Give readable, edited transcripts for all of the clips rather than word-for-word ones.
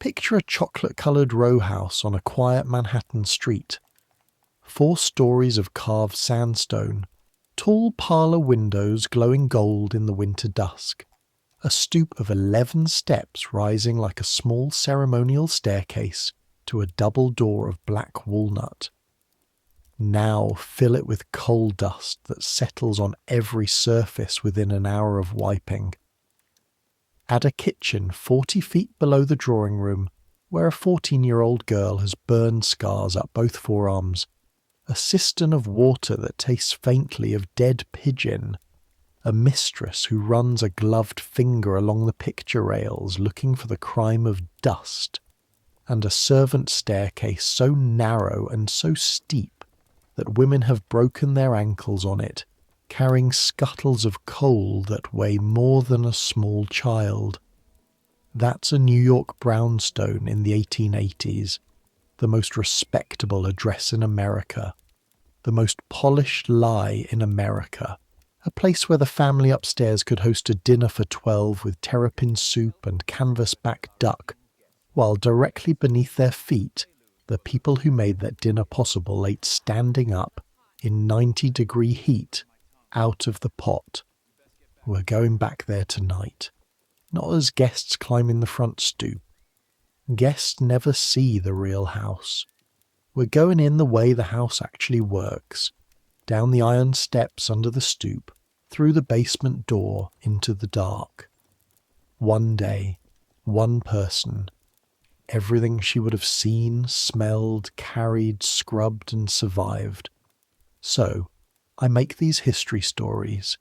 Picture a chocolate-coloured row house on a quiet Manhattan street. 4 stories of carved sandstone, tall parlour windows glowing gold in the winter dusk, a stoop of 11 steps rising like a small ceremonial staircase to a double door of black walnut. Now fill it with coal dust that settles on every surface within an hour of wiping. Add a kitchen 40 feet below the drawing room, where a 14-year-old girl has burned scars up both forearms, a cistern of water that tastes faintly of dead pigeon, a mistress who runs a gloved finger along the picture rails looking for the crime of dust, and a servant staircase so narrow and so steep that women have broken their ankles on it, carrying scuttles of coal that weigh more than a small child. That's a New York brownstone in the 1880s, the most respectable address in America, the most polished lie in America, a place where the family upstairs could host a dinner for 12 with terrapin soup and canvas-back duck, while directly beneath their feet, the people who made that dinner possible ate standing up in 90-degree heat out of the pot. We're going back there tonight, not as guests climbing the front stoop. Guests never see the real house. We're going in the way the house actually works, down the iron steps under the stoop, through the basement door into the dark. One day, one person, everything she would have seen, smelled, carried, scrubbed and survived. So, I make these history stories,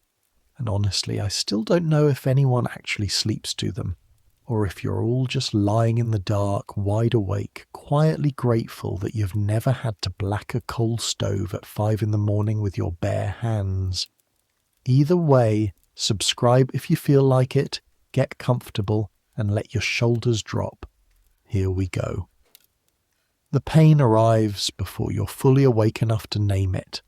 and honestly I still don't know if anyone actually sleeps to them, or if you're all just lying in the dark, wide awake, quietly grateful that you've never had to black a coal stove at 5 a.m. with your bare hands. Either way, subscribe if you feel like it, get comfortable, and let your shoulders drop. Here we go. The pain arrives before you're fully awake enough to name it.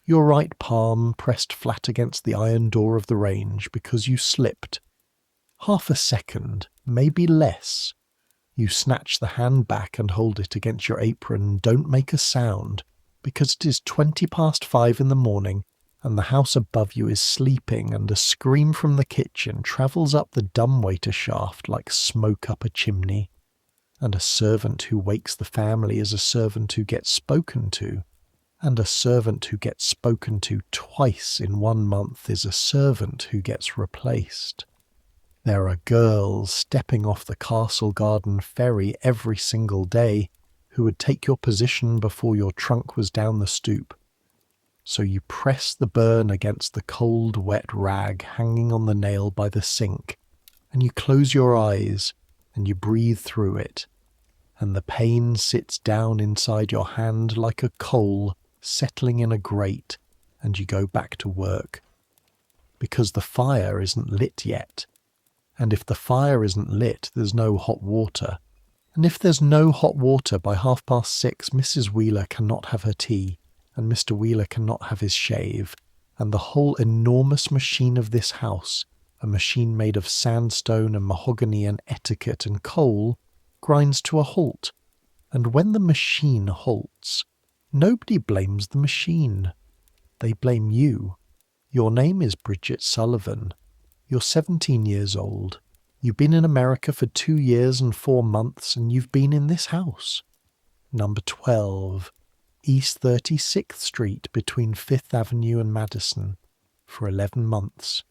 Your right palm pressed flat against the iron door of the range because you slipped. Half a second, maybe less. You snatch the hand back and hold it against your apron and don't make a sound because it is 5:20 in the morning and the house above you is sleeping and a scream from the kitchen travels up the dumbwaiter shaft like smoke up a chimney. And a servant who wakes the family is a servant who gets spoken to. And a servant who gets spoken to twice in 1 month is a servant who gets replaced. There are girls stepping off the Castle Garden ferry every single day who would take your position before your trunk was down the stoop. So you press the burn against the cold, wet rag hanging on the nail by the sink, and you close your eyes and you breathe through it, and the pain sits down inside your hand like a coal settling in a grate, and you go back to work. Because the fire isn't lit yet. And if the fire isn't lit, there's no hot water. And if there's no hot water by 6:30, Mrs. Wheeler cannot have her tea, and Mr. Wheeler cannot have his shave, and the whole enormous machine of this house, a machine made of sandstone and mahogany and etiquette and coal, grinds to a halt. And when the machine halts, nobody blames the machine. They blame you. Your name is Bridget Sullivan. You're 17 years old. You've been in America for 2 years and 4 months, and you've been in this house. Number 12, East 36th Street between 5th Avenue and Madison, for 11 months.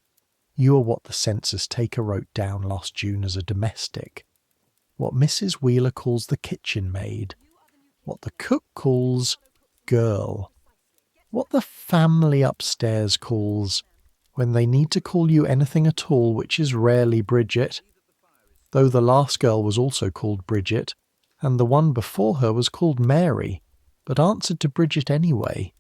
You are what the census taker wrote down last June as a domestic. What Mrs. Wheeler calls the kitchen maid. What the cook calls girl. What the family upstairs calls, when they need to call you anything at all, which is rarely Bridget, though the last girl was also called Bridget, and the one before her was called Mary, but answered to Bridget anyway,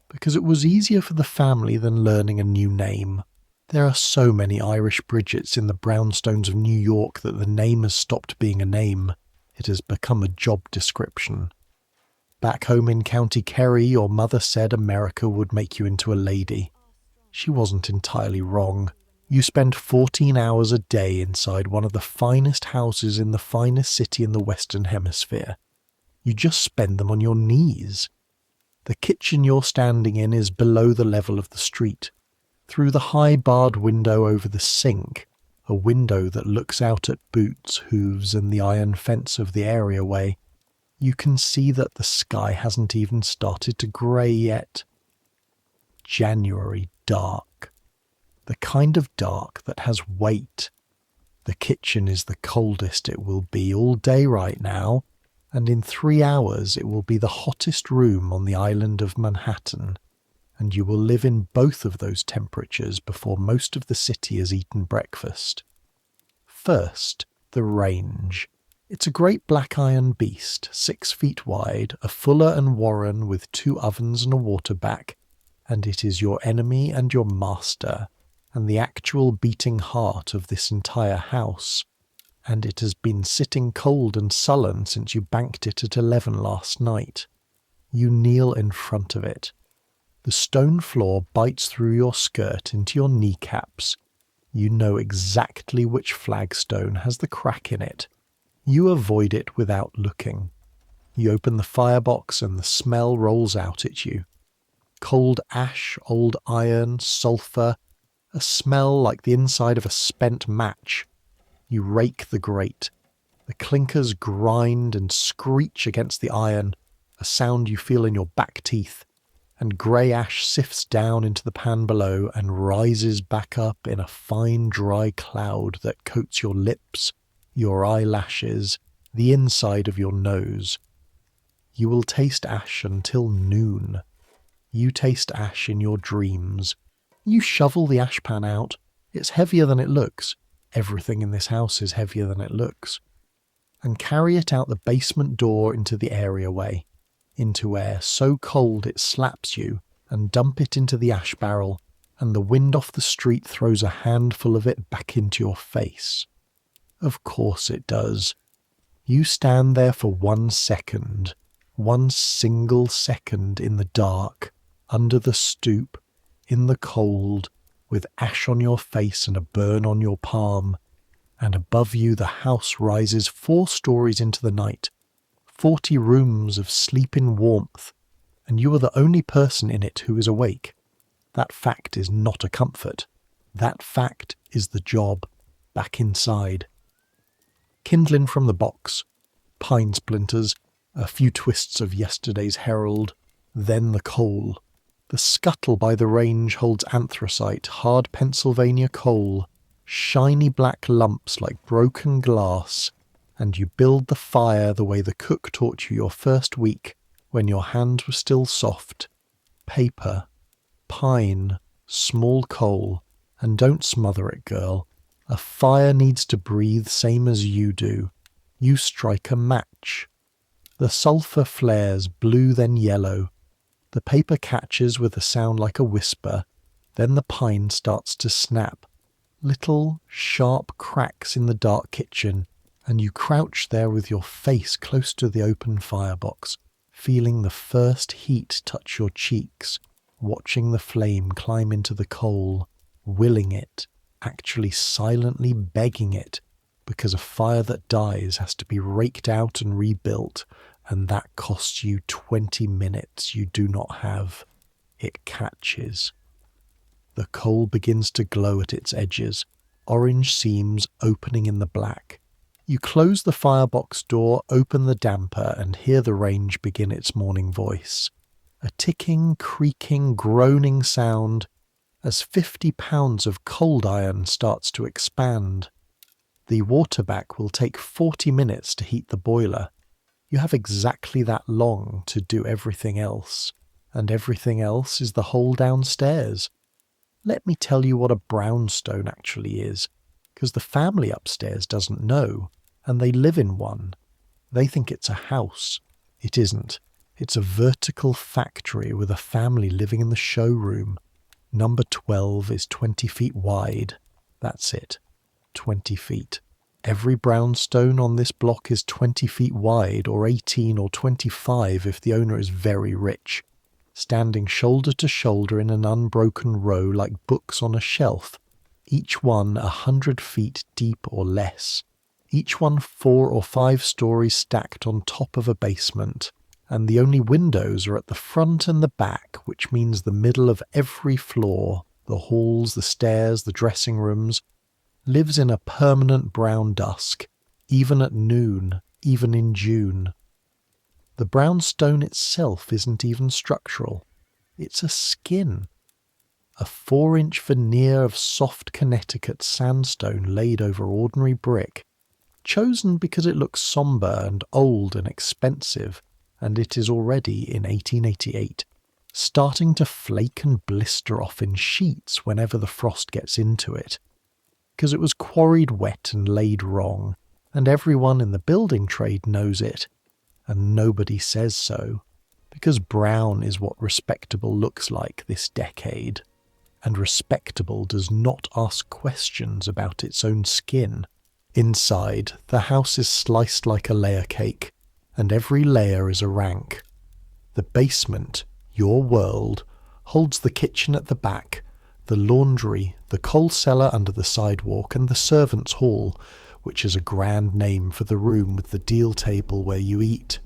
because it was easier for the family than learning a new name. There are so many Irish Bridgets in the brownstones of New York that the name has stopped being a name. It has become a job description. Back home in County Kerry, your mother said America would make you into a lady. She wasn't entirely wrong. You spend 14 hours a day inside one of the finest houses in the finest city in the Western Hemisphere. You just spend them on your knees. The kitchen you're standing in is below the level of the street. Through the high barred window over the sink, a window that looks out at boots, hooves and the iron fence of the areaway, you can see that the sky hasn't even started to grey yet. January dark. The kind of dark that has weight. The kitchen is the coldest it will be all day right now, and in 3 hours it will be the hottest room on the island of Manhattan, and you will live in both of those temperatures before most of the city has eaten breakfast. First, the range. It's a great black iron beast, 6 feet wide, a Fuller and Warren with 2 ovens and a water back, and it is your enemy and your master, and the actual beating heart of this entire house. And it has been sitting cold and sullen since you banked it at 11 last night. You kneel in front of it. The stone floor bites through your skirt into your kneecaps. You know exactly which flagstone has the crack in it. You avoid it without looking. You open the firebox and the smell rolls out at you. Cold ash, old iron, sulphur, a smell like the inside of a spent match. You rake the grate. The clinkers grind and screech against the iron, a sound you feel in your back teeth, and grey ash sifts down into the pan below and rises back up in a fine dry cloud that coats your lips, your eyelashes, the inside of your nose. You will taste ash until noon. You taste ash in your dreams. You shovel the ash pan out. It's heavier than it looks. Everything in this house is heavier than it looks. And carry it out the basement door into the areaway, into air so cold it slaps you, and dump it into the ash barrel, and the wind off the street throws a handful of it back into your face. Of course it does. You stand there for 1 second, 1 single second in the dark, under the stoop, in the cold, with ash on your face and a burn on your palm, and above you the house rises 4 stories into the night, 40 rooms of sleeping warmth, and you are the only person in it who is awake. That fact is not a comfort. That fact is the job, back inside. Kindling from the box, pine splinters, a few twists of yesterday's herald, then the coal. The scuttle by the range holds anthracite, hard Pennsylvania coal, shiny black lumps like broken glass, and you build the fire the way the cook taught you your first week, when your hand was still soft. Paper, pine, small coal, and don't smother it, girl. A fire needs to breathe same as you do. You strike a match. The sulphur flares, blue then yellow. The paper catches with a sound like a whisper, then the pine starts to snap. Little, sharp cracks in the dark kitchen, and you crouch there with your face close to the open firebox, feeling the first heat touch your cheeks, watching the flame climb into the coal, willing it, actually silently begging it, because a fire that dies has to be raked out and rebuilt, and that costs you 20 minutes you do not have. It catches. The coal begins to glow at its edges, orange seams opening in the black. You close the firebox door, open the damper, and hear the range begin its morning voice. A ticking, creaking, groaning sound as 50 pounds of cold iron starts to expand. The waterback will take 40 minutes to heat the boiler. You have exactly that long to do everything else, and everything else is the hole downstairs. Let me tell you what a brownstone actually is, because the family upstairs doesn't know, and they live in one. They think it's a house. It isn't. It's a vertical factory with a family living in the showroom. Number 12 is 20 feet wide. That's it. 20 feet. Every brownstone on this block is 20 feet wide, or 18 or 25 if the owner is very rich, standing shoulder to shoulder in an unbroken row like books on a shelf, each one 100 feet deep or less, each one 4 or 5 stories stacked on top of a basement, and the only windows are at the front and the back, which means the middle of every floor, the halls, the stairs, the dressing rooms, lives in a permanent brown dusk, even at noon, even in June. The brownstone itself isn't even structural. It's a skin. A 4-inch veneer of soft Connecticut sandstone laid over ordinary brick, chosen because it looks sombre and old and expensive, and it is already, in 1888, starting to flake and blister off in sheets whenever the frost gets into it, because it was quarried wet and laid wrong, and everyone in the building trade knows it, and nobody says so, because brown is what respectable looks like this decade, and respectable does not ask questions about its own skin. Inside, the house is sliced like a layer cake, and every layer is a rank. The basement, your world, holds the kitchen at the back, the laundry, the coal cellar under the sidewalk, and the servants' hall, which is a grand name for the room with the deal table where you eat.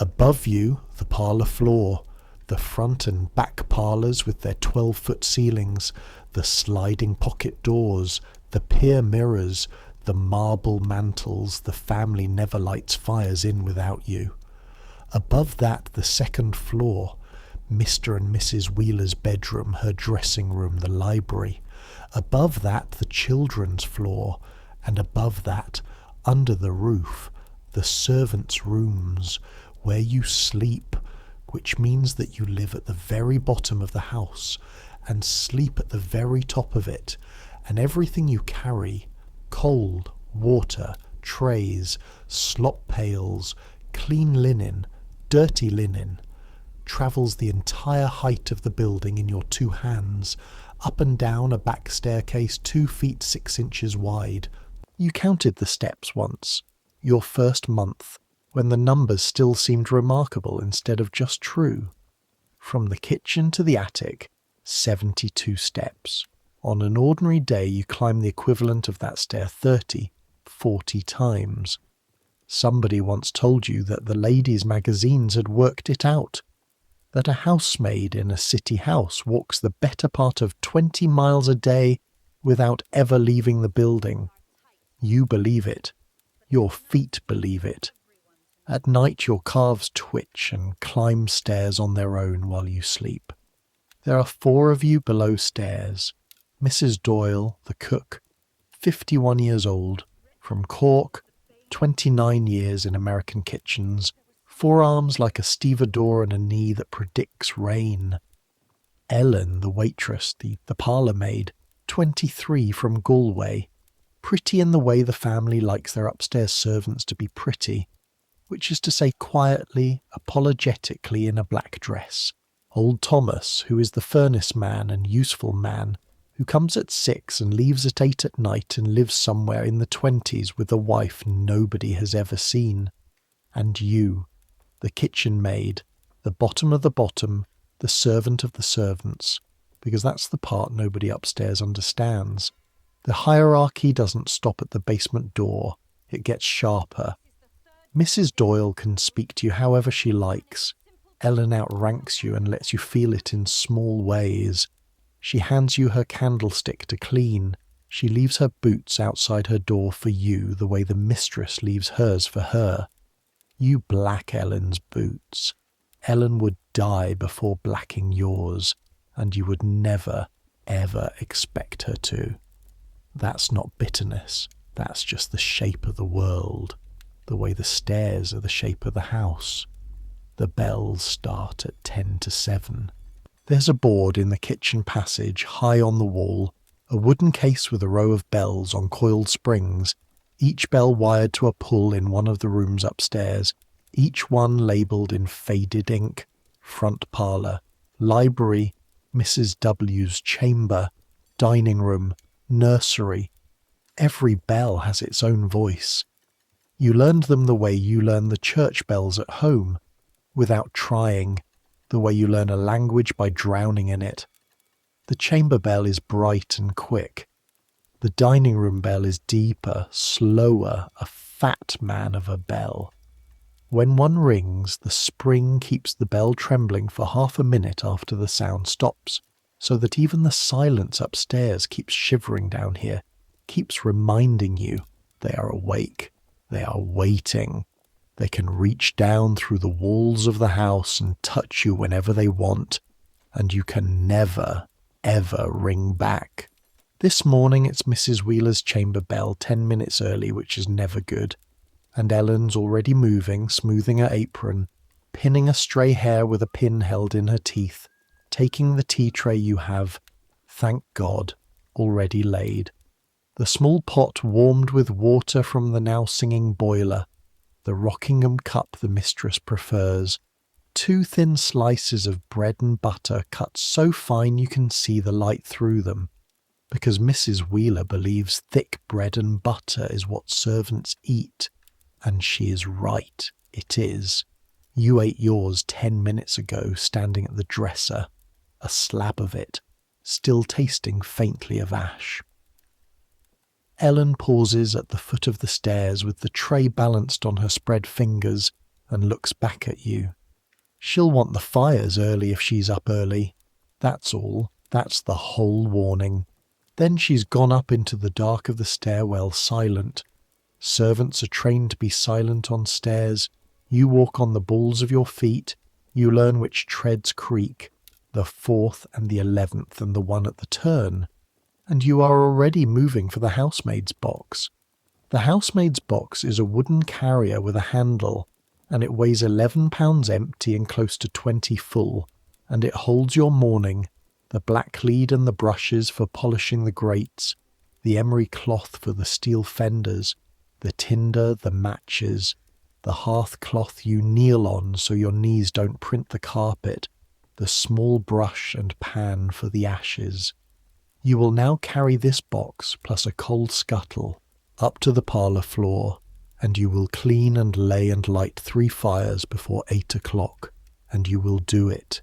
Above you, the parlor floor, the front and back parlours with their 12-foot ceilings, the sliding pocket doors, the pier mirrors, the marble mantles the family never lights fires in without you. Above that, the second floor, Mr. and Mrs. Wheeler's bedroom, her dressing room, the library. Above that, the children's floor, and above that, under the roof, the servants' rooms, where you sleep, which means that you live at the very bottom of the house and sleep at the very top of it, and everything you carry, cold, water, trays, slop pails, clean linen, dirty linen, travels the entire height of the building in your 2 hands, up and down a back staircase 2 feet 6 inches wide. You counted the steps once, your first month, when the numbers still seemed remarkable instead of just true. From the kitchen to the attic, 72 steps. On an ordinary day you climb the equivalent of that stair 30, 40 times. Somebody once told you that the ladies' magazines had worked it out, that a housemaid in a city house walks the better part of 20 miles a day without ever leaving the building. You believe it. Your feet believe it. At night your calves twitch and climb stairs on their own while you sleep. There are 4 of you below stairs. Mrs. Doyle, the cook, 51 years old, from Cork, 29 years in American kitchens, forearms like a stevedore and a knee that predicts rain. Ellen, the waitress, the parlour maid, 23, from Galway, pretty in the way the family likes their upstairs servants to be pretty, which is to say quietly, apologetically in a black dress. Old Thomas, who is the furnace man and useful man, who comes at 6 and leaves at 8 at night and lives somewhere in the 20s with a wife nobody has ever seen. And you, the kitchen maid, the bottom of the bottom, the servant of the servants, because that's the part nobody upstairs understands. The hierarchy doesn't stop at the basement door, it gets sharper. Mrs. Doyle can speak to you however she likes. Ellen outranks you and lets you feel it in small ways. She hands you her candlestick to clean. She leaves her boots outside her door for you the way the mistress leaves hers for her. You black Ellen's boots. Ellen would die before blacking yours, and you would never, ever expect her to. That's not bitterness. That's just the shape of the world, the way the stairs are the shape of the house. The bells start at 10 to 7. There's a board in the kitchen passage, high on the wall, a wooden case with a row of bells on coiled springs, each bell wired to a pull in one of the rooms upstairs, each one labelled in faded ink, front parlour, library, Mrs. W.'s chamber, dining room, nursery. Every bell has its own voice. You learned them the way you learn the church bells at home, without trying, the way you learn a language by drowning in it. The chamber bell is bright and quick. The dining room bell is deeper, slower, a fat man of a bell. When one rings, the spring keeps the bell trembling for half a minute after the sound stops, so that even the silence upstairs keeps shivering down here, keeps reminding you they are awake, they are waiting. They can reach down through the walls of the house and touch you whenever they want, and you can never, ever ring back. This morning it's Mrs. Wheeler's chamber bell 10 minutes early, which is never good, and Ellen's already moving, smoothing her apron, pinning a stray hair with a pin held in her teeth, taking the tea tray you have, thank God, already laid. The small pot warmed with water from the now singing boiler, the Rockingham cup the mistress prefers, 2 thin slices of bread and butter cut so fine you can see the light through them, because Mrs. Wheeler believes thick bread and butter is what servants eat, and she is right, it is. You ate yours 10 minutes ago standing at the dresser, a slab of it, still tasting faintly of ash. Ellen pauses at the foot of the stairs with the tray balanced on her spread fingers and looks back at you. She'll want the fires early if she's up early. That's all. That's the whole warning. Then she's gone up into the dark of the stairwell silent. Servants are trained to be silent on stairs. You walk on the balls of your feet. You learn which treads creak, the 4th and the 11th and the one at the turn. And you are already moving for the housemaid's box. The housemaid's box is a wooden carrier with a handle, and it weighs 11 pounds empty and close to 20 full, and it holds your morning, the black lead and the brushes for polishing the grates, the emery cloth for the steel fenders, the tinder, the matches, the hearth cloth you kneel on so your knees don't print the carpet, the small brush and pan for the ashes. You will now carry this box plus a coal scuttle up to the parlour floor, and you will clean and lay and light 3 fires before 8 o'clock, and you will do it.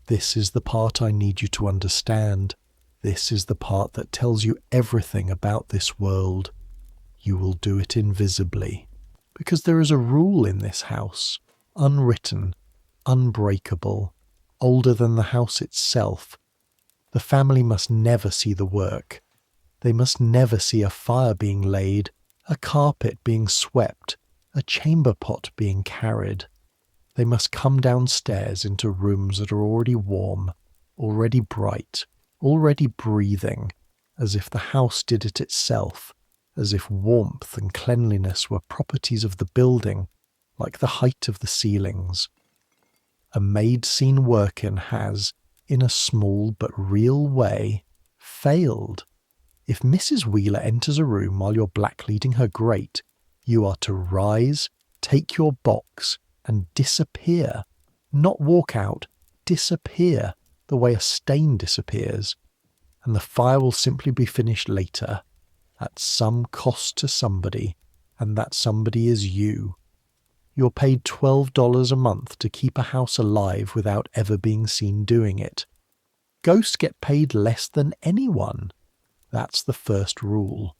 This is the part I need you to understand. This is the part that tells you everything about this world. You will do it invisibly, because there is a rule in this house, unwritten, unbreakable, older than the house itself. The family must never see the work. They must never see a fire being laid, a carpet being swept, a chamber pot being carried. They must come downstairs into rooms that are already warm, already bright, already breathing, as if the house did it itself, as if warmth and cleanliness were properties of the building, like the height of the ceilings. A maid seen working has, in a small but real way, failed. If Mrs. Wheeler enters a room while you're blackleading her grate, you are to rise, take your box, and disappear. Not walk out, disappear, the way a stain disappears. And the fire will simply be finished later, at some cost to somebody, and that somebody is you. You're paid $12 a month to keep a house alive without ever being seen doing it. Ghosts get paid less than anyone. That's the first rule.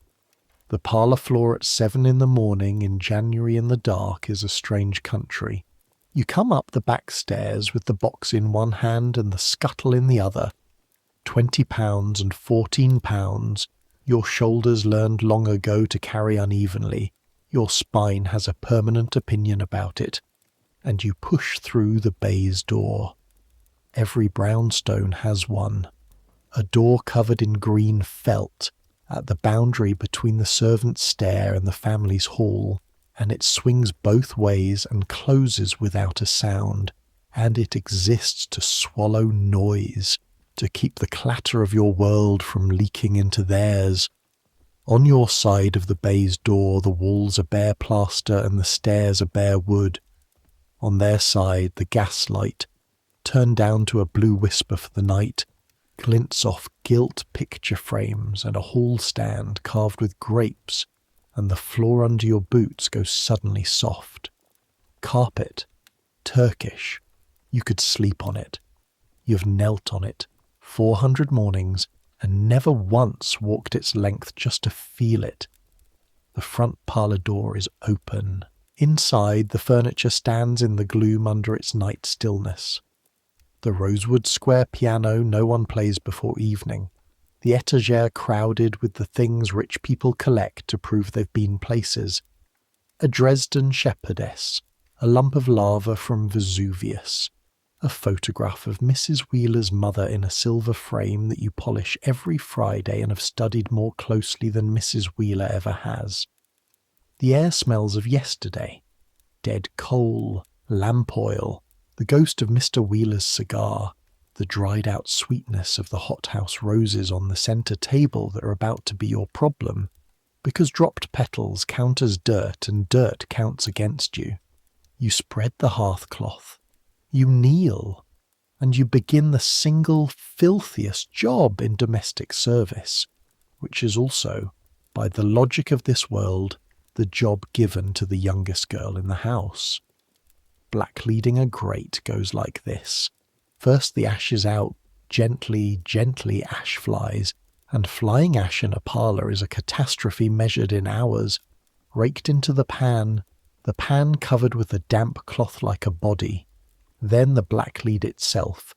The parlour floor at 7 in the morning in January in the dark is a strange country. You come up the back stairs with the box in one hand and the scuttle in the other. £20 and £14. Your shoulders learned long ago to carry unevenly. Your spine has a permanent opinion about it, and you push through the baize door. Every brownstone has one. A door covered in green felt at the boundary between the servants' stair and the family's hall, and it swings both ways and closes without a sound, and it exists to swallow noise, to keep the clatter of your world from leaking into theirs. On your side of the baize door the walls are bare plaster and the stairs are bare wood. On their side the gaslight, turned down to a blue whisper for the night, glints off gilt picture frames and a hall stand carved with grapes, and the floor under your boots goes suddenly soft. Carpet, Turkish, you could sleep on it. You've knelt on it 400 mornings and never once walked its length just to feel it. The front parlour door is open. Inside, the furniture stands in the gloom under its night stillness. The rosewood square piano no one plays before evening. The etagere crowded with the things rich people collect to prove they've been places. A Dresden shepherdess, a lump of lava from Vesuvius, a photograph of Mrs. Wheeler's mother in a silver frame that you polish every Friday and have studied more closely than Mrs. Wheeler ever has. The air smells of yesterday, dead coal, lamp oil, the ghost of Mr. Wheeler's cigar, the dried-out sweetness of the hothouse roses on the centre table that are about to be your problem, because dropped petals count as dirt and dirt counts against you. You spread the hearth-cloth, you kneel, and you begin the single filthiest job in domestic service, which is also, by the logic of this world, the job given to the youngest girl in the house. Black-leading a grate goes like this. First the ash is out, gently ash flies, and flying ash in a parlour is a catastrophe measured in hours, raked into the pan covered with a damp cloth like a body, then the black-lead itself,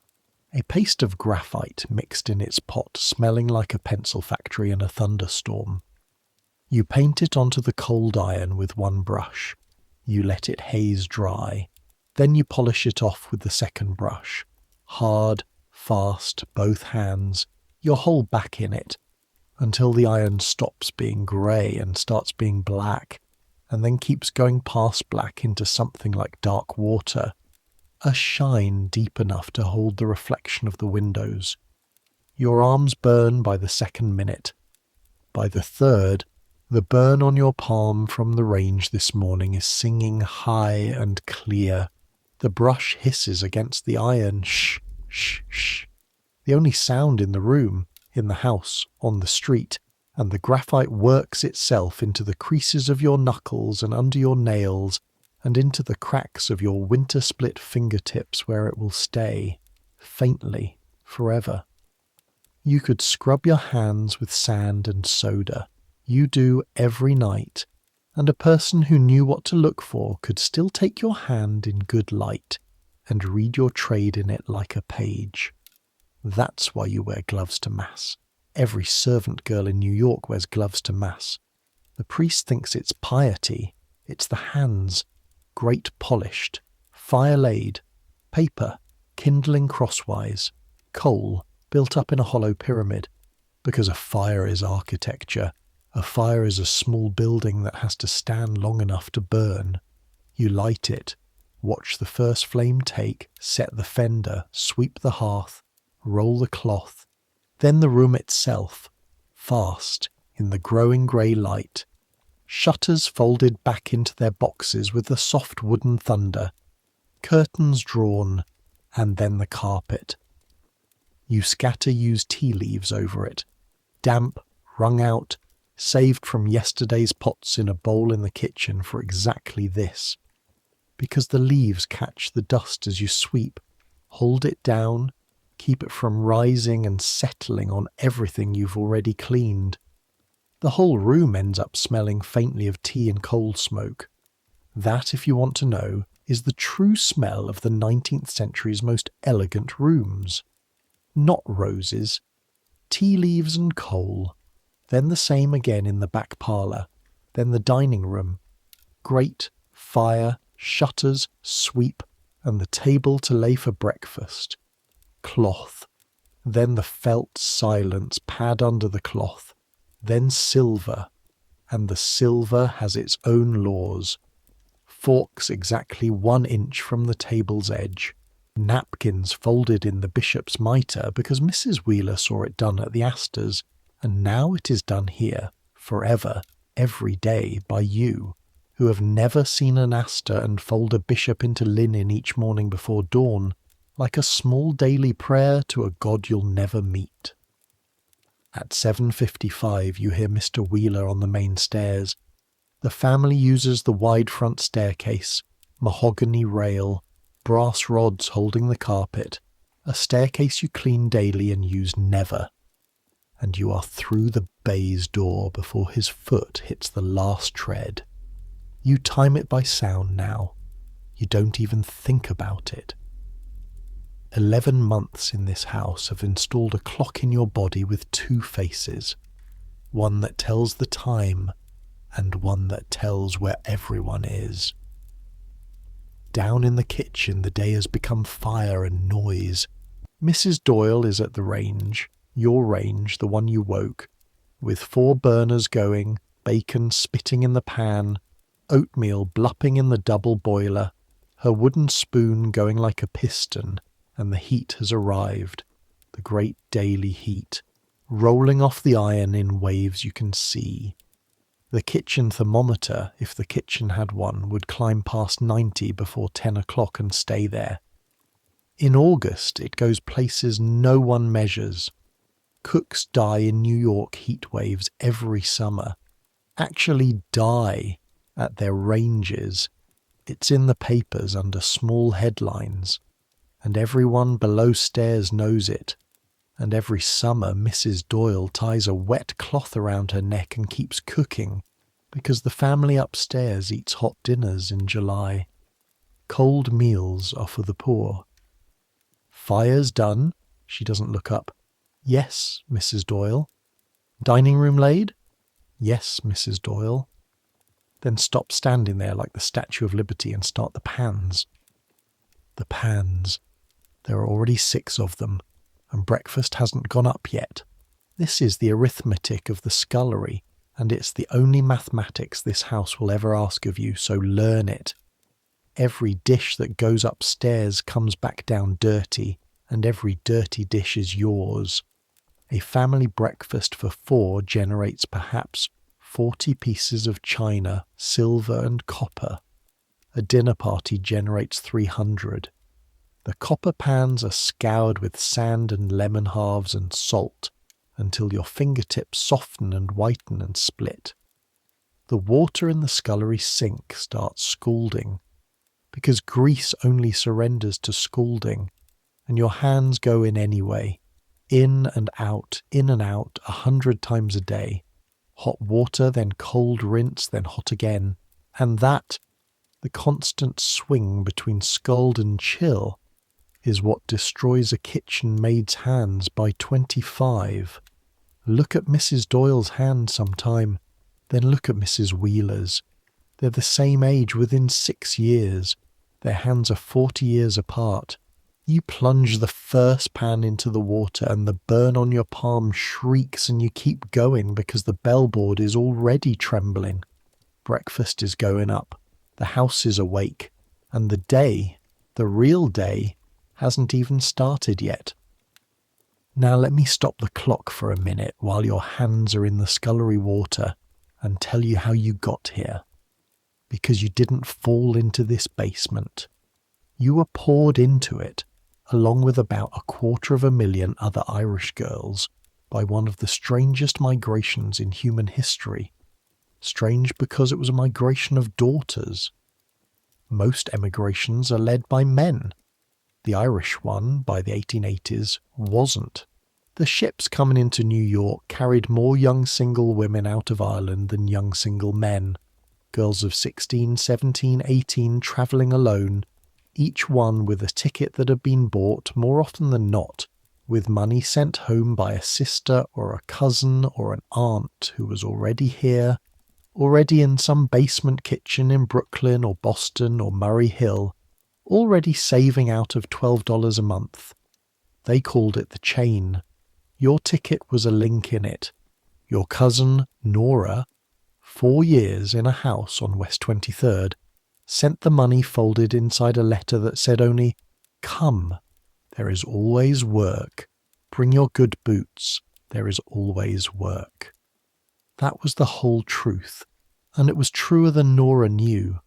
a paste of graphite mixed in its pot smelling like a pencil factory in a thunderstorm. You paint it onto the cold iron with one brush. You let it haze dry. Then you polish it off with the second brush. Hard, fast, both hands, your whole back in it, until the iron stops being grey and starts being black, and then keeps going past black into something like dark water, a shine deep enough to hold the reflection of the windows. Your arms burn by the second minute. By the third, the burn on your palm from the range this morning is singing high and clear. The brush hisses against the iron, shh, shh, shh. The only sound in the room, in the house, on the street, and the graphite works itself into the creases of your knuckles and under your nails, and into the cracks of your winter-split fingertips where it will stay, faintly, forever. You could scrub your hands with sand and soda. You do every night, and a person who knew what to look for could still take your hand in good light and read your trade in it like a page. That's why you wear gloves to Mass. Every servant girl in New York wears gloves to Mass. The priest thinks it's piety. It's the hands, grate polished, fire laid, paper, kindling crosswise, coal built up in a hollow pyramid, because a fire is architecture. A fire is a small building that has to stand long enough to burn. You light it, watch the first flame take, set the fender, sweep the hearth, roll the cloth, then the room itself, fast, in the growing grey light. Shutters folded back into their boxes with the soft wooden thunder, curtains drawn, and then the carpet. You scatter used tea leaves over it, damp, wrung out, saved from yesterday's pots in a bowl in the kitchen for exactly this. Because the leaves catch the dust as you sweep, hold it down, keep it from rising and settling on everything you've already cleaned. The whole room ends up smelling faintly of tea and coal smoke. That, if you want to know, is the true smell of the 19th century's most elegant rooms. Not roses, tea leaves and coal, then the same again in the back parlour, then the dining room, grate, fire, shutters, sweep, and the table to lay for breakfast. Cloth, then the felt silence pad under the cloth, then silver, and the silver has its own laws. Forks exactly 1 inch from the table's edge, napkins folded in the bishop's mitre because Mrs. Wheeler saw it done at the Astors, and now it is done here, forever, every day, by you, who have never seen an Astor and fold a bishop into linen each morning before dawn, like a small daily prayer to a God you'll never meet. At 7:55 you hear Mr. Wheeler on the main stairs. The family uses the wide front staircase, mahogany rail, brass rods holding the carpet, a staircase you clean daily and use never. and you are through the baize door before his foot hits the last tread. You time it by sound now. You don't even think about it. 11 months in this house have installed a clock in your body with two faces, one that tells the time and one that tells where everyone is. Down in the kitchen the day has become fire and noise. Mrs. Doyle is at the range, your range, the one you woke, with 4 burners going, bacon spitting in the pan, oatmeal blupping in the double boiler, her wooden spoon going like a piston, and the heat has arrived, the great daily heat, rolling off the iron in waves you can see. The kitchen thermometer, if the kitchen had one, would climb past 90 before 10 o'clock and stay there. In August it goes places no one measures. Cooks die in New York heat waves every summer. Actually die at their ranges. It's in the papers under small headlines, and everyone below stairs knows it. And every summer Mrs. Doyle ties a wet cloth around her neck and keeps cooking, because the family upstairs eats hot dinners in July. Cold meals are for the poor. Fire's done. She doesn't look up. Yes, Mrs. Doyle. Dining room laid? Yes, Mrs. Doyle. Then stop standing there like the Statue of Liberty and start the pans. The pans. There are already 6 of them, and breakfast hasn't gone up yet. This is the arithmetic of the scullery, and it's the only mathematics this house will ever ask of you, so learn it. Every dish that goes upstairs comes back down dirty, and every dirty dish is yours. A family breakfast for 4 generates perhaps 40 pieces of china, silver and copper. A dinner party generates 300. The copper pans are scoured with sand and lemon halves and salt until your fingertips soften and whiten and split. The water in the scullery sink starts scalding, because grease only surrenders to scalding, and your hands go in anyway, in and out, 100 times a day. Hot water, then cold rinse, then hot again. And that, the constant swing between scald and chill, is what destroys a kitchen maid's hands by 25. Look at Mrs. Doyle's hand sometime, then look at Mrs. Wheeler's. They're the same age within 6 years. Their hands are 40 years apart. You plunge the first pan into the water and the burn on your palm shrieks, and you keep going because the bellboard is already trembling. Breakfast is going up. The house is awake. And the day, the real day, hasn't even started yet. Now let me stop the clock for a minute while your hands are in the scullery water and tell you how you got here. Because you didn't fall into this basement. You were poured into it, along with about 250,000 other Irish girls, by one of the strangest migrations in human history. Strange because it was a migration of daughters. Most emigrations are led by men. The Irish one, by the 1880s, wasn't. The ships coming into New York carried more young single women out of Ireland than young single men. Girls of 16, 17, 18 travelling alone, each one with a ticket that had been bought, more often than not, with money sent home by a sister or a cousin or an aunt who was already here, already in some basement kitchen in Brooklyn or Boston or Murray Hill, already saving out of $12 a month. They called it the chain. Your ticket was a link in it. Your cousin, Nora, 4 years in a house on West 23rd, sent the money folded inside a letter that said only, "Come, there is always work. Bring your good boots. There is always work." That was the whole truth, and it was truer than Nora knew.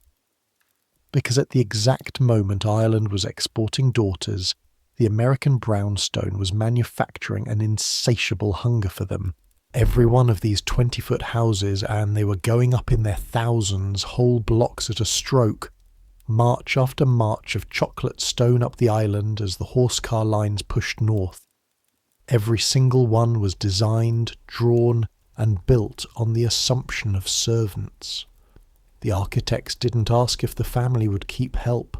Because at the exact moment Ireland was exporting daughters, the American brownstone was manufacturing an insatiable hunger for them. Every one of these 20-foot houses, and they were going up in their thousands, whole blocks at a stroke. March after march of chocolate stone up the island as the horse-car lines pushed north. Every single one was designed, drawn, and built on the assumption of servants. The architects didn't ask if the family would keep help.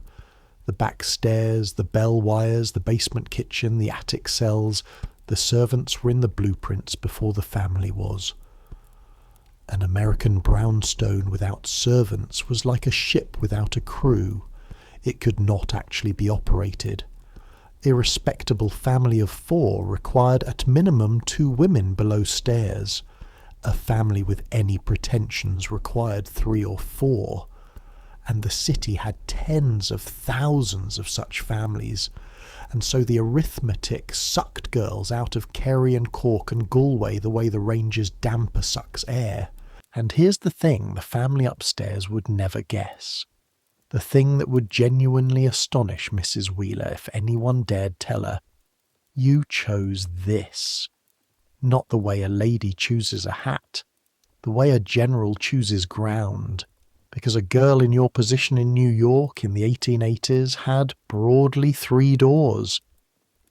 The back stairs, the bell wires, the basement kitchen, the attic cells, the servants were in the blueprints before the family was. An American brownstone without servants was like a ship without a crew. It could not actually be operated. A respectable family of 4 required at minimum 2 women below stairs. A family with any pretensions required 3 or 4. And the city had tens of thousands of such families, and so the arithmetic sucked girls out of Kerry and Cork and Galway the way the Ranger's damper sucks air. And here's the thing the family upstairs would never guess. The thing that would genuinely astonish Mrs. Wheeler if anyone dared tell her, "You chose this." Not the way a lady chooses a hat, the way a general chooses ground. Because a girl in your position in New York in the 1880s had broadly 3 doors.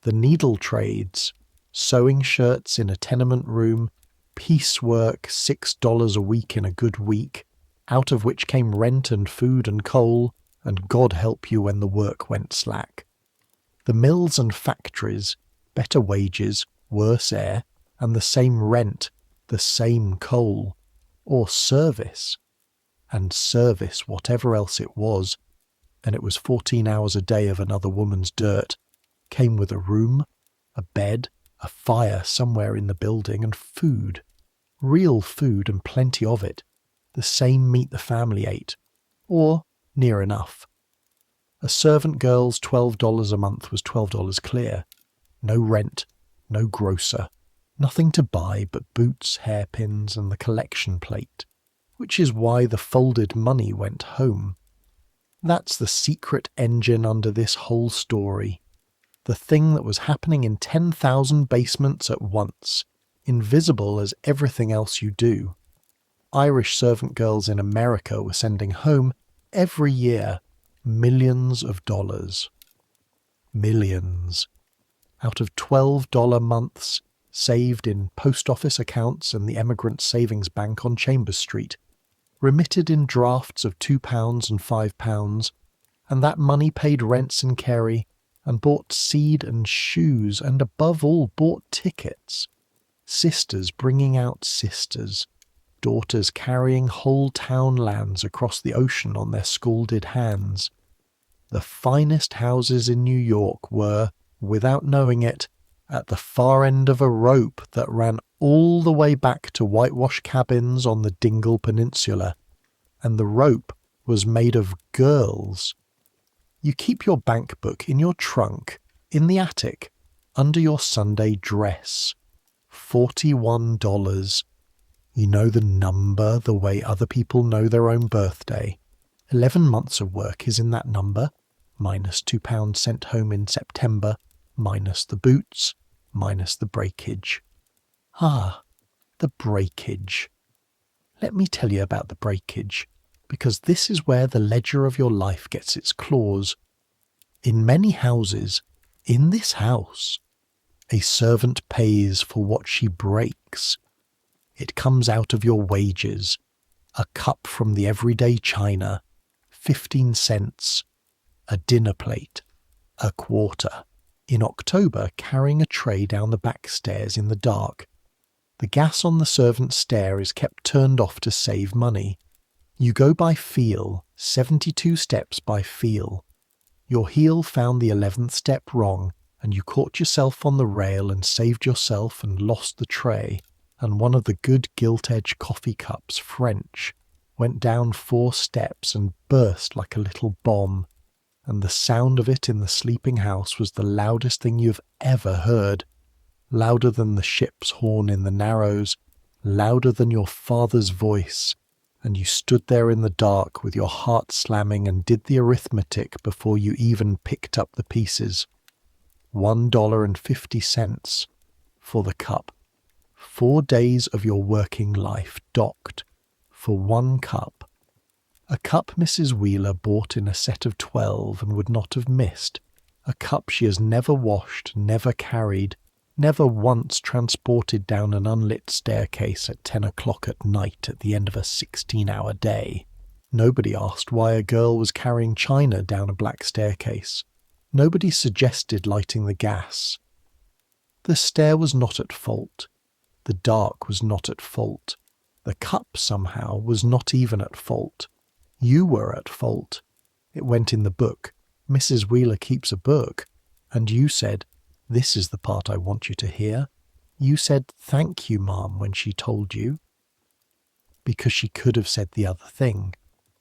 The needle trades, sewing shirts in a tenement room, piecework $6 a week in a good week, out of which came rent and food and coal, and God help you when the work went slack. The mills and factories, better wages, worse air, and the same rent, the same coal, or service. And service, whatever else it was, and it was 14 hours a day of another woman's dirt, came with a room, a bed, a fire somewhere in the building, and food. Real food and plenty of it. The same meat the family ate. Or near enough. A servant girl's $12 a month was $12 clear. No rent, no grocer. Nothing to buy but boots, hairpins, and the collection plate. Which is why the folded money went home. That's the secret engine under this whole story. The thing that was happening in 10,000 basements at once, invisible as everything else you do. Irish servant girls in America were sending home, every year, millions of dollars. Millions. Out of $12 months, saved in post office accounts and the Emigrant Savings Bank on Chambers Street, remitted in drafts of £2 and £5, and that money paid rents in Kerry, and bought seed and shoes, and above all bought tickets. Sisters bringing out sisters, daughters carrying whole town lands across the ocean on their scalded hands. The finest houses in New York were, without knowing it, at the far end of a rope that ran all the way back to whitewash cabins on the Dingle Peninsula, and the rope was made of girls. You keep your bank book in your trunk, in the attic, under your Sunday dress. $41. You know the number the way other people know their own birthday. 11 months of work is in that number, minus £2 sent home in September, minus the boots, minus the breakage. Ah, the breakage. Let me tell you about the breakage, because this is where the ledger of your life gets its claws. In many houses, in this house, a servant pays for what she breaks. It comes out of your wages, a cup from the everyday china, 15 cents, a dinner plate, a quarter. In October, carrying a tray down the back stairs in the dark. The gas on the servant's stair is kept turned off to save money. You go by feel, 72 steps by feel. Your heel found the 11th step wrong, and you caught yourself on the rail and saved yourself and lost the tray, and one of the good gilt-edged coffee cups, French, went down 4 steps and burst like a little bomb. And the sound of it in the sleeping house was the loudest thing you've ever heard, louder than the ship's horn in the Narrows, louder than your father's voice, and you stood there in the dark with your heart slamming and did the arithmetic before you even picked up the pieces. $1.50 for the cup. 4 days of your working life docked for 1 cup. A cup Mrs. Wheeler bought in a set of 12 and would not have missed. A cup she has never washed, never carried, never once transported down an unlit staircase at 10 o'clock at night at the end of a 16-hour day. Nobody asked why a girl was carrying china down a black staircase. Nobody suggested lighting the gas. The stair was not at fault. The dark was not at fault. The cup, somehow, was not even at fault. You were at fault. It went in the book. Mrs. Wheeler keeps a book. And you said, "This is the part I want you to hear." You said, "Thank you, Mom," when she told you. Because she could have said the other thing.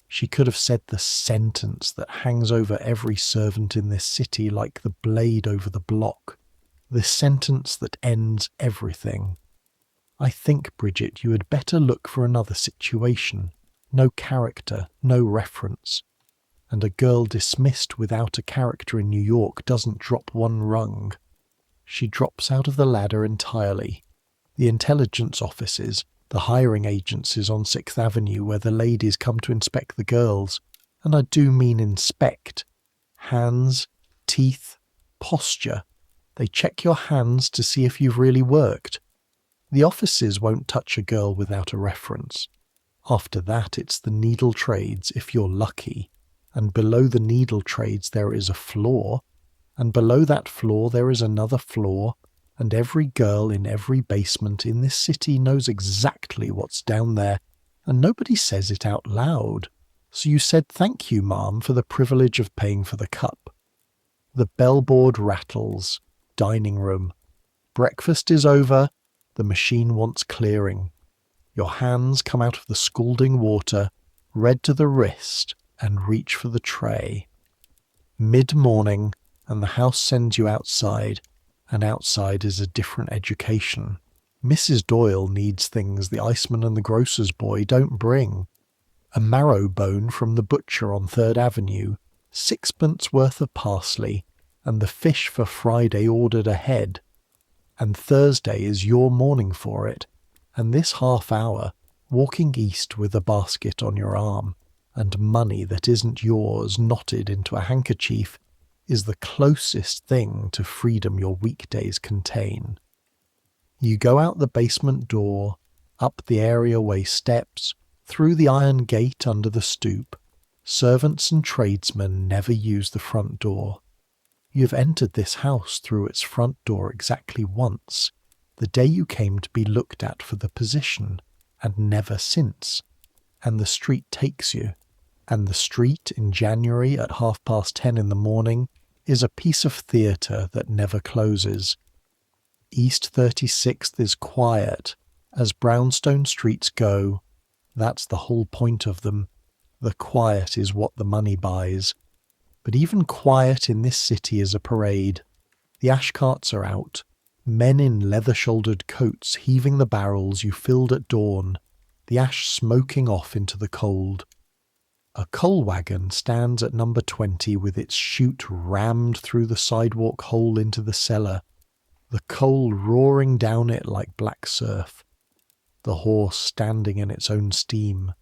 She could have said the sentence that hangs over every servant in this city like the blade over the block. The sentence that ends everything. I think, Bridget, you had better look for another situation. No character, no reference. And a girl dismissed without a character in New York doesn't drop one rung. She drops out of the ladder entirely. The intelligence offices, the hiring agencies on 6th Avenue where the ladies come to inspect the girls, and I do mean inspect. Hands, teeth, posture. They check your hands to see if you've really worked. The offices won't touch a girl without a reference. After that, it's the needle trades, if you're lucky. And below the needle trades there is a floor, and below that floor there is another floor, and every girl in every basement in this city knows exactly what's down there, and nobody says it out loud. So you said thank you, Ma'am, for the privilege of paying for the cup. The bellboard rattles. Dining room. Breakfast is over. The machine wants clearing. Your hands come out of the scalding water, red to the wrist, and reach for the tray. Mid-morning, and the house sends you outside, and outside is a different education. Mrs. Doyle needs things the iceman and the grocer's boy don't bring. A marrow bone from the butcher on 3rd Avenue, 6pence worth of parsley, and the fish for Friday ordered ahead. And Thursday is your morning for it, and this half hour, walking east with a basket on your arm, and money that isn't yours knotted into a handkerchief, is the closest thing to freedom your weekdays contain. You go out the basement door, up the areaway steps, through the iron gate under the stoop. Servants and tradesmen never use the front door. You've entered this house through its front door exactly once, the day you came to be looked at for the position, and never since. And the street takes you. And the street in January at 10:30 in the morning is a piece of theatre that never closes. East 36th is quiet, as brownstone streets go. That's the whole point of them. The quiet is what the money buys. But even quiet in this city is a parade. The ash carts are out, men in leather-shouldered coats heaving the barrels you filled at dawn, the ash smoking off into the cold. A coal wagon stands at number 20 with its chute rammed through the sidewalk hole into the cellar, the coal roaring down it like black surf, the horse standing in its own steam,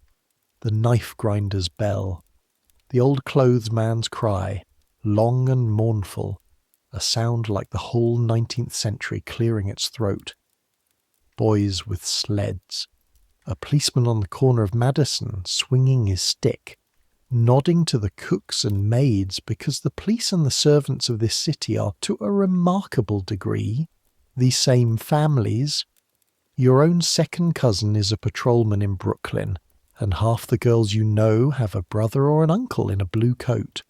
the knife grinder's bell, the old clothes man's cry, long and mournful, a sound like the whole 19th century clearing its throat. Boys with sleds, a policeman on the corner of Madison swinging his stick, nodding to the cooks and maids because the police and the servants of this city are, to a remarkable degree, the same families. Your own second cousin is a patrolman in Brooklyn, and half the girls you know have a brother or an uncle in a blue coat.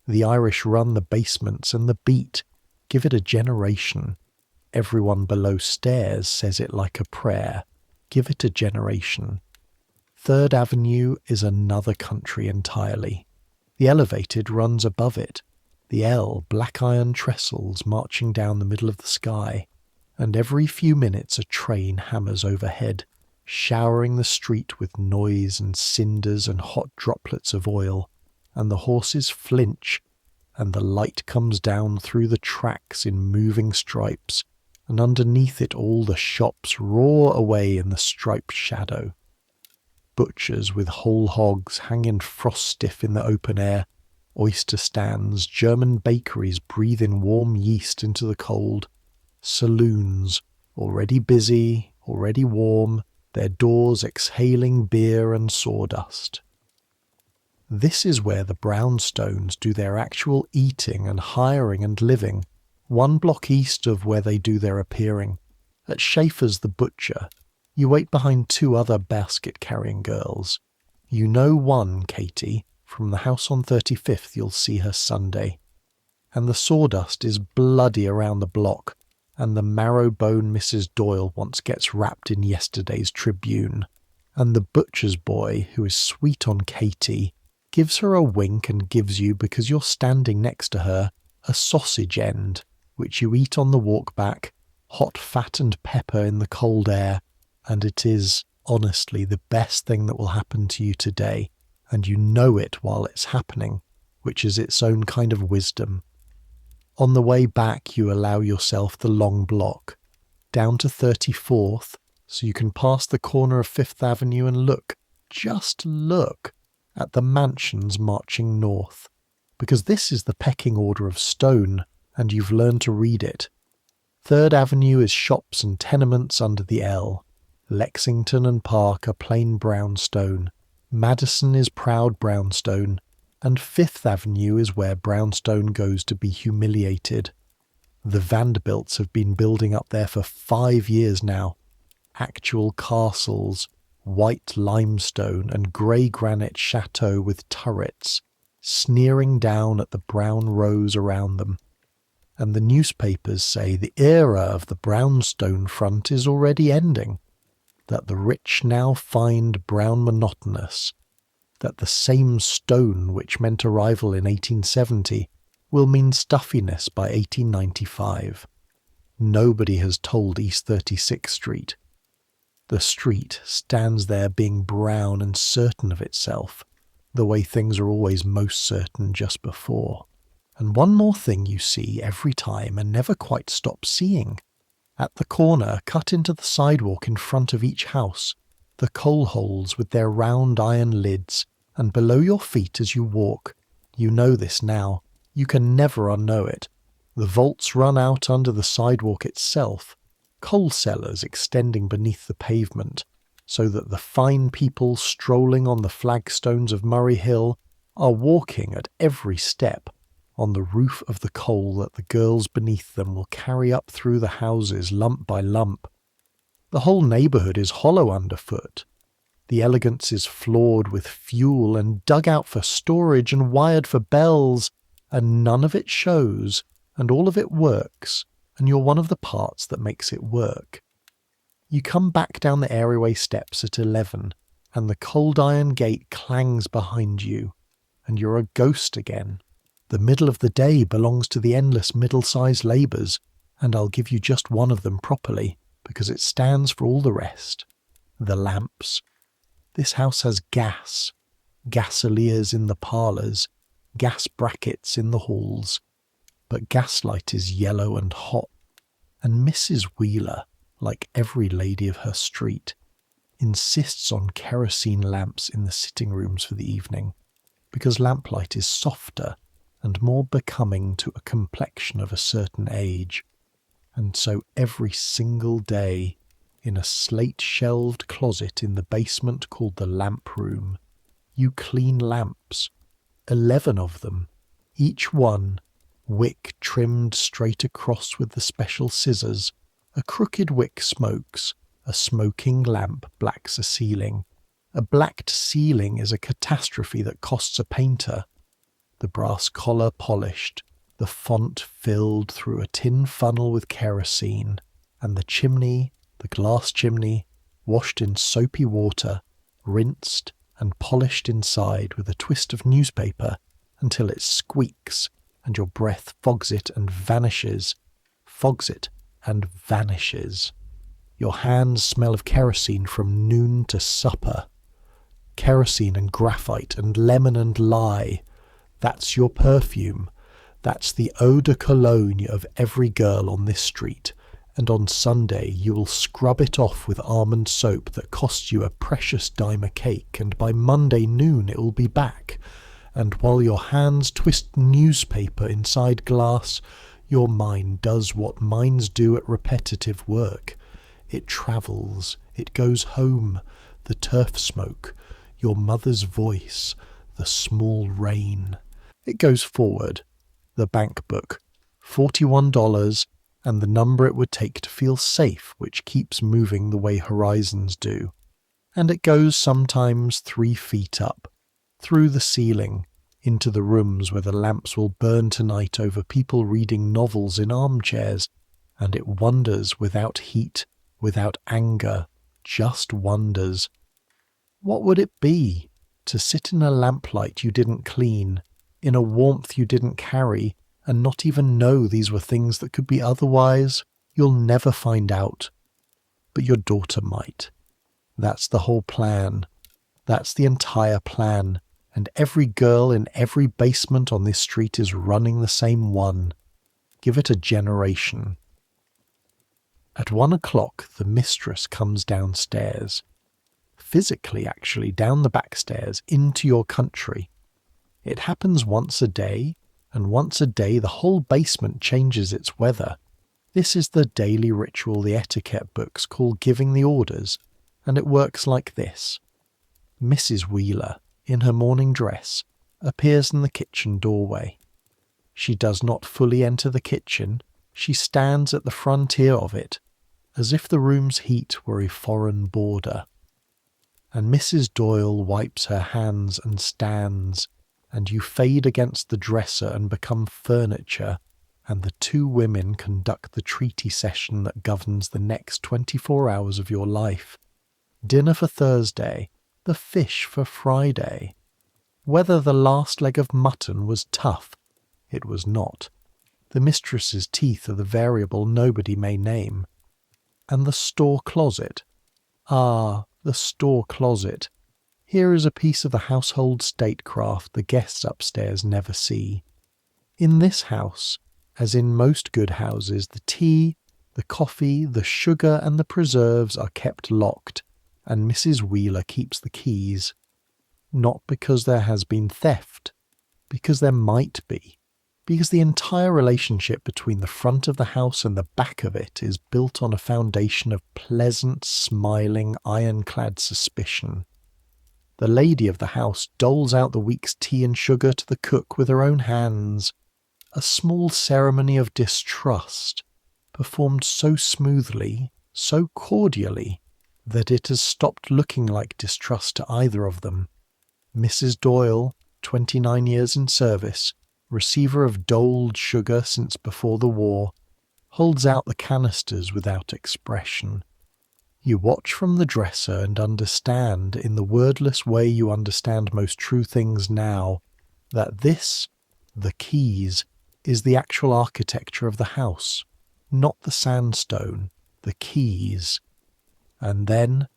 The Irish run the basements and the beat, give it a generation. Everyone below stairs says it like a prayer, give it a generation. 3rd Avenue is another country entirely. The elevated runs above it, the L black iron trestles marching down the middle of the sky, and every few minutes a train hammers overhead, showering the street with noise and cinders and hot droplets of oil, and the horses flinch, and the light comes down through the tracks in moving stripes, and underneath it all the shops roar away in the striped shadow. Butchers with whole hogs hanging frost-stiff in the open air, oyster stands, German bakeries breathe in warm yeast into the cold, Saloons, already busy, already warm, their doors exhaling beer and sawdust. This is where the Brownstones do their actual eating and hiring and living, 1 block east of where they do their appearing. At Schaefer's the butcher, you wait behind 2 other basket-carrying girls. You know one, Katie, from the house on 35th you'll see her Sunday. And the sawdust is bloody around the block, and the marrow-bone Mrs. Doyle once gets wrapped in yesterday's Tribune. And the butcher's boy, who is sweet on Katie, gives her a wink and gives you, because you're standing next to her, a sausage end, which you eat on the walk back, hot fat and pepper in the cold air, and it is, honestly, the best thing that will happen to you today, and you know it while it's happening, which is its own kind of wisdom. On the way back you allow yourself the long block, down to 34th, so you can pass the corner of 5th Avenue and look, just look, at the mansions marching north, because this is the pecking order of stone, and you've learned to read it. 3rd Avenue is shops and tenements under the L. Lexington and Park are plain brownstone. Madison is proud brownstone. And 5th Avenue is where brownstone goes to be humiliated. The Vanderbilts have been building up there for 5 years now. Actual castles, white limestone and grey granite chateaux with turrets, sneering down at the brown rows around them. And the newspapers say the era of the brownstone front is already ending, that the rich now find brown monotonous, that the same stone which meant arrival in 1870 will mean stuffiness by 1895. Nobody has told East 36th Street. The street stands there being brown and certain of itself, the way things are always most certain just before. And one more thing you see every time and never quite stop seeing. At the corner, cut into the sidewalk in front of each house, the coal holes with their round iron lids, and below your feet as you walk, you know this now, you can never unknow it. The vaults run out under the sidewalk itself, coal cellars extending beneath the pavement, so that the fine people strolling on the flagstones of Murray Hill are walking at every step on the roof of the coal that the girls beneath them will carry up through the houses lump by lump. The whole neighbourhood is hollow underfoot. The Elegance is floored with fuel and dug out for storage and wired for bells, and none of it shows, and all of it works, and you're one of the parts that makes it work. You come back down the areaway steps at 11, and the cold iron gate clangs behind you, and you're a ghost again. The middle of the day belongs to the endless middle-sized labours, and I'll give you just one of them properly, because it stands for all the rest. The lamps. This house has gas, gasoliers in the parlours, gas brackets in the halls, but gaslight is yellow and hot, and Mrs. Wheeler, like every lady of her street, insists on kerosene lamps in the sitting rooms for the evening, because lamplight is softer and more becoming to a complexion of a certain age, and so every single day, in a slate-shelved closet in the basement called the lamp room, you clean lamps, 11 of them, each one, wick trimmed straight across with the special scissors. A crooked wick smokes, a smoking lamp blacks a ceiling. A blacked ceiling is a catastrophe that costs a painter. The brass collar polished, the font filled through a tin funnel with kerosene, and the chimney, the glass chimney, washed in soapy water, rinsed and polished inside with a twist of newspaper until it squeaks and your breath fogs it and vanishes, fogs it and vanishes. Your hands smell of kerosene from noon to supper. Kerosene and graphite and lemon and lye. That's your perfume. That's the eau de cologne of every girl on this street. And on Sunday you will scrub it off with almond soap that costs you a precious dime a cake, and by Monday noon it will be back. And while your hands twist newspaper inside glass, Your mind does what minds do at repetitive work. It travels, it goes home, the turf smoke, your mother's voice, the small rain. It goes forward, the bank book, $41, and the number it would take to feel safe, which keeps moving the way horizons do. And it goes sometimes 3 feet up, through the ceiling, into the rooms where the lamps will burn tonight over people reading novels in armchairs, and it wonders without heat, without anger, just wonders. What would it be to sit in a lamplight you didn't clean, in a warmth you didn't carry, and not even know these were things that could be otherwise? You'll never find out. But your daughter might. That's the whole plan. That's the entire plan. And every girl in every basement on this street is running the same one. Give it a generation. At 1 o'clock, the mistress comes downstairs. Physically, actually, down the back stairs, into your country. It happens once a day, and once a day the whole basement changes its weather. This is the daily ritual the etiquette books call giving the orders, and it works like this. Mrs. Wheeler, in her morning dress, appears in the kitchen doorway. She does not fully enter the kitchen. She stands at the frontier of it, as if the room's heat were a foreign border. And Mrs. Doyle wipes her hands and stands, and you fade against the dresser and become furniture, and the 2 women conduct the treaty session that governs the next 24 hours of your life. Dinner for Thursday, the fish for Friday. Whether the last leg of mutton was tough, it was not. The mistress's teeth are the variable nobody may name. And the store closet. Ah, the store closet. Here is a piece of the household statecraft the guests upstairs never see. In this house, as in most good houses, the tea, the coffee, the sugar and the preserves are kept locked, and Mrs. Wheeler keeps the keys. Not because there has been theft, because there might be. Because the entire relationship between the front of the house and the back of it is built on a foundation of pleasant, smiling, ironclad suspicion. The lady of the house doles out the week's tea and sugar to the cook with her own hands, a small ceremony of distrust, performed so smoothly, so cordially, that it has stopped looking like distrust to either of them. Mrs. Doyle, 29 years in service, receiver of doled sugar since before the war, holds out the canisters without expression. You watch from the dresser and understand, in the wordless way you understand most true things now, that this, the keys, is the actual architecture of the house, not the sandstone, the keys. And then,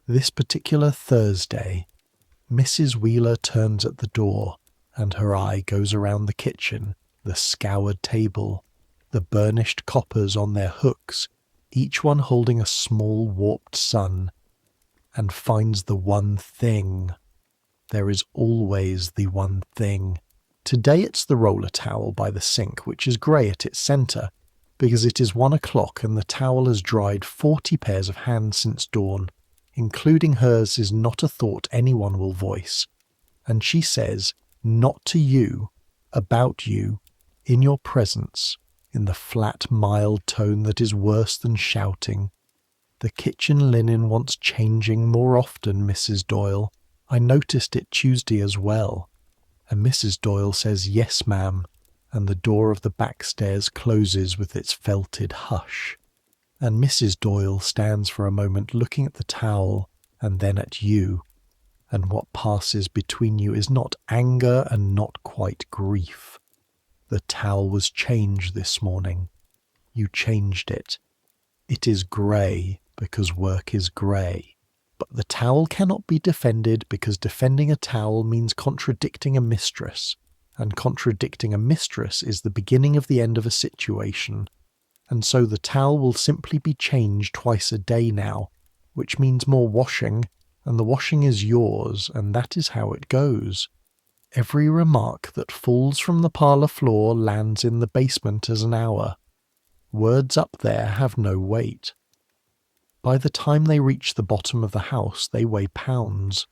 this particular Thursday, Mrs. Wheeler turns at the door, and her eye goes around the kitchen, the scoured table, the burnished coppers on their hooks, each one holding a small warped sun, and finds the one thing. There is always the one thing. Today it's the roller towel by the sink, which is grey at its centre, because it is 1 o'clock and the towel has dried 40 pairs of hands since dawn. Including hers is not a thought anyone will voice. And she says, not to you, about you, in your presence, in the flat, mild tone that is worse than shouting. The kitchen linen wants changing more often, Mrs. Doyle. I noticed it Tuesday as well. And Mrs. Doyle says, yes, ma'am, and the door of the back stairs closes with its felted hush. And Mrs. Doyle stands for a moment looking at the towel and then at you, and what passes between you is not anger and not quite grief. The towel was changed this morning. You changed it. It is grey because work is grey. But the towel cannot be defended because defending a towel means contradicting a mistress, and contradicting a mistress is the beginning of the end of a situation. And so the towel will simply be changed twice a day now, which means more washing, and the washing is yours, and that is how it goes. every remark that falls from the parlour floor lands in the basement as an hour. Words up there have no weight. By the time they reach the bottom of the house, they weigh pounds.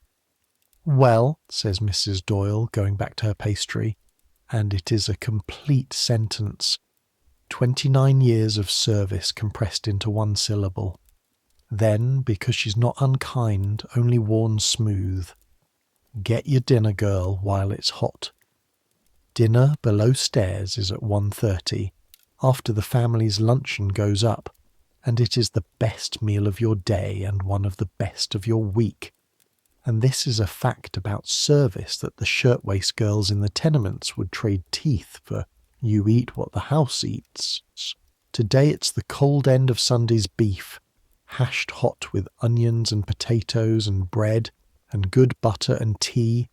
"Well," says Mrs. Doyle, going back to her pastry, and it is a complete sentence. 29 years of service compressed into one syllable. Then, because she's not unkind, only worn smooth. "Get your dinner, girl, while it's hot." Dinner below stairs is at 1:30, after the family's luncheon goes up, and it is the best meal of your day and one of the best of your week. And this is a fact about service that the shirtwaist girls in the tenements would trade teeth for. You eat what the house eats. Today it's the cold end of Sunday's beef, hashed hot with onions and potatoes and bread and good butter and tea,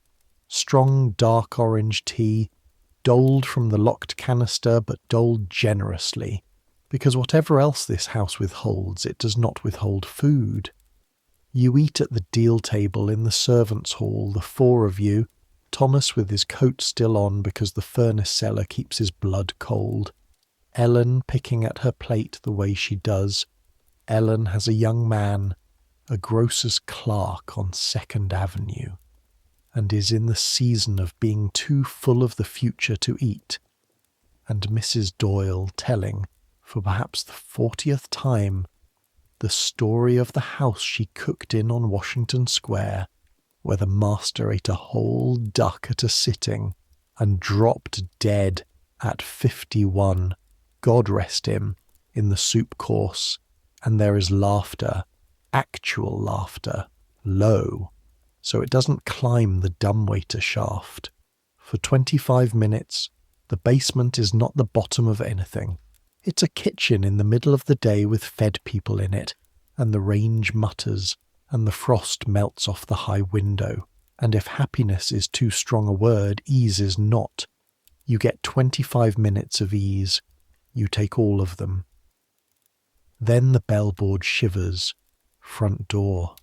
strong dark orange tea, doled from the locked canister but doled generously, because whatever else this house withholds, it does not withhold food. You eat at the deal table in the servants' hall, the four of you, Thomas with his coat still on because the furnace cellar keeps his blood cold, Ellen picking at her plate the way she does. Ellen has a young man, a grocer's clerk on 2nd Avenue, and is in the season of being too full of the future to eat, and Mrs. Doyle telling, for perhaps the 40th time, the story of the house she cooked in on Washington Square, where the master ate a whole duck at a sitting and dropped dead at 51, God rest him, in the soup course, and there is laughter, actual laughter, low, so it doesn't climb the dumbwaiter shaft. For 25 minutes, the basement is not the bottom of anything. It's a kitchen in the middle of the day with fed people in it, and the range mutters, and the frost melts off the high window, and if happiness is too strong a word, ease is not. You get 25 minutes of ease. You take all of them. Then the bellboard shivers. Front door.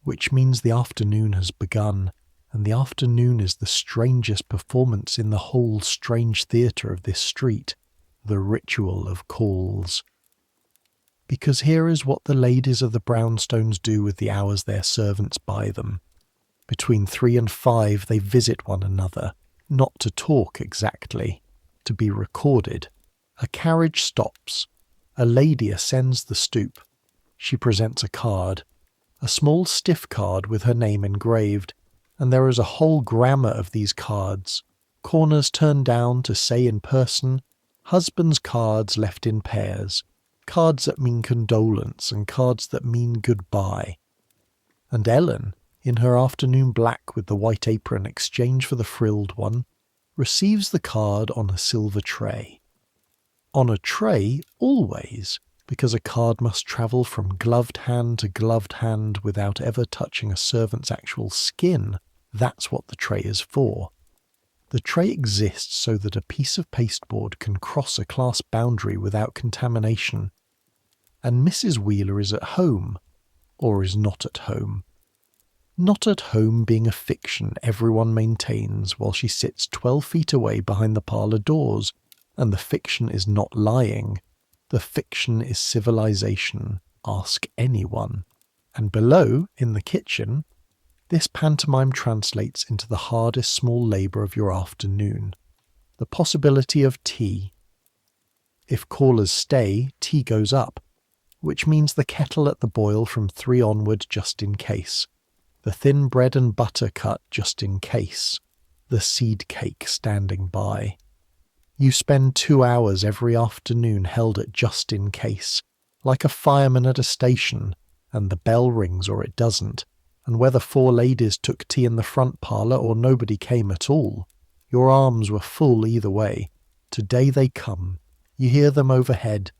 Which means the afternoon has begun, and the afternoon is the strangest performance in the whole strange theatre of this street, the ritual of calls. Because here is what the ladies of the Brownstones do with the hours their servants buy them. Between 3 and 5 they visit one another, not to talk exactly, to be recorded. A carriage stops. A lady ascends the stoop. She presents a card, a small stiff card with her name engraved, and there is a whole grammar of these cards, corners turned down to say in person, husband's cards left in pairs, cards that mean condolence and cards that mean goodbye. And Ellen, in her afternoon black with the white apron exchanged for the frilled one, receives the card on a silver tray. On a tray, always, because a card must travel from gloved hand to gloved hand without ever touching a servant's actual skin. That's what the tray is for. The tray exists so that a piece of pasteboard can cross a class boundary without contamination. And Mrs. Wheeler is at home, or is not at home. Not at home being a fiction everyone maintains while she sits 12 feet away behind the parlour doors, and the fiction is not lying. The fiction is civilization. Ask anyone. And below, in the kitchen, this pantomime translates into the hardest small labour of your afternoon. The possibility of tea. If callers stay, tea goes up, which means the kettle at the boil from 3 onward just in case. The thin bread and butter cut just in case. The seed cake standing by. You spend 2 hours every afternoon held at just in case, like a fireman at a station, and the bell rings or it doesn't, and whether 4 ladies took tea in the front parlour or nobody came at all, your arms were full either way. Today they come. You hear them overhead.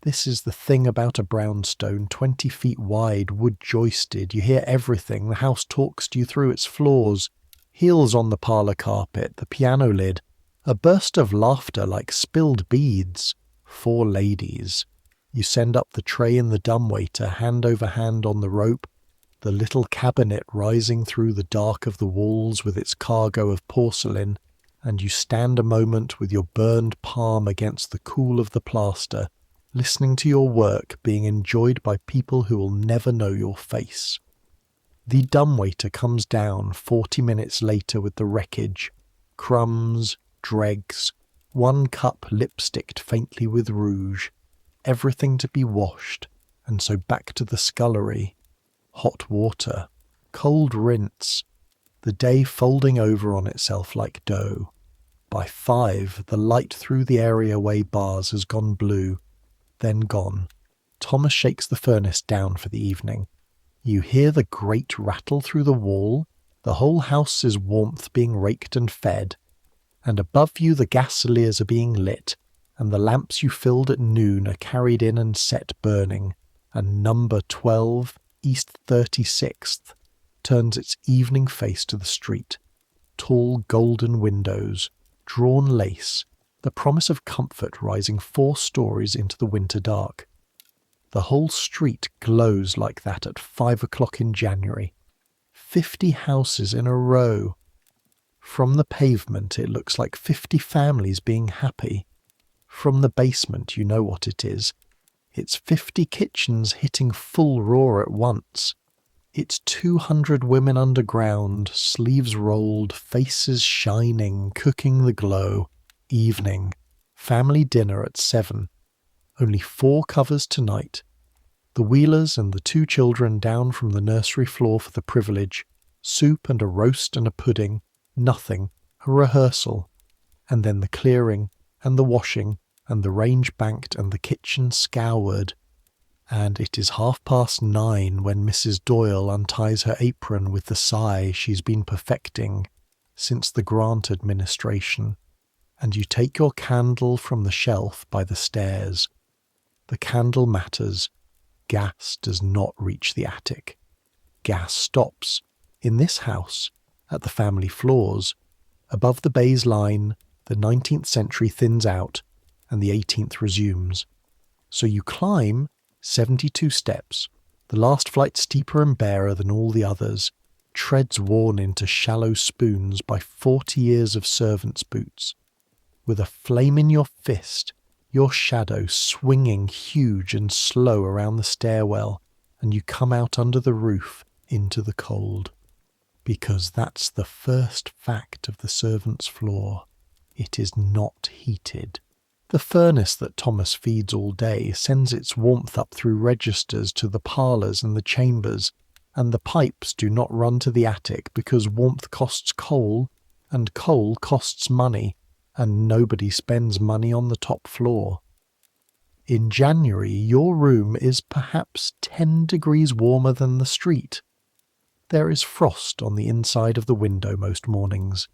This is the thing about a brownstone, 20 feet wide, wood-joisted. You hear everything. The house talks to you through its floors. Heels on the parlour carpet, the piano lid. A burst of laughter like spilled beads. 4 ladies. You send up the tray in the dumbwaiter, hand over hand on the rope. the little cabinet rising through the dark of the walls with its cargo of porcelain, and you stand a moment with your burned palm against the cool of the plaster, listening to your work being enjoyed by people who will never know your face. The dumbwaiter comes down 40 minutes later with the wreckage, crumbs, dregs, 1 cup lipsticked faintly with rouge, everything to be washed, and so back to the scullery. Hot water, cold rinse, the day folding over on itself like dough. By 5, the light through the areaway bars has gone blue, then gone. Thomas shakes the furnace down for the evening. You hear the grate rattle through the wall, the whole house is warmth being raked and fed, and above you the gasoliers are being lit, and the lamps you filled at noon are carried in and set burning, and number 12, East 36th, turns its evening face to the street. Tall golden windows, drawn lace, the promise of comfort rising 4 stories into the winter dark. The whole street glows like that at 5 o'clock in January. 50 houses in a row. From the pavement it looks like 50 families being happy. From the basement you know what it is. It's 50 kitchens hitting full roar at once. It's 200 women underground, sleeves rolled, faces shining, cooking the glow. Evening. Family dinner at 7. Only 4 covers tonight. The Wheelers and the 2 children down from the nursery floor for the privilege. Soup and a roast and a pudding. Nothing. A rehearsal. And then the clearing, and the washing, and the range banked, and the kitchen scoured. And it is 9:30 when Mrs. Doyle unties her apron with the sigh she's been perfecting since the Grant administration, and you take your candle from the shelf by the stairs. The candle matters. Gas does not reach the attic. Gas stops, in this house, at the family floors. Above the baize line, the 19th century thins out, and the 18th resumes. So you climb 72 steps, the last flight steeper and barer than all the others, treads worn into shallow spoons by 40 years of servants' boots. With a flame in your fist, your shadow swinging huge and slow around the stairwell, and you come out under the roof into the cold. Because that's the first fact of the servants' floor. It is not heated. The furnace that Thomas feeds all day sends its warmth up through registers to the parlours and the chambers, and the pipes do not run to the attic because warmth costs coal, and coal costs money, and nobody spends money on the top floor. In January, your room is perhaps 10 degrees warmer than the street. There is frost on the inside of the window most mornings,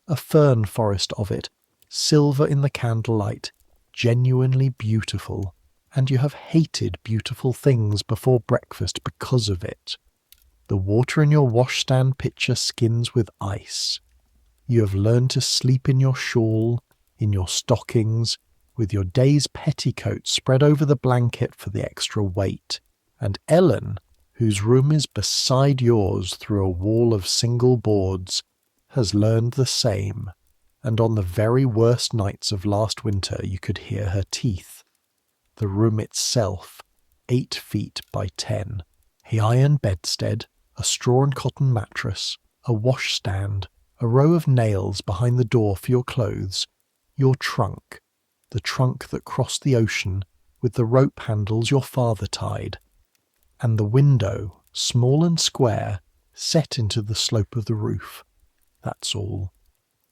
a fern forest of it, silver in the candlelight, genuinely beautiful, and you have hated beautiful things before breakfast because of it. The water in your washstand pitcher skins with ice. You have learned to sleep in your shawl, in your stockings, with your day's petticoat spread over the blanket for the extra weight, and Ellen, whose room is beside yours through a wall of single boards, has learned the same, and on the very worst nights of last winter you could hear her teeth. The room itself, 8 feet by 10, a iron bedstead, a straw and cotton mattress, a washstand, a row of nails behind the door for your clothes, your trunk, the trunk that crossed the ocean with the rope handles your father tied, and the window, small and square, set into the slope of the roof. That's all.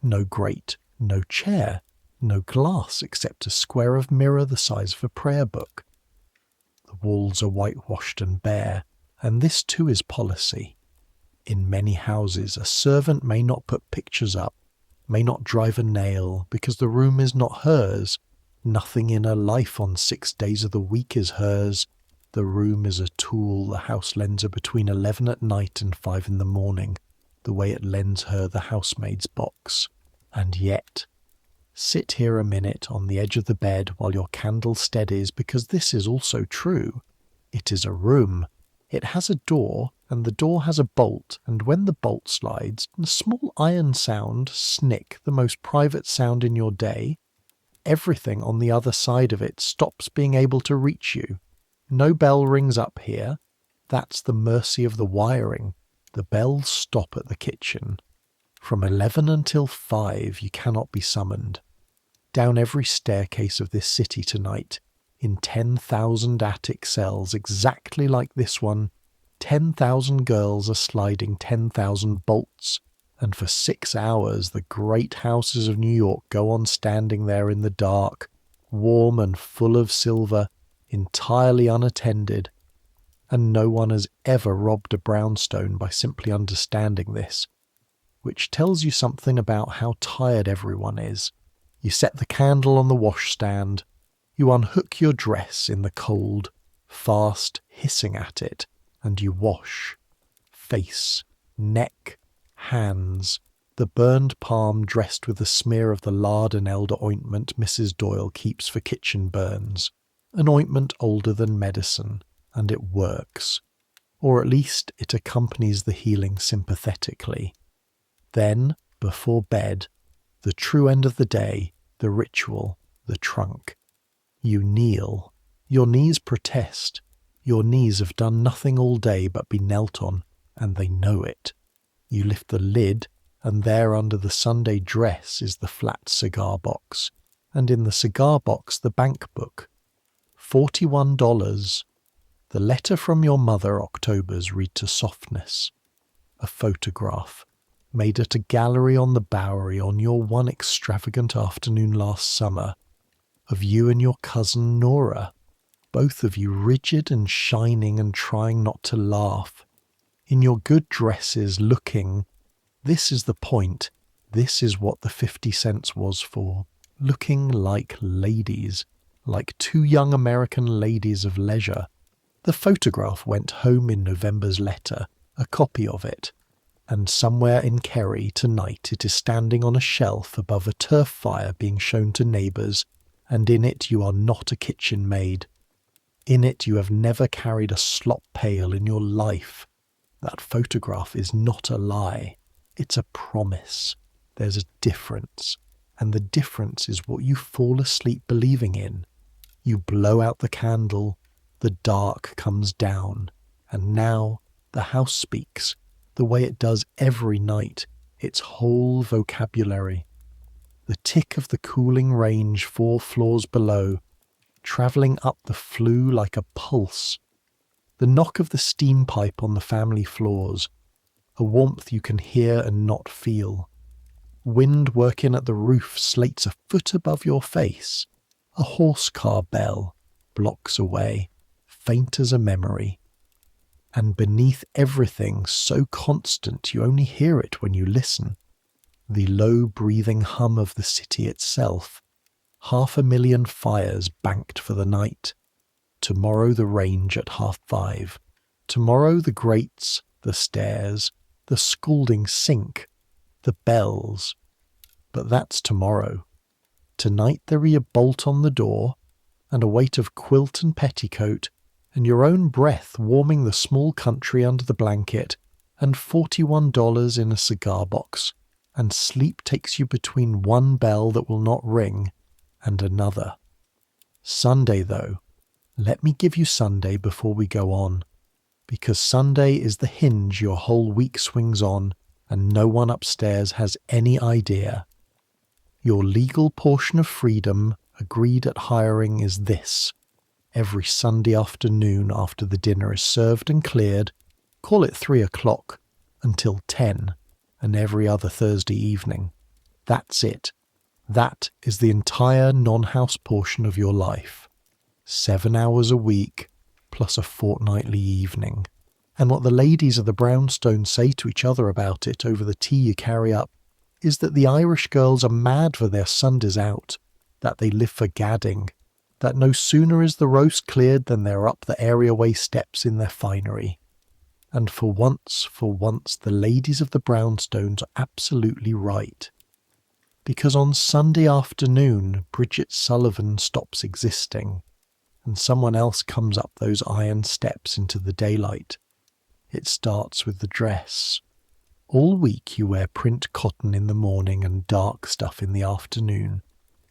No grate, no chair, no glass except a square of mirror the size of a prayer book. The walls are whitewashed and bare, and this too is policy. In many houses a servant may not put pictures up, may not drive a nail, because the room is not hers. Nothing in her life on 6 days of the week is hers. The room is a tool the house lends her between 11 at night and 5 in the morning, the way it lends her the housemaid's box. And yet, sit here a minute on the edge of the bed while your candle steadies, because this is also true. It is a room, It has a door, and the door has a bolt, and when the bolt slides, a small iron sound, snick, the most private sound in your day, everything on the other side of it stops being able to reach you. No bell rings up here. That's the mercy of the wiring. The bells stop at the kitchen. From 11 until 5 you cannot be summoned. Down every staircase of this city tonight, in 10,000 attic cells exactly like this one, 10,000 girls are sliding 10,000 bolts, and for 6 hours the great houses of New York go on standing there in the dark, warm and full of silver, entirely unattended. And no one has ever robbed a brownstone by simply understanding this, which tells you something about how tired everyone is. You set the candle on the washstand. You unhook your dress in the cold, fast hissing at it, and you wash. Face, neck, hands, the burned palm dressed with a smear of the lard and elder ointment Mrs. Doyle keeps for kitchen burns, an ointment older than medicine, and it works. Or at least it accompanies the healing sympathetically. Then, before bed, the true end of the day, the ritual, the trunk. You kneel. Your knees protest. Your knees have done nothing all day but be knelt on, and they know it. You lift the lid, and there under the Sunday dress is the flat cigar box, and in the cigar box the bank book. $41. The letter from your mother, October's, read to softness. A photograph, made at a gallery on the Bowery on your one extravagant afternoon last summer, of you and your cousin Nora, both of you rigid and shining and trying not to laugh, in your good dresses looking, this is the point, this is what the 50 cents was for, looking like ladies, like two young American ladies of leisure. The photograph went home in November's letter, a copy of it, and somewhere in Kerry tonight it is standing on a shelf above a turf fire being shown to neighbours, and in it you are not a kitchen maid. In it you have never carried a slop pail in your life. That photograph is not a lie. It's a promise. There's a difference, and the difference is what you fall asleep believing in. You blow out the candle, the dark comes down, and now the house speaks, the way it does every night, its whole vocabulary. The tick of the cooling range 4 floors below, travelling up the flue like a pulse. The knock of the steam pipe on the family floors, a warmth you can hear and not feel. Wind working at the roof slates a foot above your face. A horse car bell, blocks away, faint as a memory. And beneath everything so constant you only hear it when you listen, the low breathing hum of the city itself, 500,000 fires banked for the night. Tomorrow the range at 5:30. Tomorrow the grates, the stairs, the scalding sink, the bells. But that's tomorrow. Tonight there be a bolt on the door, and a weight of quilt and petticoat, and your own breath warming the small country under the blanket, and $41 in a cigar box, and sleep takes you between one bell that will not ring and another. Sunday, though, let me give you Sunday before we go on, because Sunday is the hinge your whole week swings on, and no one upstairs has any idea. Your legal portion of freedom agreed at hiring is this. Every Sunday afternoon after the dinner is served and cleared, call it 3 o'clock, until 10, and every other Thursday evening. That's it. That is the entire non-house portion of your life. 7 hours a week, plus a fortnightly evening. And what the ladies of the Brownstones say to each other about it over the tea you carry up is that the Irish girls are mad for their Sundays out, that they live for gadding, that no sooner is the roast cleared than they're up the areaway steps in their finery. And for once, the ladies of the Brownstones are absolutely right. Because on Sunday afternoon, Bridget Sullivan stops existing, and someone else comes up those iron steps into the daylight. It starts with the dress. All week you wear print cotton in the morning and dark stuff in the afternoon,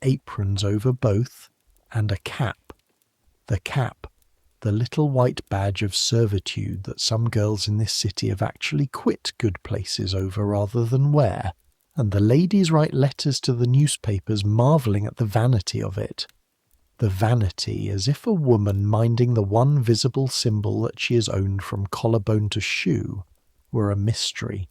aprons over both, and a cap. The cap, the little white badge of servitude that some girls in this city have actually quit good places over rather than wear, and the ladies write letters to the newspapers marvelling at the vanity of it. The vanity, as if a woman minding the one visible symbol that she has owned from collarbone to shoe, were a mystery.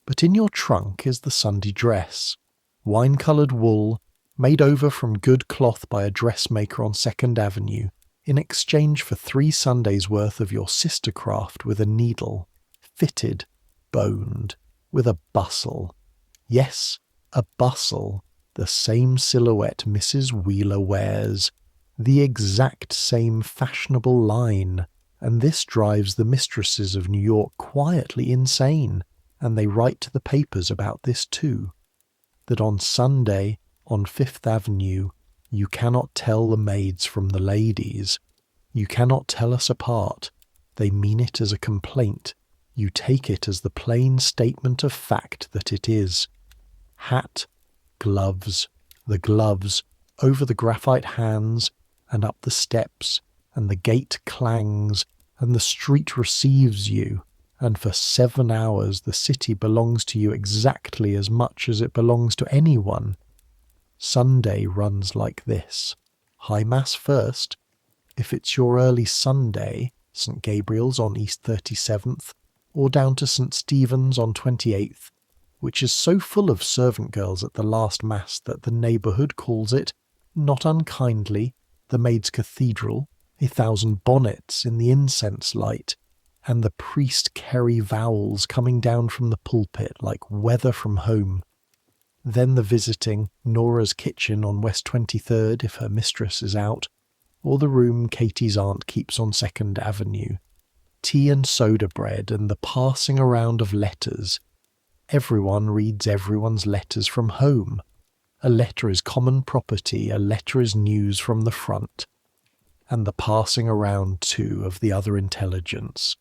But in your trunk is the Sunday dress, wine-coloured wool, made over from good cloth by a dressmaker on 2nd Avenue, in exchange for 3 Sundays' worth of your sister craft with a needle, fitted, boned, with a bustle. Yes, a bustle, the same silhouette Mrs. Wheeler wears, the exact same fashionable line, and this drives the mistresses of New York quietly insane, and they write to the papers about this too, that on Sunday, on 5th Avenue, you cannot tell the maids from the ladies. You cannot tell us apart. They mean it as a complaint. You take it as the plain statement of fact that it is. Hat, gloves, the gloves, over the graphite hands, and up the steps, and the gate clangs, and the street receives you, and for 7 hours the city belongs to you exactly as much as it belongs to anyone. Sunday runs like this. High Mass first. If it's your early Sunday, St. Gabriel's on East 37th, or down to St. Stephen's on 28th, which is so full of servant girls at the last Mass that the neighbourhood calls it, not unkindly, the Maid's Cathedral, 1,000 bonnets in the incense light, and the priest carry vowels coming down from the pulpit like weather from home. Then the visiting Nora's kitchen on West 23rd if her mistress is out, or the room Katie's aunt keeps on 2nd Avenue. Tea and soda bread and the passing around of letters. Everyone reads everyone's letters from home. A letter is common property, a letter is news from the front. And the passing around, too, of the other intelligence.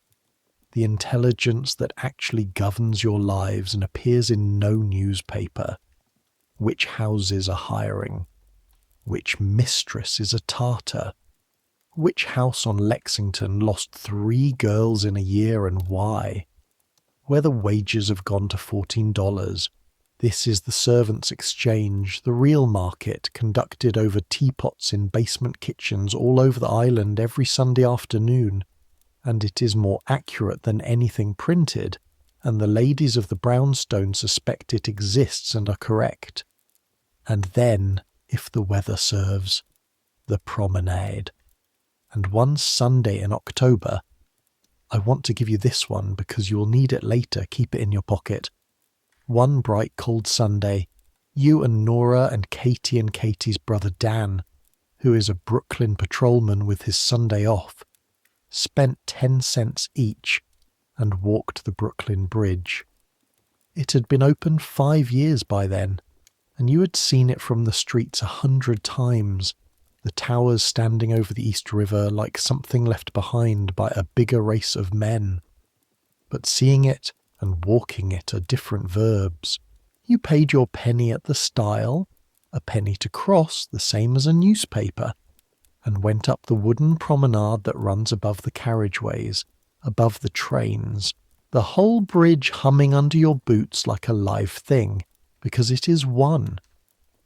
The intelligence that actually governs your lives and appears in no newspaper. Which houses are hiring? Which mistress is a Tartar? Which house on Lexington lost 3 girls in a year and why? Where the wages have gone to $14. This is the servants' exchange, the real market, conducted over teapots in basement kitchens all over the island every Sunday afternoon, and it is more accurate than anything printed, and the ladies of the Brownstone suspect it exists and are correct. And then, if the weather serves, the promenade. And one Sunday in October, I want to give you this one because you will need it later, keep it in your pocket. One bright cold Sunday, you and Nora and Katie's brother Dan, who is a Brooklyn patrolman with his Sunday off, spent 10 cents each and walked the Brooklyn Bridge. It had been open 5 years by then, and you had seen it from the streets 100 times, the towers standing over the East River like something left behind by a bigger race of men. But seeing it and walking it are different verbs. You paid your penny at the stile, a penny to cross, the same as a newspaper, and went up the wooden promenade that runs above the carriageways, above the trains, the whole bridge humming under your boots like a live thing, because it is one.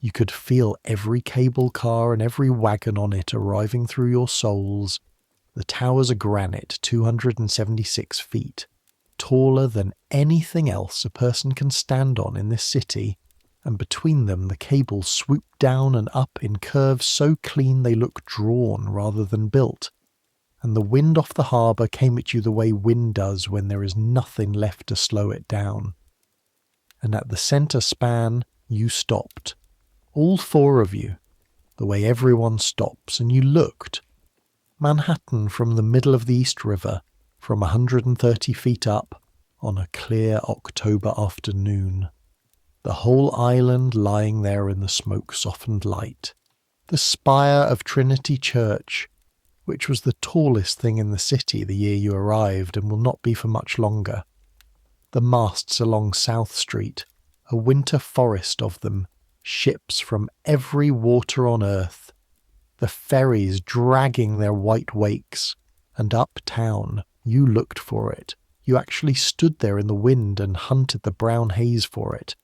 You could feel every cable car and every wagon on it arriving through your soles. The towers are granite, 276 feet, taller than anything else a person can stand on in this city, and between them the cables swoop down and up in curves so clean they look drawn rather than built, and the wind off the harbour came at you the way wind does when there is nothing left to slow it down. And at the centre span you stopped, all 4 of you, the way everyone stops, and you looked. Manhattan from the middle of the East River, from 130 feet up, on a clear October afternoon. The whole island lying there in the smoke-softened light. The spire of Trinity Church, which was the tallest thing in the city the year you arrived and will not be for much longer. The masts along South Street, a winter forest of them, ships from every water on earth, the ferries dragging their white wakes, and uptown, you looked for it. You actually stood there in the wind and hunted the brown haze for it.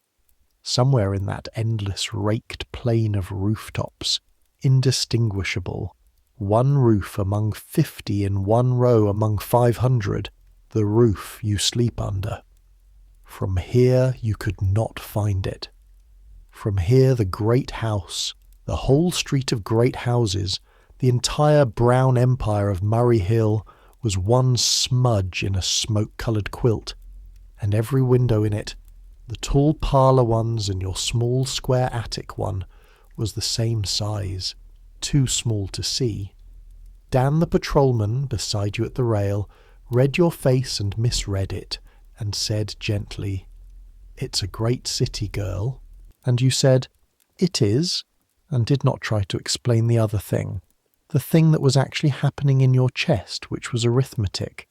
Somewhere in that endless raked plain of rooftops, indistinguishable, one roof among 50 in one row among 500, the roof you sleep under. From here you could not find it. From here the great house, the whole street of great houses, the entire brown empire of Murray Hill was one smudge in a smoke-coloured quilt, and every window in it, the tall parlour ones and your small square attic one, was the same size, too small to see. Dan the patrolman, beside you at the rail, read your face and misread it, and said gently, "It's a great city, girl." And you said, "It is," and did not try to explain the other thing, the thing that was actually happening in your chest, which was arithmetic.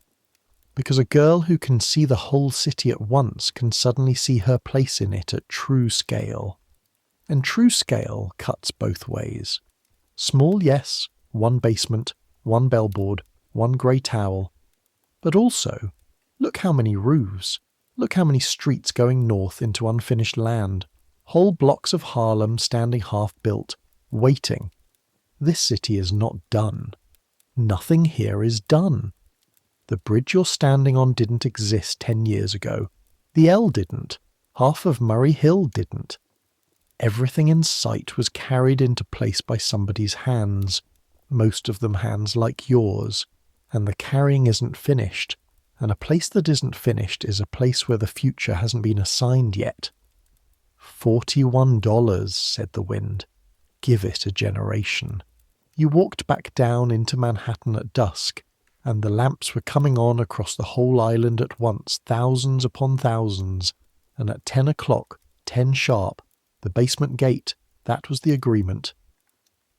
Because a girl who can see the whole city at once can suddenly see her place in it at true scale. And true scale cuts both ways. Small, yes, one basement, one bellboard, one grey towel. But also, look how many roofs, look how many streets going north into unfinished land, whole blocks of Harlem standing half-built, waiting. This city is not done. Nothing here is done. The bridge you're standing on didn't exist 10 years ago. The L didn't. Half of Murray Hill didn't. Everything in sight was carried into place by somebody's hands, most of them hands like yours, and the carrying isn't finished, and a place that isn't finished is a place where the future hasn't been assigned yet. $41, said the wind. Give it a generation. You walked back down into Manhattan at dusk, and the lamps were coming on across the whole island at once, thousands upon thousands, and at 10 o'clock, 10 sharp, the basement gate, that was the agreement.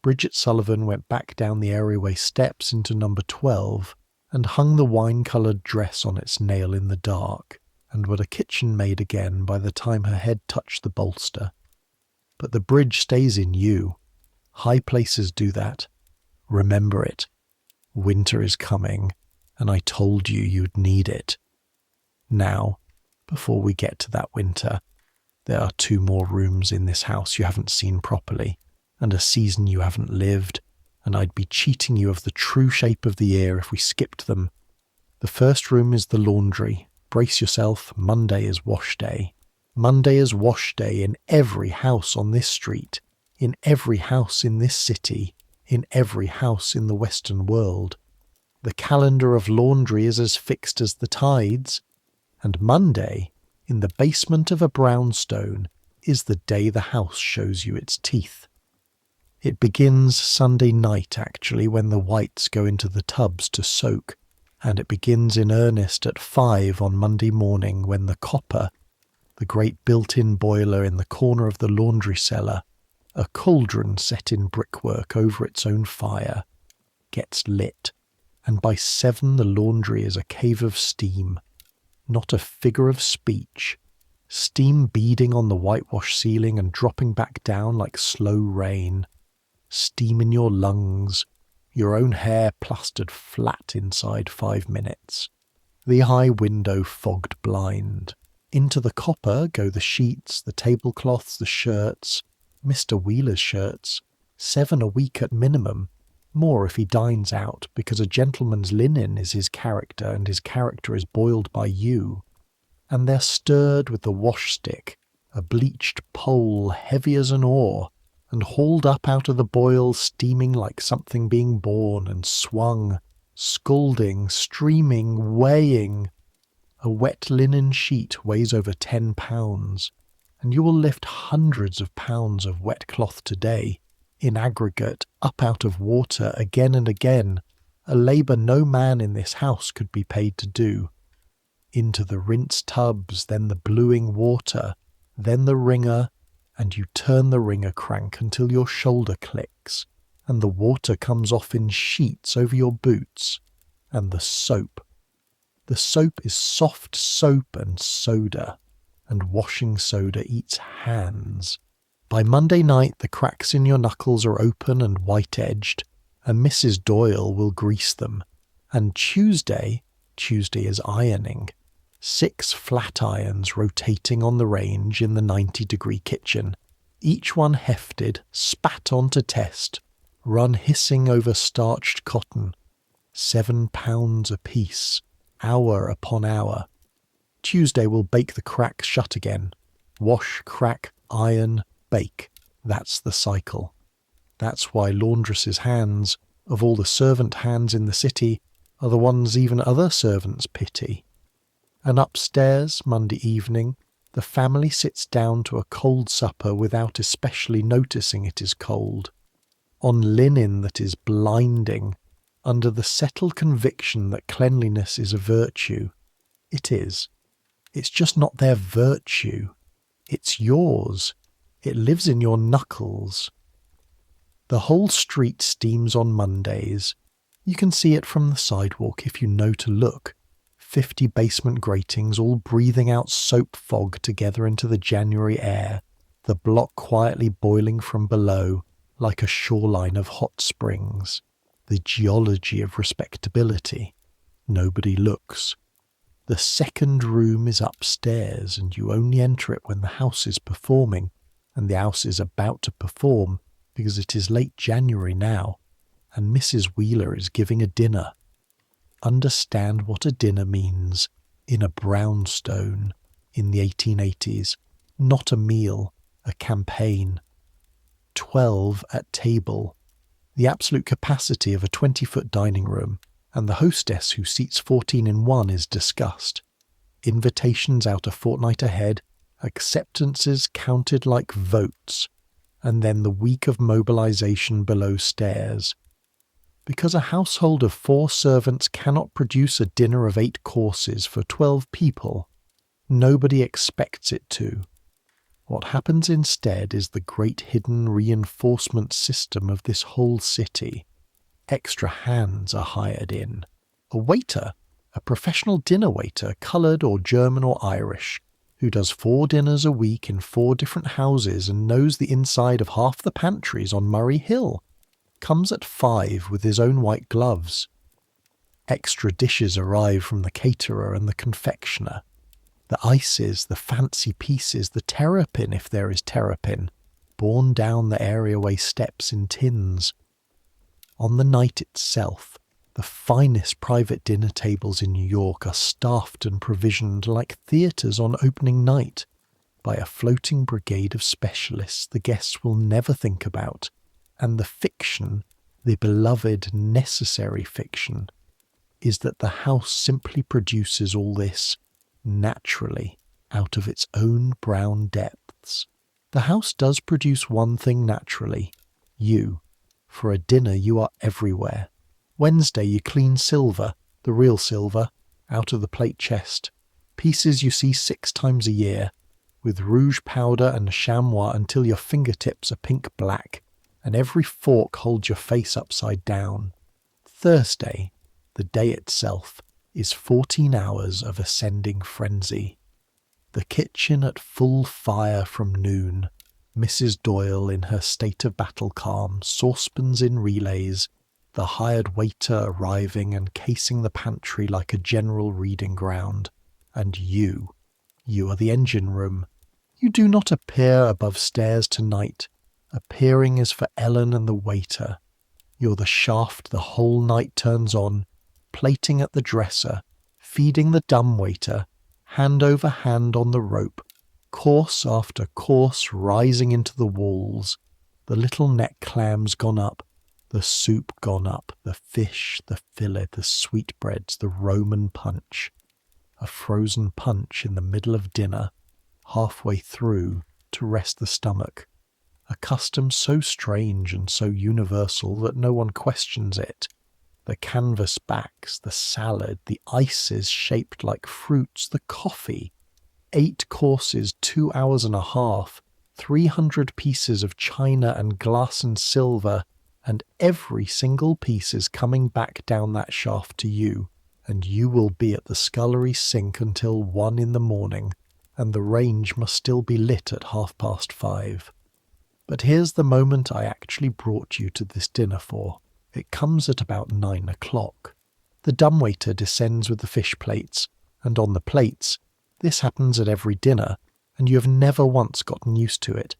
Bridget Sullivan went back down the areaway steps into number 12 and hung the wine-coloured dress on its nail in the dark, and was a kitchen maid again by the time her head touched the bolster. But the bridge stays in you. High places do that. Remember it. Winter is coming, and I told you you'd need it. Now, before we get to that winter, there are 2 more rooms in this house you haven't seen properly, and a season you haven't lived, and I'd be cheating you of the true shape of the year if we skipped them. The first room is the laundry. Brace yourself, Monday is wash day. Monday is wash day in every house on this street, in every house in this city, in every house in the Western world. The calendar of laundry is as fixed as the tides, and Monday, in the basement of a brownstone, is the day the house shows you its teeth. It begins Sunday night, actually, when the whites go into the tubs to soak, and it begins in earnest at 5 on Monday morning when the copper, the great built-in boiler in the corner of the laundry cellar, a cauldron set in brickwork over its own fire, gets lit, and by 7 the laundry is a cave of steam, not a figure of speech, steam beading on the whitewash ceiling and dropping back down like slow rain, steam in your lungs, your own hair plastered flat inside 5 minutes, the high window fogged blind. Into the copper go the sheets, the tablecloths, the shirts, Mr. Wheeler's shirts, 7 a week at minimum, more if he dines out, because a gentleman's linen is his character and his character is boiled by you, and they're stirred with the wash stick, a bleached pole heavy as an oar, and hauled up out of the boil steaming like something being born, and swung, scalding, streaming, weighing. A wet linen sheet weighs over 10 pounds, and you will lift hundreds of pounds of wet cloth today, in aggregate, up out of water again and again, a labour no man in this house could be paid to do. Into the rinse tubs, then the bluing water, then the wringer, and you turn the wringer crank until your shoulder clicks, and the water comes off in sheets over your boots. And the soap. The soap is soft soap and soda, and washing soda eats hands. By Monday night, the cracks in your knuckles are open and white-edged, and Mrs. Doyle will grease them. And Tuesday is ironing. 6 flat irons rotating on the range in the 90-degree kitchen, each one hefted, spat on to test, run hissing over starched cotton. 7 pounds apiece, hour upon hour. Tuesday will bake the cracks shut again. Wash, crack, iron, bake. That's the cycle. That's why laundresses' hands, of all the servant hands in the city, are the ones even other servants pity. And upstairs, Monday evening, the family sits down to a cold supper without especially noticing it is cold, on linen that is blinding, under the settled conviction that cleanliness is a virtue. It is. It's just not their virtue. It's yours. It lives in your knuckles. The whole street steams on Mondays. You can see it from the sidewalk if you know to look. 50 basement gratings all breathing out soap fog together into the January air, the block quietly boiling from below like a shoreline of hot springs. The geology of respectability. Nobody looks. The second room is upstairs, and you only enter it when the house is performing, and the house is about to perform, because it is late January now, and Mrs. Wheeler is giving a dinner. Understand what a dinner means in a brownstone in the 1880s. Not a meal, a campaign. 12 at table. The absolute capacity of a 20-foot dining room, and the hostess who seats 14 in one is discussed. Invitations out a fortnight ahead, acceptances counted like votes, and then the week of mobilization below stairs. Because a household of 4 servants cannot produce a dinner of 8 courses for 12 people, nobody expects it to. What happens instead is the great hidden reinforcement system of this whole city. Extra hands are hired in. A waiter, a professional dinner waiter, coloured or German or Irish, who does 4 dinners a week in 4 different houses and knows the inside of half the pantries on Murray Hill, comes at 5 with his own white gloves. Extra dishes arrive from the caterer and the confectioner. The ices, the fancy pieces, the terrapin, if there is terrapin, borne down the areaway steps in tins. On the night itself, the finest private dinner tables in New York are staffed and provisioned like theatres on opening night by a floating brigade of specialists the guests will never think about, and the fiction, the beloved necessary fiction, is that the house simply produces all this naturally out of its own brown depths. The house does produce one thing naturally, you. For a dinner you are everywhere. Wednesday you clean silver, the real silver, out of the plate chest. Pieces you see 6 times a year, with rouge powder and chamois until your fingertips are pink black, and every fork holds your face upside down. Thursday, the day itself, is 14 hours of ascending frenzy. The kitchen at full fire from noon, Mrs. Doyle in her state of battle calm, saucepans in relays, the hired waiter arriving and casing the pantry like a general reading ground, and you are the engine room. You do not appear above stairs tonight. Appearing is for Ellen and the waiter. You're the shaft the whole night turns on, plating at the dresser, feeding the dumbwaiter, hand over hand on the rope, course after course rising into the walls, the little neck clams gone up, the soup gone up, the fish, the fillet, the sweetbreads, the Roman punch. A frozen punch in the middle of dinner, halfway through, to rest the stomach. A custom so strange and so universal that no one questions it. The canvas backs, the salad, the ices shaped like fruits, the coffee. 8 courses, 2 hours and a half, 300 pieces of china and glass and silver, and every single piece is coming back down that shaft to you, and you will be at the scullery sink until 1 in the morning, and the range must still be lit at 5:30. But here's the moment I actually brought you to this dinner for. It comes at about 9 o'clock. The dumbwaiter descends with the fish plates, and on the plates, this happens at every dinner, and you have never once gotten used to it,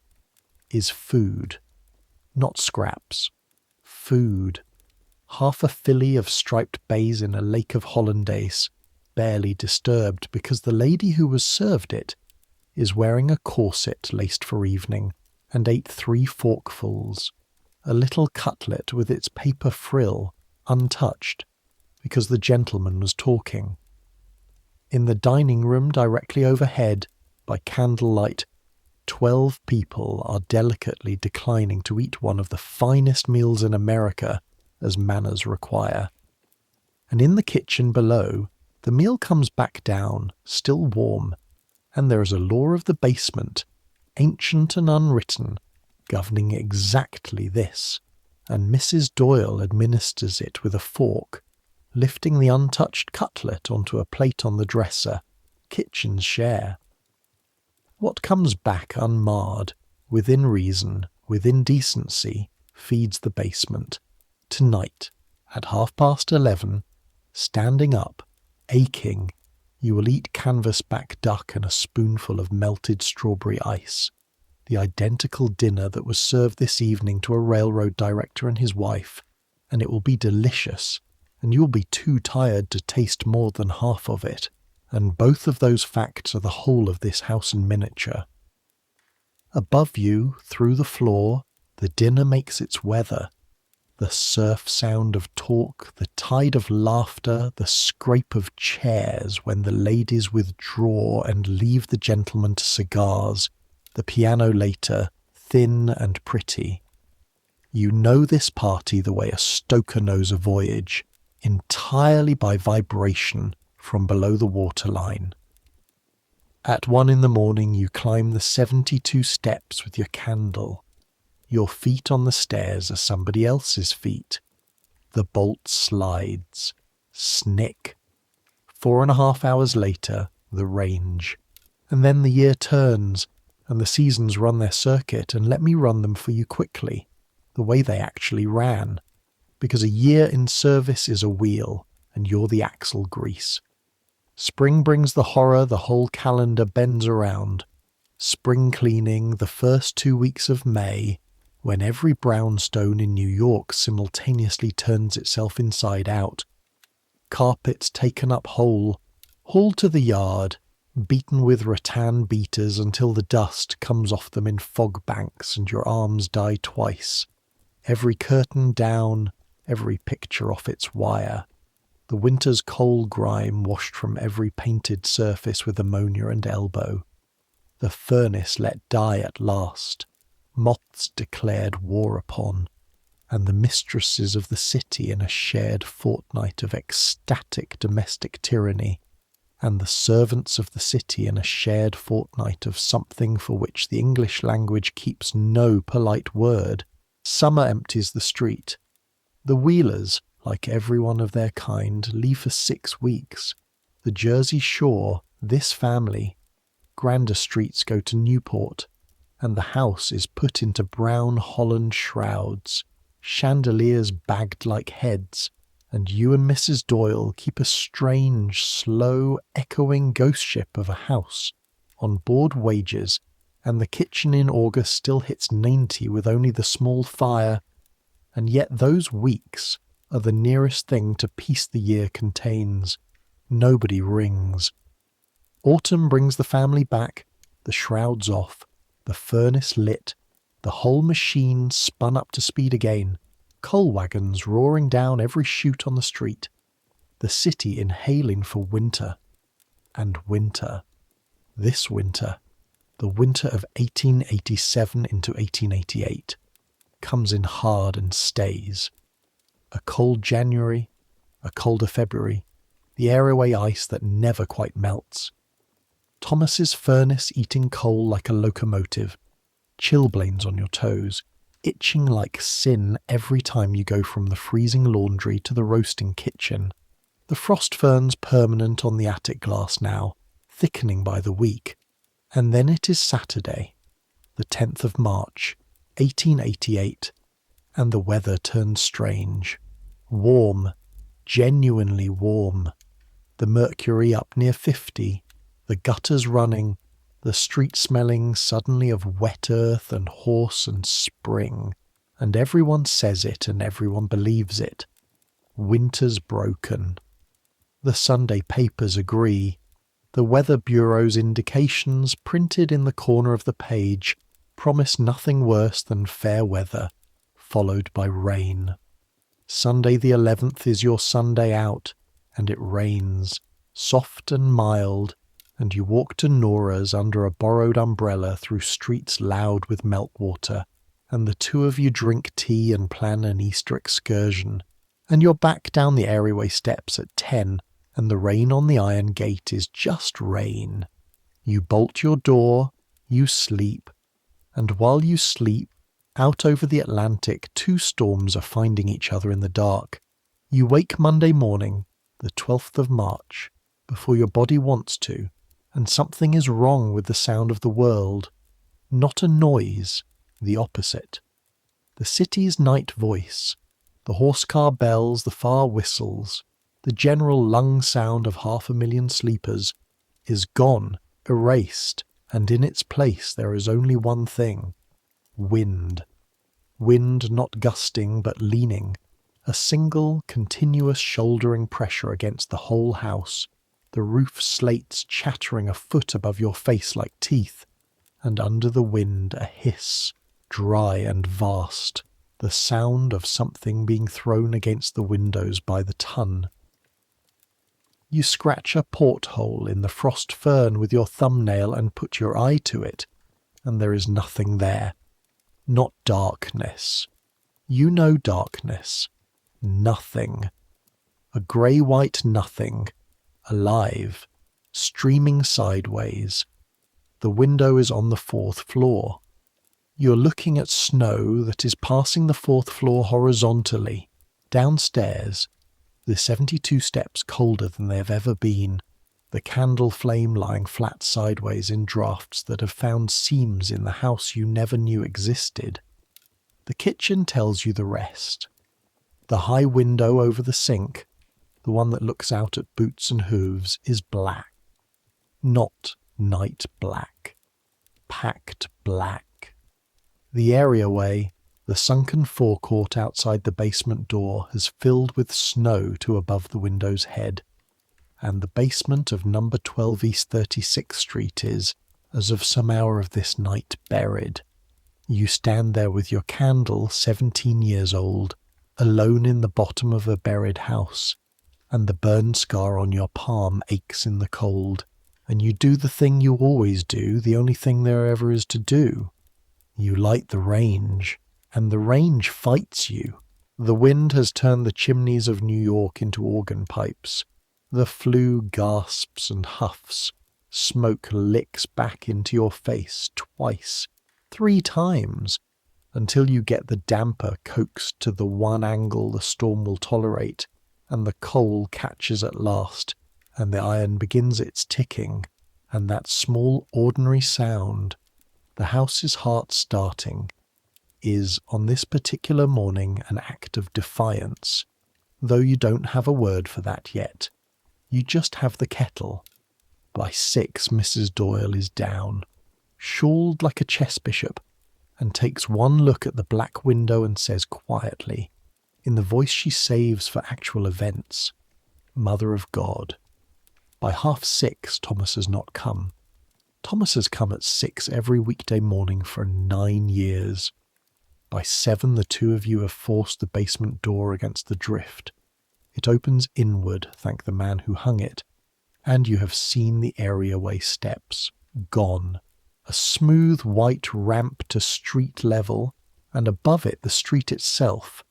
is food. Not scraps. Food. Half a filly of striped baize in a lake of hollandaise, barely disturbed because the lady who was served it is wearing a corset laced for evening, and ate 3 forkfuls, a little cutlet with its paper frill untouched, because the gentleman was talking. In the dining room directly overhead, by candlelight, 12 people are delicately declining to eat one of the finest meals in America as manners require. And in the kitchen below, the meal comes back down, still warm, and there is a law of the basement, ancient and unwritten, governing exactly this, and Mrs. Doyle administers it with a fork, lifting the untouched cutlet onto a plate on the dresser, kitchen's share. What comes back unmarred, within reason, within decency, feeds the basement. Tonight, at 11:30, standing up, aching, you will eat canvasback duck and a spoonful of melted strawberry ice, the identical dinner that was served this evening to a railroad director and his wife, and it will be delicious, and you will be too tired to taste more than half of it, and both of those facts are the whole of this house in miniature. Above you, through the floor, the dinner makes its weather. The surf sound of talk, the tide of laughter, the scrape of chairs when the ladies withdraw and leave the gentlemen to cigars, the piano later, thin and pretty. You know this party the way a stoker knows a voyage, entirely by vibration from below the waterline. At 1 in the morning you climb the 72 steps with your candle. Your feet on the stairs are somebody else's feet. The bolt slides. Snick. 4.5 hours later, the range. And then the year turns, and the seasons run their circuit, and let me run them for you quickly, the way they actually ran. Because a year in service is a wheel, and you're the axle grease. Spring brings the horror the whole calendar bends around. Spring cleaning, the first 2 weeks of May, when every brownstone in New York simultaneously turns itself inside out. Carpets taken up whole, hauled to the yard, beaten with rattan beaters until the dust comes off them in fog banks and your arms die twice. Every curtain down, every picture off its wire. The winter's coal grime washed from every painted surface with ammonia and elbow. The furnace let die at last. Moths declared war upon, and the mistresses of the city in a shared fortnight of ecstatic domestic tyranny, and the servants of the city in a shared fortnight of something for which the English language keeps no polite word. Summer empties the street. The Wheelers, like everyone of their kind, leave for 6 weeks. The Jersey Shore, this family. Grander streets go to Newport, and the house is put into brown Holland shrouds, chandeliers bagged like heads, and you and Mrs. Doyle keep a strange, slow, echoing ghost ship of a house, on board wages, and the kitchen in August still hits 90 with only the small fire, and yet those weeks are the nearest thing to peace the year contains. Nobody rings. Autumn brings the family back, the shrouds off, the furnace lit, the whole machine spun up to speed again, coal wagons roaring down every chute on the street, the city inhaling for winter. And winter. This winter, the winter of 1887 into 1888, comes in hard and stays. A cold January, a colder February, the airway ice that never quite melts. Thomas's furnace eating coal like a locomotive, chilblains on your toes, itching like sin every time you go from the freezing laundry to the roasting kitchen. The frost ferns permanent on the attic glass now, thickening by the week. And then it is Saturday, the 10th of March, 1888, and the weather turns strange. Warm, genuinely warm. The mercury up near 50, the gutters running, the street smelling suddenly of wet earth and horse and spring, and everyone says it and everyone believes it. Winter's broken. The Sunday papers agree. The Weather Bureau's indications, printed in the corner of the page, promise nothing worse than fair weather, followed by rain. Sunday the 11th is your Sunday out, and it rains, soft and mild, and you walk to Nora's under a borrowed umbrella through streets loud with meltwater, and the two of you drink tea and plan an Easter excursion, and you're back down the areaway steps at 10, and the rain on the iron gate is just rain. You bolt your door, you sleep, and while you sleep, out over the Atlantic 2 storms are finding each other in the dark. You wake Monday morning, the 12th of March, before your body wants to, and something is wrong with the sound of the world. Not a noise, the opposite. The city's night voice, the horse-car bells, the far whistles, the general lung sound of 500,000 sleepers, is gone, erased, and in its place there is only one thing: wind. Wind not gusting but leaning, a single continuous shouldering pressure against the whole house, the roof slates chattering a foot above your face like teeth, and under the wind a hiss, dry and vast, the sound of something being thrown against the windows by the ton. You scratch a porthole in the frost fern with your thumbnail and put your eye to it, and there is nothing there. Not darkness. You know darkness. Nothing. A grey-white nothing. Alive. Streaming sideways. The window is on the 4th floor. You're looking at snow that is passing the 4th floor horizontally. Downstairs. The 72 steps colder than they have ever been. The candle flame lying flat sideways in drafts that have found seams in the house you never knew existed. The kitchen tells you the rest. The high window over the sink, the one that looks out at boots and hooves, is black. Not night black. Packed black. The areaway, the sunken forecourt outside the basement door, has filled with snow to above the window's head, and the basement of number 12 East 36th Street is, as of some hour of this night, buried. You stand there with your candle, 17 years old, alone in the bottom of a buried house, and the burn scar on your palm aches in the cold, and you do the thing you always do, the only thing there ever is to do. You light the range, and the range fights you. The wind has turned the chimneys of New York into organ pipes. The flue gasps and huffs. Smoke licks back into your face twice, 3 times, until you get the damper coaxed to the one angle the storm will tolerate, and the coal catches at last, and the iron begins its ticking, and that small ordinary sound, the house's heart starting, is on this particular morning an act of defiance, though you don't have a word for that yet. You just have the kettle. By 6 Mrs. Doyle is down, shawled like a chess bishop, and takes one look at the black window and says quietly, in the voice she saves for actual events, "Mother of God." By 6:30 Thomas has not come. Thomas has come at 6 every weekday morning for 9 years. By 7 the two of you have forced the basement door against the drift. It opens inward, thank the man who hung it, and you have seen the areaway steps, gone. A smooth white ramp to street level, and above it the street itself.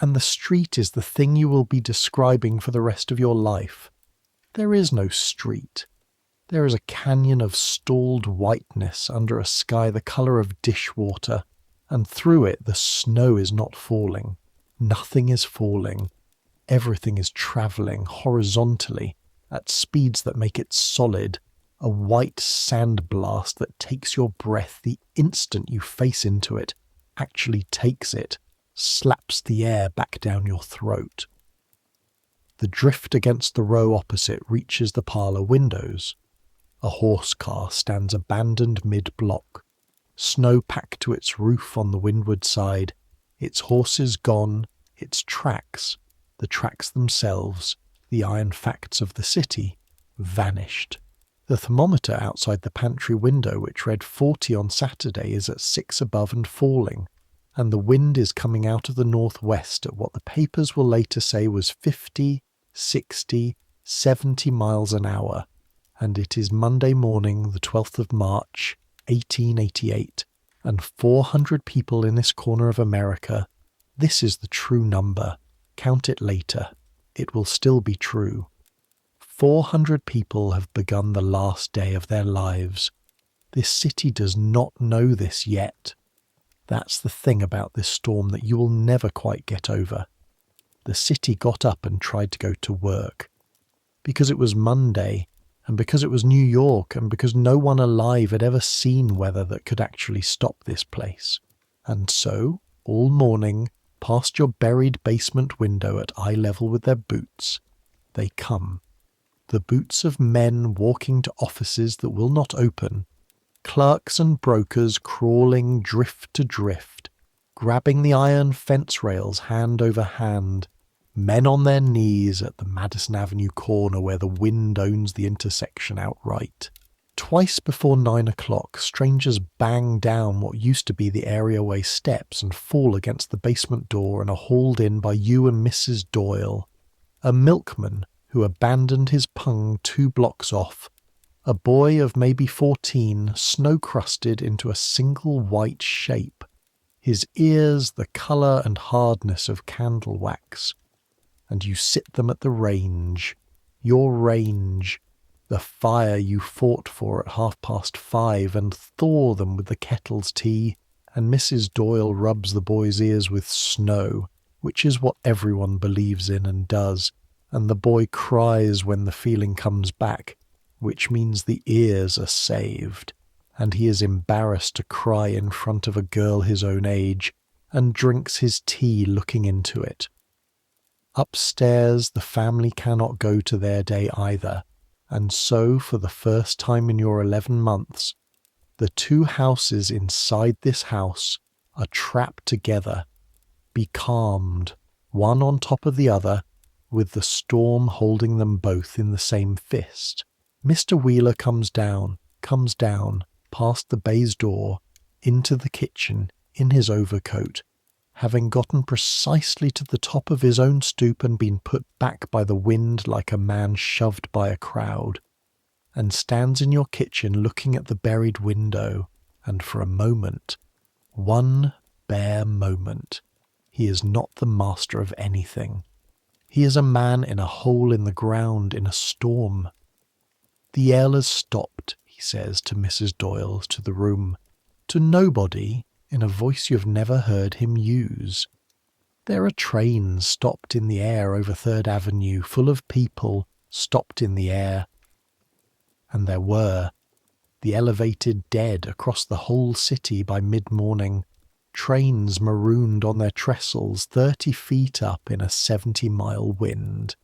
And the street is the thing you will be describing for the rest of your life. There is no street. There is a canyon of stalled whiteness under a sky the colour of dishwater, and through it the snow is not falling. Nothing is falling. Everything is travelling horizontally at speeds that make it solid, a white sandblast that takes your breath the instant you face into it, actually takes it, slaps the air back down your throat. The drift against the row opposite reaches the parlour windows. A horse car stands abandoned mid-block, snow packed to its roof on the windward side, its horses gone, its tracks, the tracks themselves, the iron facts of the city, vanished. The thermometer outside the pantry window, which read 40 on Saturday, is at 6 above and falling, and the wind is coming out of the northwest at what the papers will later say was 50, 60, 70 miles an hour, and it is Monday morning, the 12th of March, 1888, and 400 people in this corner of America. This is the true number. Count it later. It will still be true. 400 people have begun the last day of their lives. This city does not know this yet. That's the thing about this storm that you will never quite get over. The city got up and tried to go to work. Because it was Monday, and because it was New York, and because no one alive had ever seen weather that could actually stop this place. And so, all morning, past your buried basement window at eye level with their boots, they come. The boots of men walking to offices that will not open, clerks and brokers crawling drift to drift, grabbing the iron fence rails hand over hand, men on their knees at the Madison Avenue corner where the wind owns the intersection outright. Twice before 9 o'clock, strangers bang down what used to be the areaway steps and fall against the basement door and are hauled in by you and Mrs. Doyle, a milkman who abandoned his pung 2 blocks off, a boy of maybe 14, snow-crusted into a single white shape, his ears the colour and hardness of candle wax, and you sit them at the range, your range, the fire you fought for at 5:30, and thaw them with the kettle's tea, and Mrs. Doyle rubs the boy's ears with snow, which is what everyone believes in and does, and the boy cries when the feeling comes back, which means the ears are saved, and he is embarrassed to cry in front of a girl his own age, and drinks his tea looking into it. Upstairs the family cannot go to their day either, and so, for the first time in your 11 months, the 2 houses inside this house are trapped together, becalmed, one on top of the other, with the storm holding them both in the same fist. Mr. Wheeler comes down, past the baize door, into the kitchen, in his overcoat, having gotten precisely to the top of his own stoop and been put back by the wind like a man shoved by a crowd, and stands in your kitchen looking at the buried window, and for a moment, one bare moment, he is not the master of anything. He is a man in a hole in the ground in a storm. The ale has stopped, he says to Mrs. Doyle, to the room, to nobody, in a voice you have never heard him use. There are trains stopped in the air over 3rd Avenue, full of people stopped in the air. And there were. The elevated dead across the whole city by mid-morning, trains marooned on their trestles 30 feet up in a 70-mile wind,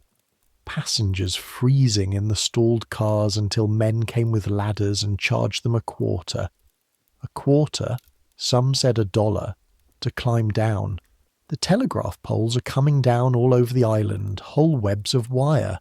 passengers freezing in the stalled cars until men came with ladders and charged them a quarter, some said $1, to climb down. The telegraph poles are coming down all over the island, whole webs of wire.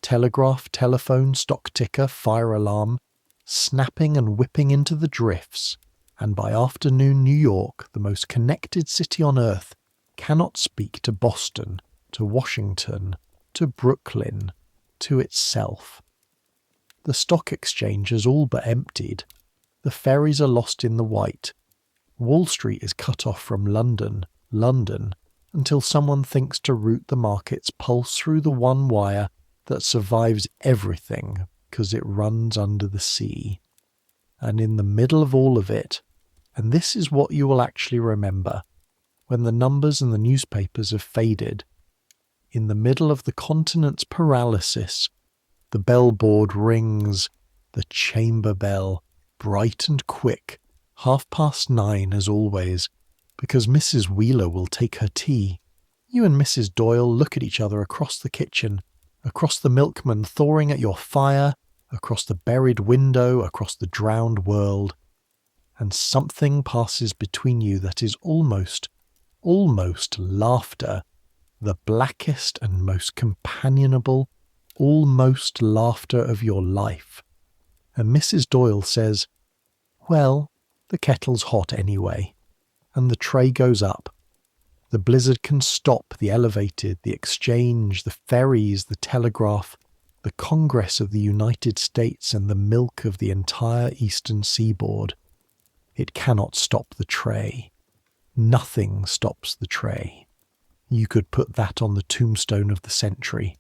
Telegraph, telephone, stock ticker, fire alarm, snapping and whipping into the drifts, and by afternoon New York, the most connected city on earth, cannot speak to Boston, to Washington, to Brooklyn, to itself. The stock exchange has all but emptied. The ferries are lost in the white. Wall Street is cut off from London, until someone thinks to route the market's pulse through the one wire that survives everything because it runs under the sea. And in the middle of all of it, And this is what you will actually remember when the numbers in the newspapers have faded. In the middle of the continent's paralysis, the bellboard rings, the chamber bell, bright and quick, 9:30 as always, because Mrs. Wheeler will take her tea. You and Mrs. Doyle look at each other across the kitchen, across the milkman thawing at your fire, across the buried window, across the drowned world, and something passes between you that is almost laughter, the blackest and most companionable, almost laughter of your life. And Mrs. Doyle says, "Well, the kettle's hot anyway," and the tray goes up. The blizzard can stop the elevated, the exchange, the ferries, the telegraph, the Congress of the United States, and the milk of the entire eastern seaboard. It cannot stop the tray. Nothing stops the tray. You could put that on the tombstone of the century.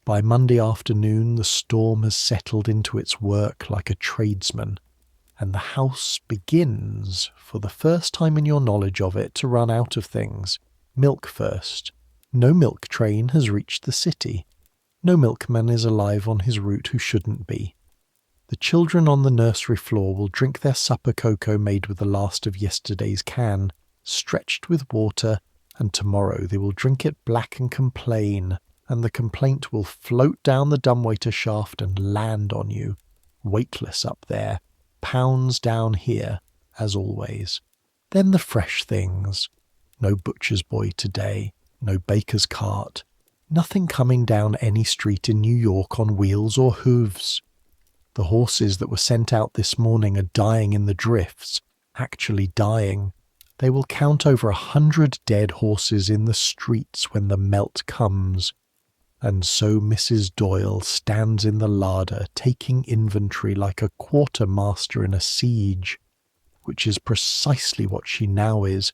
By Monday afternoon, the storm has settled into its work like a tradesman, and the house begins, for the first time in your knowledge of it, to run out of things. Milk first. No milk train has reached the city. No milkman is alive on his route who shouldn't be. The children on the nursery floor will drink their supper cocoa made with the last of yesterday's can, stretched with water, and tomorrow they will drink it black and complain, and the complaint will float down the dumbwaiter shaft and land on you, weightless up there, pounds down here, as always. Then the fresh things. No butcher's boy today, no baker's cart, nothing coming down any street in New York on wheels or hooves. The horses that were sent out this morning are dying in the drifts, actually dying. They will count over 100 dead horses in the streets when the melt comes. And so Mrs. Doyle stands in the larder taking inventory like a quartermaster in a siege, which is precisely what she now is,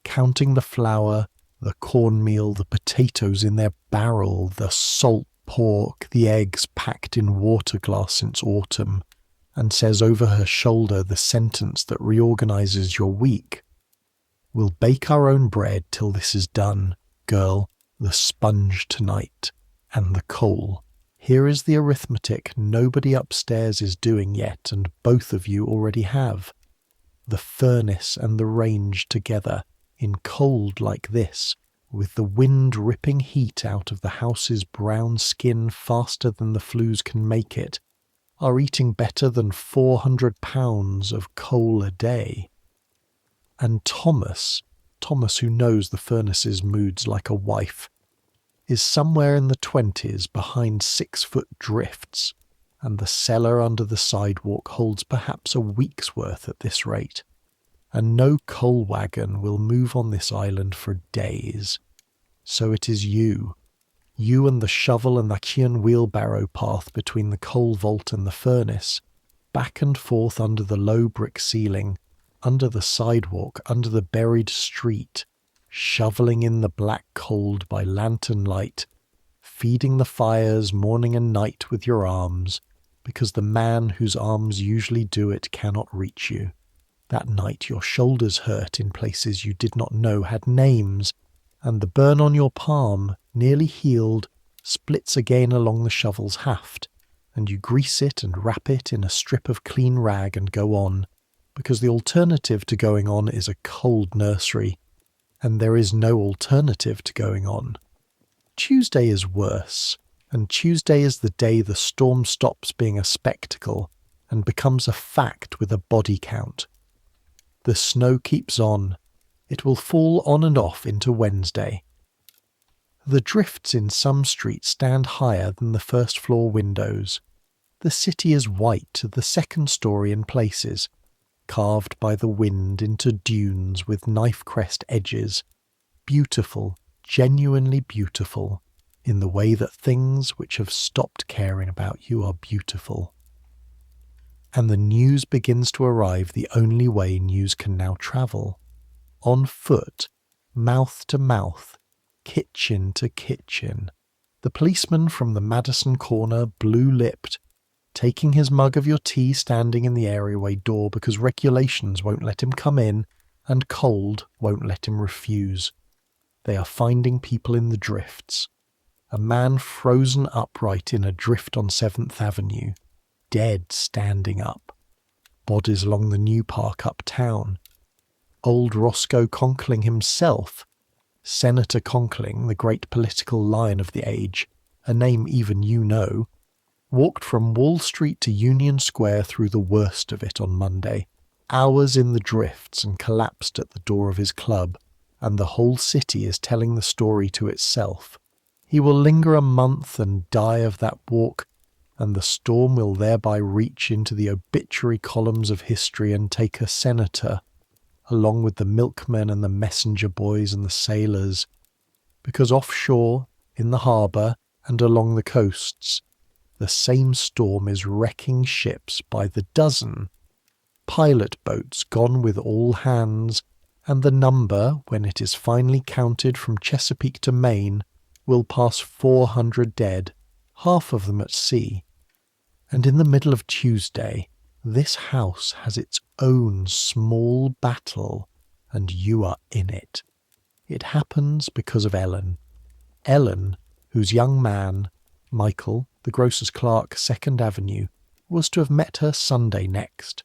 counting the flour, the cornmeal, the potatoes in their barrel, the salt pork, the eggs packed in water glass since autumn, and says over her shoulder the sentence that reorganizes your week. "We'll bake our own bread till this is done, girl, the sponge tonight, and the coal. Here is the arithmetic nobody upstairs is doing yet, and both of you already have. The furnace and the range together, in cold like this, with the wind ripping heat out of the house's brown skin faster than the flues can make it, are eating better than 400 pounds of coal a day." And Thomas, who knows the furnace's moods like a wife, is somewhere in the 20s behind 6-foot drifts, and the cellar under the sidewalk holds perhaps a week's worth at this rate, and no coal wagon will move on this island for days. So it is you and the shovel and the Kian wheelbarrow path between the coal vault and the furnace, back and forth under the low brick ceiling, under the sidewalk, under the buried street, shoveling in the black cold by lantern light, feeding the fires morning and night with your arms, because the man whose arms usually do it cannot reach you. That night your shoulders hurt in places you did not know had names, and the burn on your palm, nearly healed, splits again along the shovel's haft, and you grease it and wrap it in a strip of clean rag and go on, because the alternative to going on is a cold nursery, and there is no alternative to going on. Tuesday is worse, and Tuesday is the day the storm stops being a spectacle and becomes a fact with a body count. The snow keeps on. It will fall on and off into Wednesday. The drifts in some streets stand higher than the first-floor windows. The city is white, the second story in places, carved by the wind into dunes with knife-crest edges, beautiful, genuinely beautiful, in the way that things which have stopped caring about you are beautiful. And the news begins to arrive the only way news can now travel. On foot, mouth to mouth, kitchen to kitchen. The policeman from the Madison corner, blue-lipped, taking his mug of your tea standing in the areaway door because regulations won't let him come in and cold won't let him refuse. They are finding people in the drifts. A man frozen upright in a drift on 7th Avenue, dead standing up. Bodies along the new park uptown. Old Roscoe Conkling himself, Senator Conkling, the great political lion of the age, a name even you know, walked from Wall Street to Union Square through the worst of it on Monday, hours in the drifts, and collapsed at the door of his club, and the whole city is telling the story to itself. He will linger a month and die of that walk, and the storm will thereby reach into the obituary columns of history and take a senator, along with the milkmen and the messenger boys and the sailors, because offshore, in the harbour, and along the coasts, the same storm is wrecking ships by the dozen, pilot boats gone with all hands, and the number, when it is finally counted from Chesapeake to Maine, will pass 400 dead, half of them at sea. And in the middle of Tuesday, this house has its own small battle, and you are in it. It happens because of Ellen. Ellen, whose young man, Michael, the grocer's clerk, 2nd Avenue, was to have met her Sunday next.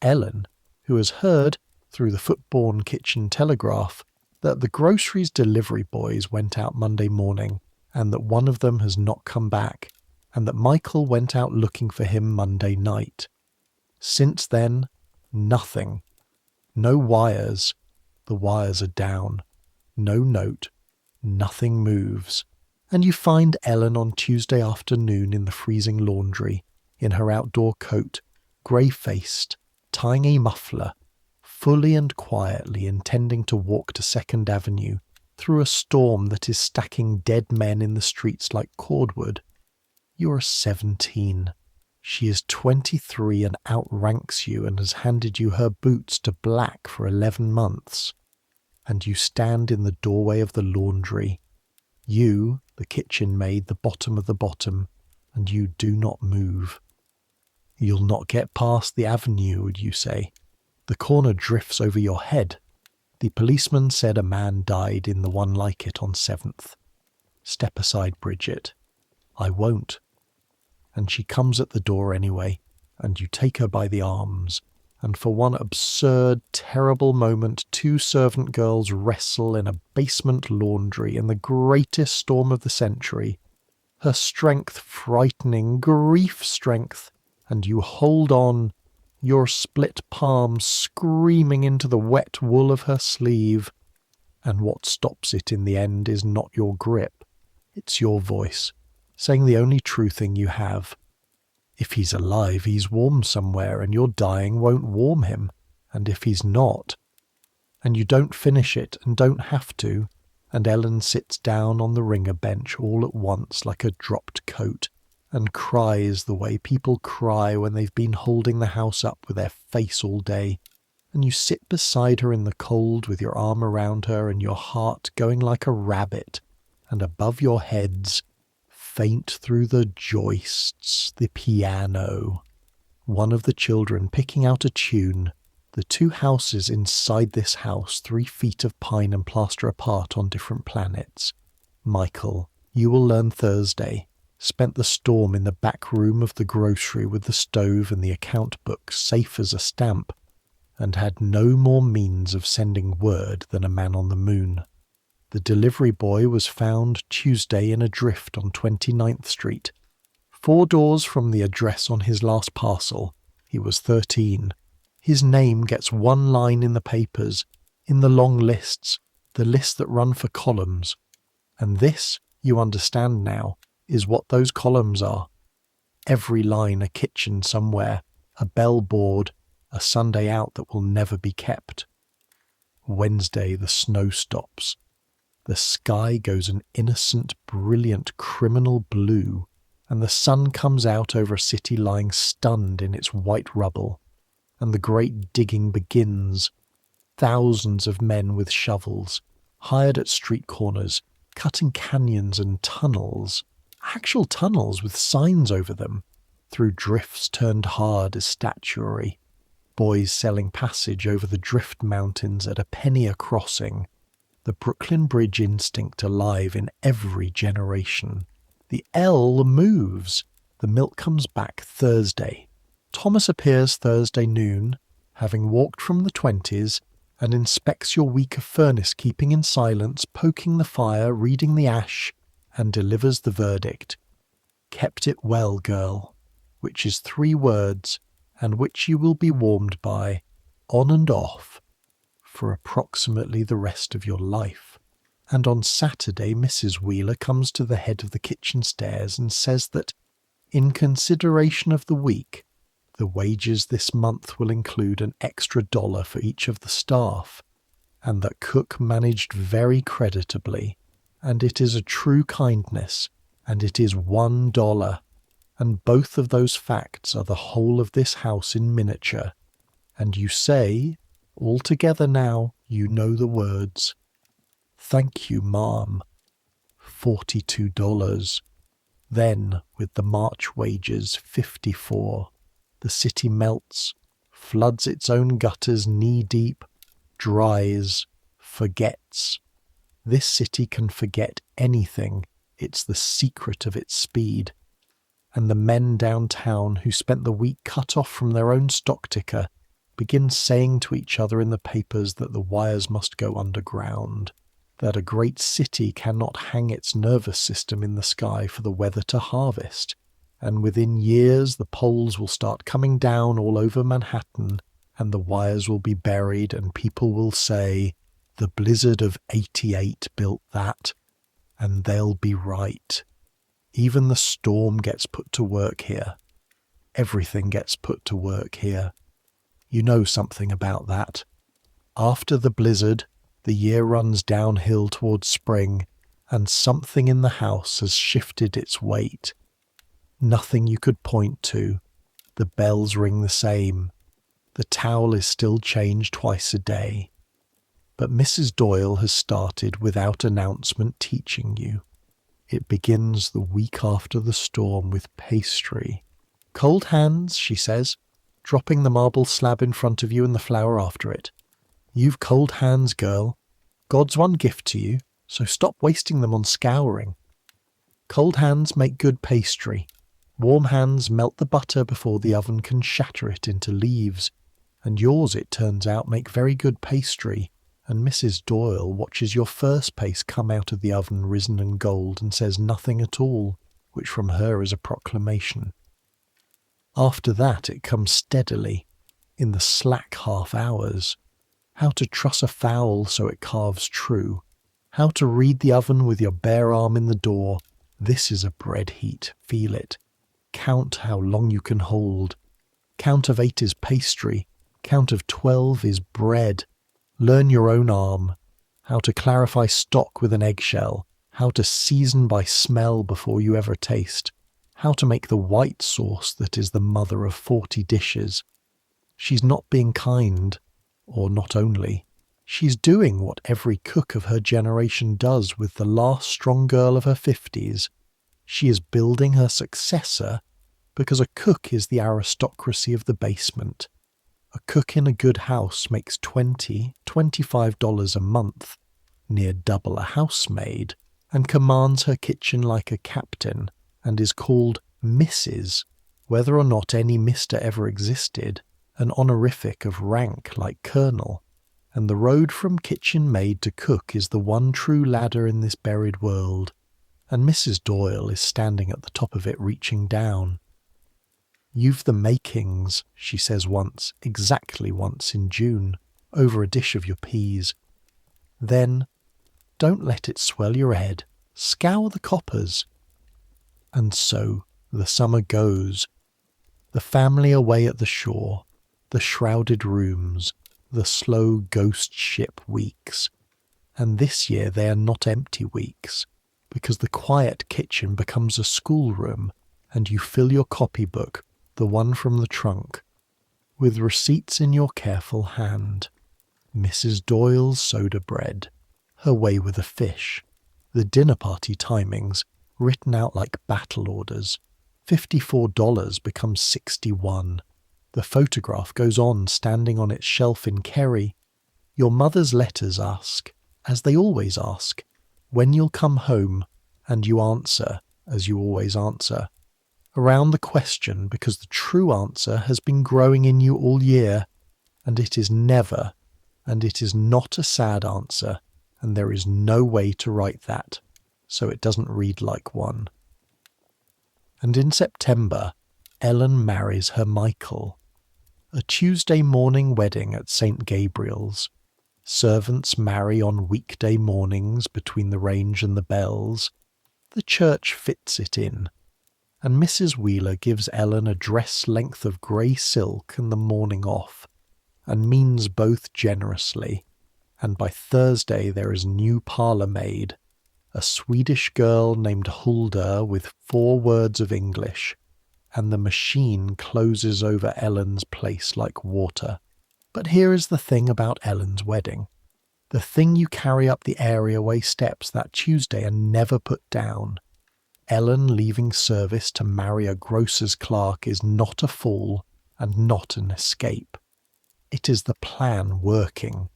Ellen, who has heard, through the foot-borne kitchen telegraph, that the groceries delivery boys went out Monday morning, and that one of them has not come back, and that Michael went out looking for him Monday night. Since then, nothing. No wires. The wires are down. No note. Nothing moves. And you find Ellen on Tuesday afternoon in the freezing laundry, in her outdoor coat, grey-faced, tying a muffler, fully and quietly intending to walk to 2nd Avenue through a storm that is stacking dead men in the streets like cordwood. You are 17. She is 23 and outranks you and has handed you her boots to black for 11 months. And you stand in the doorway of the laundry. You, the kitchen maid, the bottom of the bottom, and you do not move. You'll not get past the avenue, would you say? The corner drifts over your head. The policeman said a man died in the one like it on 7th. Step aside, Bridget. I won't. And she comes at the door anyway, and you take her by the arms, and for one absurd, terrible moment 2 servant girls wrestle in a basement laundry in the greatest storm of the century. Her strength frightening, grief strength, and you hold on, your split palm screaming into the wet wool of her sleeve, and what stops it in the end is not your grip, it's your voice, saying the only true thing you have. If he's alive, he's warm somewhere, and your dying won't warm him, and if he's not, and you don't finish it and don't have to, and Ellen sits down on the ringer bench all at once like a dropped coat, and cries the way people cry when they've been holding the house up with their face all day, and you sit beside her in the cold with your arm around her and your heart going like a rabbit, and above your heads, faint through the joists, the piano. One of the children picking out a tune, the 2 houses inside this house 3 feet of pine and plaster apart on different planets. Michael, you will learn Thursday, spent the storm in the back room of the grocery with the stove and the account book safe as a stamp, and had no more means of sending word than a man on the moon. The delivery boy was found Tuesday in a drift on 29th Street. 4 doors from the address on his last parcel. He was 13. His name gets 1 line in the papers, in the long lists, the lists that run for columns. And this, you understand now, is what those columns are. Every line a kitchen somewhere, a bell board, a Sunday out that will never be kept. Wednesday the snow stops. The sky goes an innocent, brilliant, criminal blue, and the sun comes out over a city lying stunned in its white rubble, and the great digging begins. Thousands of men with shovels, hired at street corners, cutting canyons and tunnels, actual tunnels with signs over them, through drifts turned hard as statuary, boys selling passage over the drift mountains at a penny a crossing, the Brooklyn Bridge instinct alive in every generation. The L moves. The milk comes back Thursday. Thomas appears Thursday noon, having walked from the 20s, and inspects your week of furnace keeping in silence, poking the fire, reading the ash, and delivers the verdict. Kept it well, girl, which is 3 words, and which you will be warmed by, on and off, for approximately the rest of your life. And on Saturday Mrs. Wheeler comes to the head of the kitchen stairs and says that, in consideration of the week, the wages this month will include an extra $1 for each of the staff, and that cook managed very creditably, and it is a true kindness, and it is $1, and both of those facts are the whole of this house in miniature, and you say, all together now, you know the words, "Thank you, ma'am." $42. Then, with the March wages, 54. The city melts, floods its own gutters knee-deep, dries, forgets. This city can forget anything. It's the secret of its speed. And the men downtown who spent the week cut off from their own stock ticker begin saying to each other in the papers that the wires must go underground, that a great city cannot hang its nervous system in the sky for the weather to harvest, and within years the poles will start coming down all over Manhattan, and the wires will be buried, and people will say, "The blizzard of '88 built that," and they'll be right. Even the storm gets put to work here. Everything gets put to work here. You know something about that. After the blizzard, the year runs downhill towards spring, and something in the house has shifted its weight. Nothing you could point to. The bells ring the same. The towel is still changed twice a day. But Mrs. Doyle has started without announcement teaching you. It begins the week after the storm with pastry. "Cold hands," she says, dropping the marble slab in front of you and the flour after it. "You've cold hands, girl. God's one gift to you, so stop wasting them on scouring. Cold hands make good pastry. Warm hands melt the butter before the oven can shatter it into leaves, and yours, it turns out, make very good pastry, and Mrs. Doyle watches your first paste come out of the oven risen and gold and says nothing at all, which from her is a proclamation. After that it comes steadily, in the slack half hours. How to truss a fowl so it carves true. How to read the oven with your bare arm in the door. This is a bread heat, feel it. Count how long you can hold. Count of 8 is pastry. Count of 12 is bread. Learn your own arm. How to clarify stock with an eggshell. How to season by smell before you ever taste. How to make the white sauce that is the mother of 40 dishes. She's not being kind, or not only. She's doing what every cook of her generation does with the last strong girl of her 50s. She is building her successor because a cook is the aristocracy of the basement. A cook in a good house makes $25 a month, near double a housemaid, and commands her kitchen like a captain, and is called Mrs., whether or not any Mr. ever existed, an honorific of rank like Colonel, and the road from kitchen maid to cook is the one true ladder in this buried world, and Mrs. Doyle is standing at the top of it reaching down. "You've the makings," she says once, exactly once in June, over a dish of your peas. Then, don't let it swell your head, scour the coppers. And so the summer goes, the family away at the shore, the shrouded rooms, the slow ghost ship weeks. And this year they are not empty weeks, because the quiet kitchen becomes a schoolroom, and you fill your copybook, the one from the trunk, with receipts in your careful hand. Mrs. Doyle's soda bread, her way with a fish, the dinner party timings, written out like battle orders, $54 becomes $61. The photograph goes on standing on its shelf in Kerry. Your mother's letters ask, as they always ask, when you'll come home, and you answer, as you always answer, around the question because the true answer has been growing in you all year, and it is never, and it is not a sad answer, and there is no way to write that, so it doesn't read like one. And in September, Ellen marries her Michael. A Tuesday morning wedding at St. Gabriel's. Servants marry on weekday mornings between the range and the bells. The church fits it in, and Mrs. Wheeler gives Ellen a dress length of grey silk and the morning off, and means both generously, and by Thursday there is a new parlour maid, a Swedish girl named Hulda with 4 words of English, and the machine closes over Ellen's place like water. But here is the thing about Ellen's wedding. The thing you carry up the areaway steps that Tuesday and never put down. Ellen leaving service to marry a grocer's clerk is not a fall and not an escape. It is the plan working.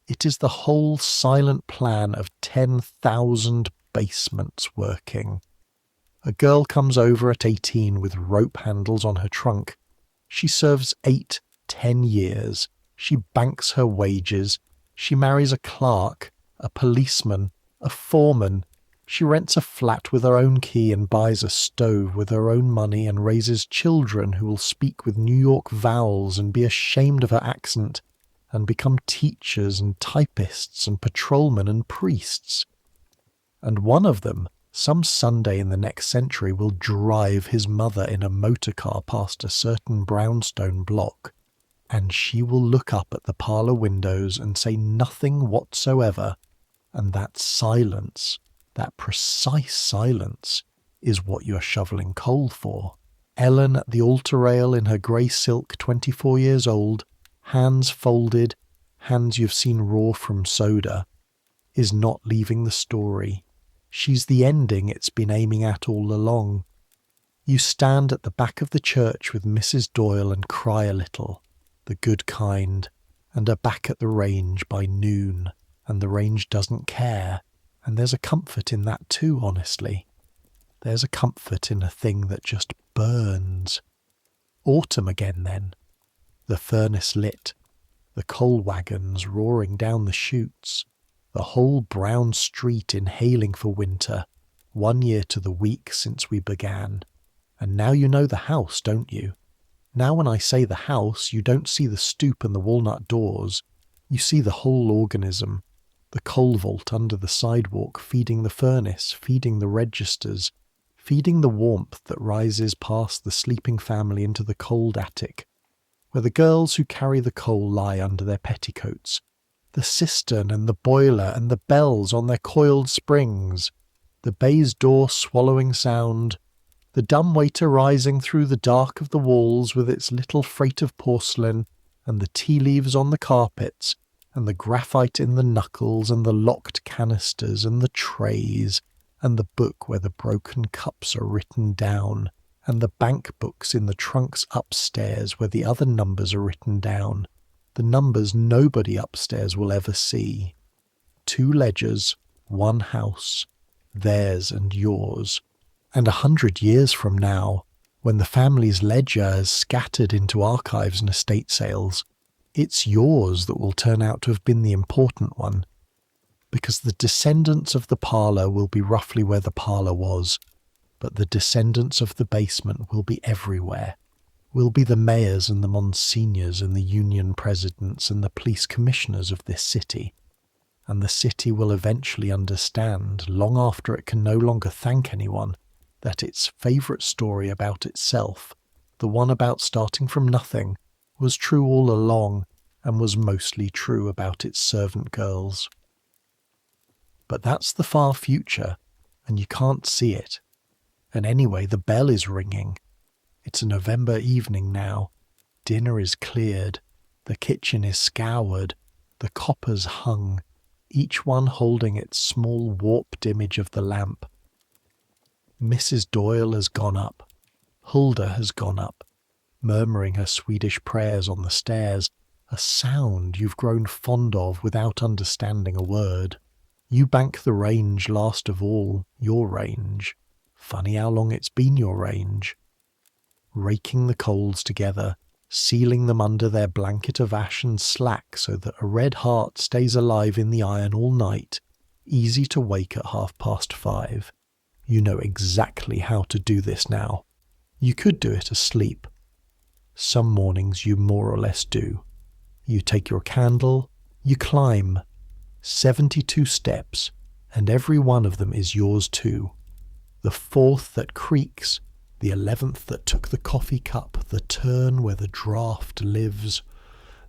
It is the whole silent plan of 10,000 basements working. A girl comes over at 18 with rope handles on her trunk. She serves 8-10 years. She banks her wages. She marries a clerk, a policeman, a foreman. She rents a flat with her own key and buys a stove with her own money and raises children who will speak with New York vowels and be ashamed of her accent and become teachers and typists and patrolmen and priests. And one of them, some Sunday in the next century, will drive his mother in a motor car past a certain brownstone block, and she will look up at the parlour windows and say nothing whatsoever, and that silence, that precise silence, is what you're shoveling coal for. Ellen at the altar rail in her grey silk, 24 years old, hands folded, hands you've seen raw from soda, is not leaving the story. She's the ending it's been aiming at all along. You stand at the back of the church with Mrs. Doyle and cry a little, the good kind, and are back at the range by noon, and the range doesn't care, and there's a comfort in that too, honestly. There's a comfort in a thing that just burns. Autumn again then. The furnace lit, the coal wagons roaring down the chutes, the whole brown street inhaling for winter, 1 year to the week since we began. And now you know the house, don't you? Now when I say the house, you don't see the stoop and the walnut doors. You see the whole organism, the coal vault under the sidewalk feeding the furnace, feeding the registers, feeding the warmth that rises past the sleeping family into the cold attic, where the girls who carry the coal lie under their petticoats, the cistern and the boiler and the bells on their coiled springs, the baize door swallowing sound, the dumbwaiter rising through the dark of the walls with its little freight of porcelain, and the tea leaves on the carpets, and the graphite in the knuckles, and the locked canisters, and the trays, and the book where the broken cups are written down, and the bank books in the trunks upstairs where the other numbers are written down, the numbers nobody upstairs will ever see. 2 ledgers, 1 house, theirs and yours. And 100 years from now, when the family's ledger has scattered into archives and estate sales, it's yours that will turn out to have been the important one, because the descendants of the parlour will be roughly where the parlour was, but the descendants of the basement will be everywhere, will be the mayors and the monsignors and the union presidents and the police commissioners of this city, and the city will eventually understand, long after it can no longer thank anyone, that its favourite story about itself, the one about starting from nothing, was true all along and was mostly true about its servant girls. But that's the far future, and you can't see it. And anyway, the bell is ringing. It's a November evening now. Dinner is cleared. The kitchen is scoured. The coppers hung, each one holding its small warped image of the lamp. Mrs. Doyle has gone up. Hulda has gone up, murmuring her Swedish prayers on the stairs, a sound you've grown fond of without understanding a word. You bank the range last of all, your range. Funny how long it's been your range. Raking the coals together, sealing them under their blanket of ash and slack so that a red heart stays alive in the iron all night, easy to wake at 5:30. You know exactly how to do this now. You could do it asleep. Some mornings you more or less do. You take your candle, you climb 72 steps, and every one of them is yours too. The 4th that creaks, the 11th that took the coffee cup, the turn where the draught lives.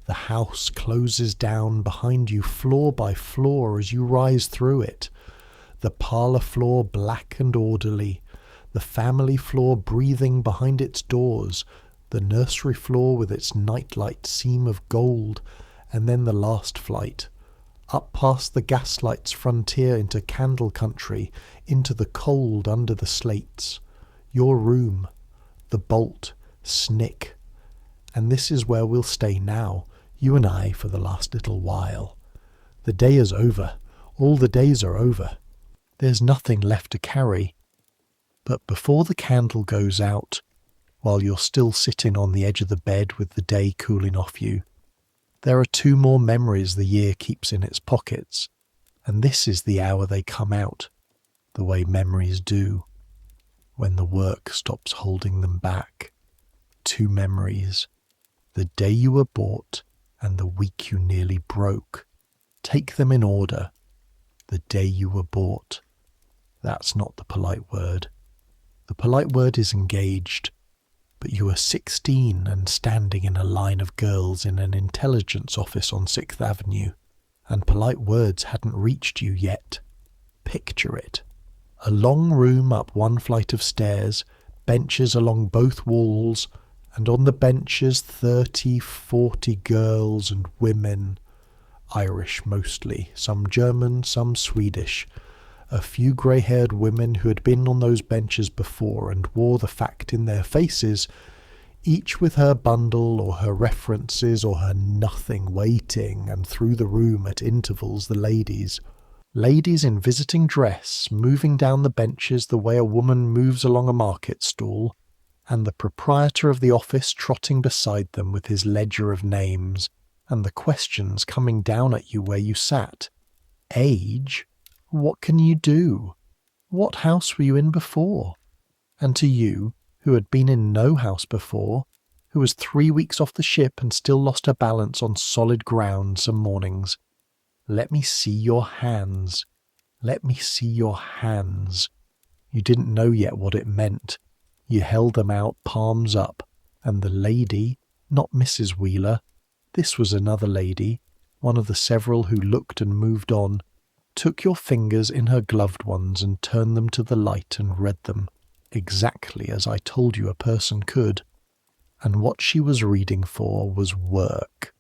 The house closes down behind you floor by floor as you rise through it. The parlor floor black and orderly, the family floor breathing behind its doors, the nursery floor with its nightlight seam of gold, and then the last flight, up past the gaslight's frontier into candle country, into the cold under the slates. Your room, the bolt, snick. And this is where we'll stay now, you and I, for the last little while. The day is over. All the days are over. There's nothing left to carry. But before the candle goes out, while you're still sitting on the edge of the bed with the day cooling off you, there are 2 more memories the year keeps in its pockets, and this is the hour they come out, the way memories do, when the work stops holding them back. 2 memories, the day you were bought and the week you nearly broke. Take them in order. The day you were bought. That's not the polite word. The polite word is engaged. But you were 16 and standing in a line of girls in an intelligence office on 6th Avenue, and polite words hadn't reached you yet. Picture it. A long room up one flight of stairs, benches along both walls, and on the benches 30, 40 girls and women, Irish mostly, some German, some Swedish, a few grey-haired women who had been on those benches before and wore the fact in their faces, each with her bundle or her references or her nothing waiting, and through the room at intervals the ladies. Ladies in visiting dress, moving down the benches the way a woman moves along a market stall, and the proprietor of the office trotting beside them with his ledger of names, and the questions coming down at you where you sat. Age? What can you do? What house were you in before? And to you, who had been in no house before, who was 3 weeks off the ship and still lost her balance on solid ground some mornings, let me see your hands. Let me see your hands. You didn't know yet what it meant. You held them out, palms up, and the lady, not Mrs. Wheeler, this was another lady, one of the several who looked and moved on, took your fingers in her gloved ones and turned them to the light and read them, exactly as I told you a person could. And what she was reading for was work.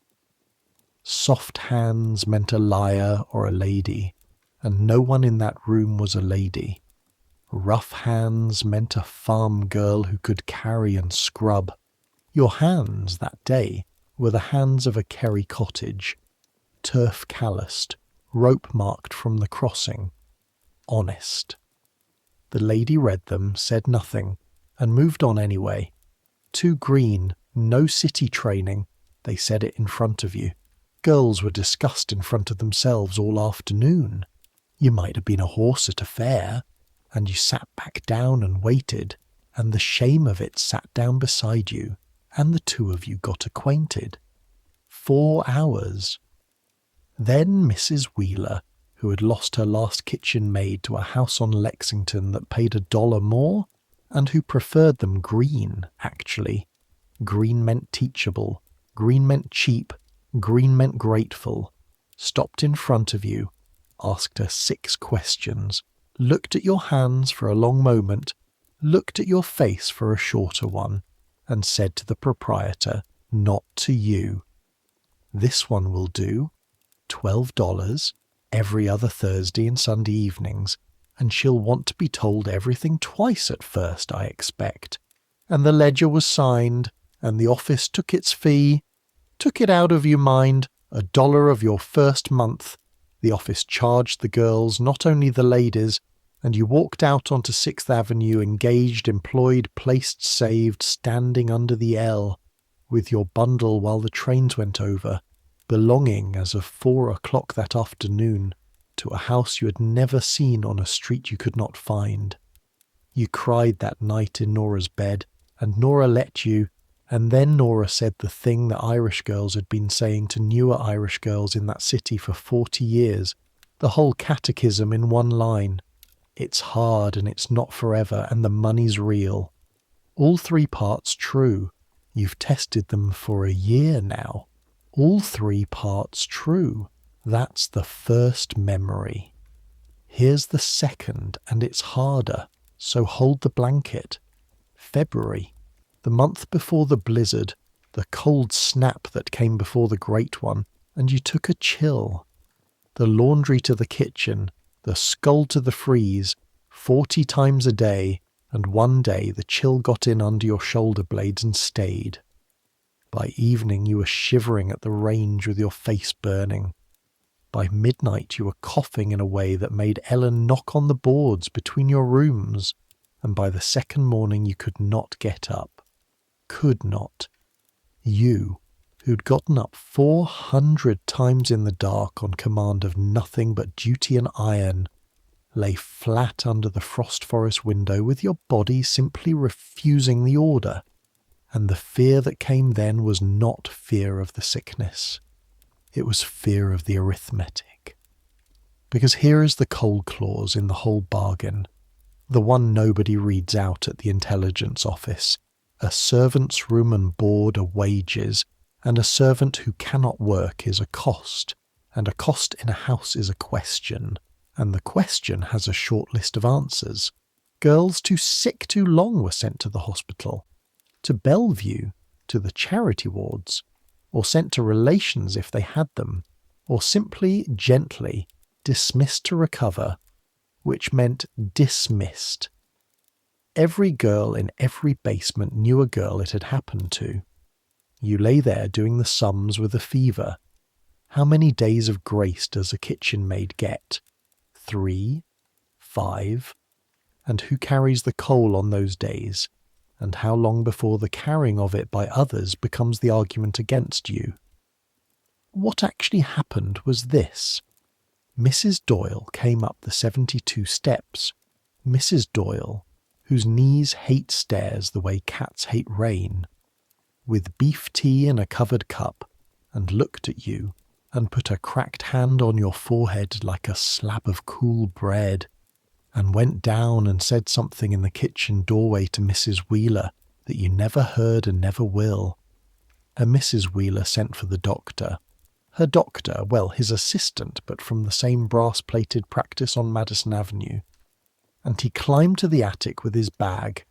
Soft hands meant a liar or a lady, and no one in that room was a lady. Rough hands meant a farm girl who could carry and scrub. Your hands that day were the hands of a Kerry cottage, turf calloused, rope marked from the crossing. Honest. The lady read them, said nothing, and moved on anyway. Too green, no city training, they said it in front of you. Girls were discussed in front of themselves all afternoon. You might have been a horse at a fair, and you sat back down and waited, and the shame of it sat down beside you, and the 2 of you got acquainted. 4 hours. Then Mrs. Wheeler, who had lost her last kitchen maid to a house on Lexington that paid $1 more, and who preferred them green, actually. Green meant teachable, green meant cheap, green meant grateful, stopped in front of you, asked her 6 questions, looked at your hands for a long moment, looked at your face for a shorter one, and said to the proprietor, not to you, "This one will do, $12, every other Thursday and Sunday evenings, and she'll want to be told everything twice at first, I expect. and the ledger was signed, and the office took its fee, took it out of you mind, $1 of your first month. The office charged the girls, not only the ladies, and you walked out onto 6th Avenue, engaged, employed, placed, saved, standing under the L, with your bundle while the trains went over, belonging as of 4 o'clock that afternoon to a house you had never seen on a street you could not find. You cried that night in Nora's bed, and Nora let you, and then Nora said the thing that Irish girls had been saying to newer Irish girls in that city for 40 years, the whole catechism in one line. It's hard and it's not forever and the money's real. All 3 parts true. You've tested them for a year now. All 3 parts true. That's the first memory. Here's the second, and it's harder, so hold the blanket. February, the month before the blizzard, the cold snap that came before the great one, and you took a chill. The laundry to the kitchen, the skull to the freeze, 40 times a day, and one day the chill got in under your shoulder blades and stayed. By evening you were shivering at the range with your face burning. By midnight you were coughing in a way that made Ellen knock on the boards between your rooms, and by the second morning you could not get up. Could not. You, who'd gotten up 400 times in the dark on command of nothing but duty and iron, lay flat under the frost forest window with your body simply refusing the order, and the fear that came then was not fear of the sickness. It was fear of the arithmetic. Because here is the cold clause in the whole bargain, the one nobody reads out at the intelligence office. A servant's room and board are wages, and a servant who cannot work is a cost, and a cost in a house is a question, and the question has a short list of answers. Girls too sick too long were sent to the hospital, to Bellevue, to the charity wards, or sent to relations if they had them, or simply, gently, dismissed to recover, which meant dismissed. Every girl in every basement knew a girl it had happened to. You lay there doing the sums with a fever. How many days of grace does a kitchen maid get? 3? 5? And who carries the coal on those days? And how long before the carrying of it by others becomes the argument against you? What actually happened was this. Mrs. Doyle came up the 72 steps. Mrs. Doyle, whose knees hate stairs the way cats hate rain, with beef tea in a covered cup, and looked at you, and put a cracked hand on your forehead like a slab of cool bread, and went down and said something in the kitchen doorway to Mrs. Wheeler that you never heard and never will. And Mrs. Wheeler sent for the doctor. Her doctor, well, his assistant, but from the same brass-plated practice on Madison Avenue. And he climbed to the attic with his bag,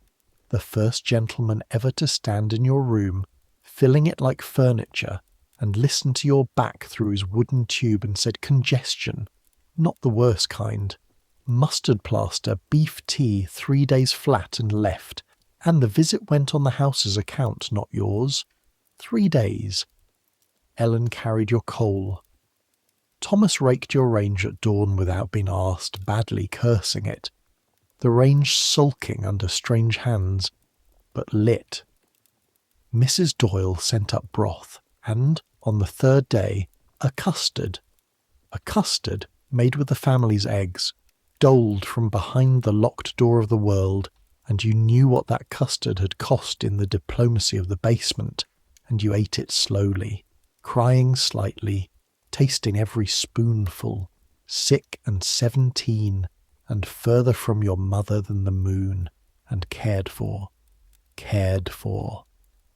the first gentleman ever to stand in your room, filling it like furniture, and listened to your back through his wooden tube and said congestion, not the worst kind, mustard plaster, beef tea, 3 days flat and left, and the visit went on the house's account, not yours. 3 days. Ellen carried your coal. Thomas raked your range at dawn without being asked, badly cursing it. The range sulking under strange hands, but lit. Mrs. Doyle sent up broth, and, on the 3rd day, a custard. A custard made with the family's eggs, doled from behind the locked door of the world, and you knew what that custard had cost in the diplomacy of the basement, and you ate it slowly, crying slightly, tasting every spoonful, sick and 17, and further from your mother than the moon, and cared for,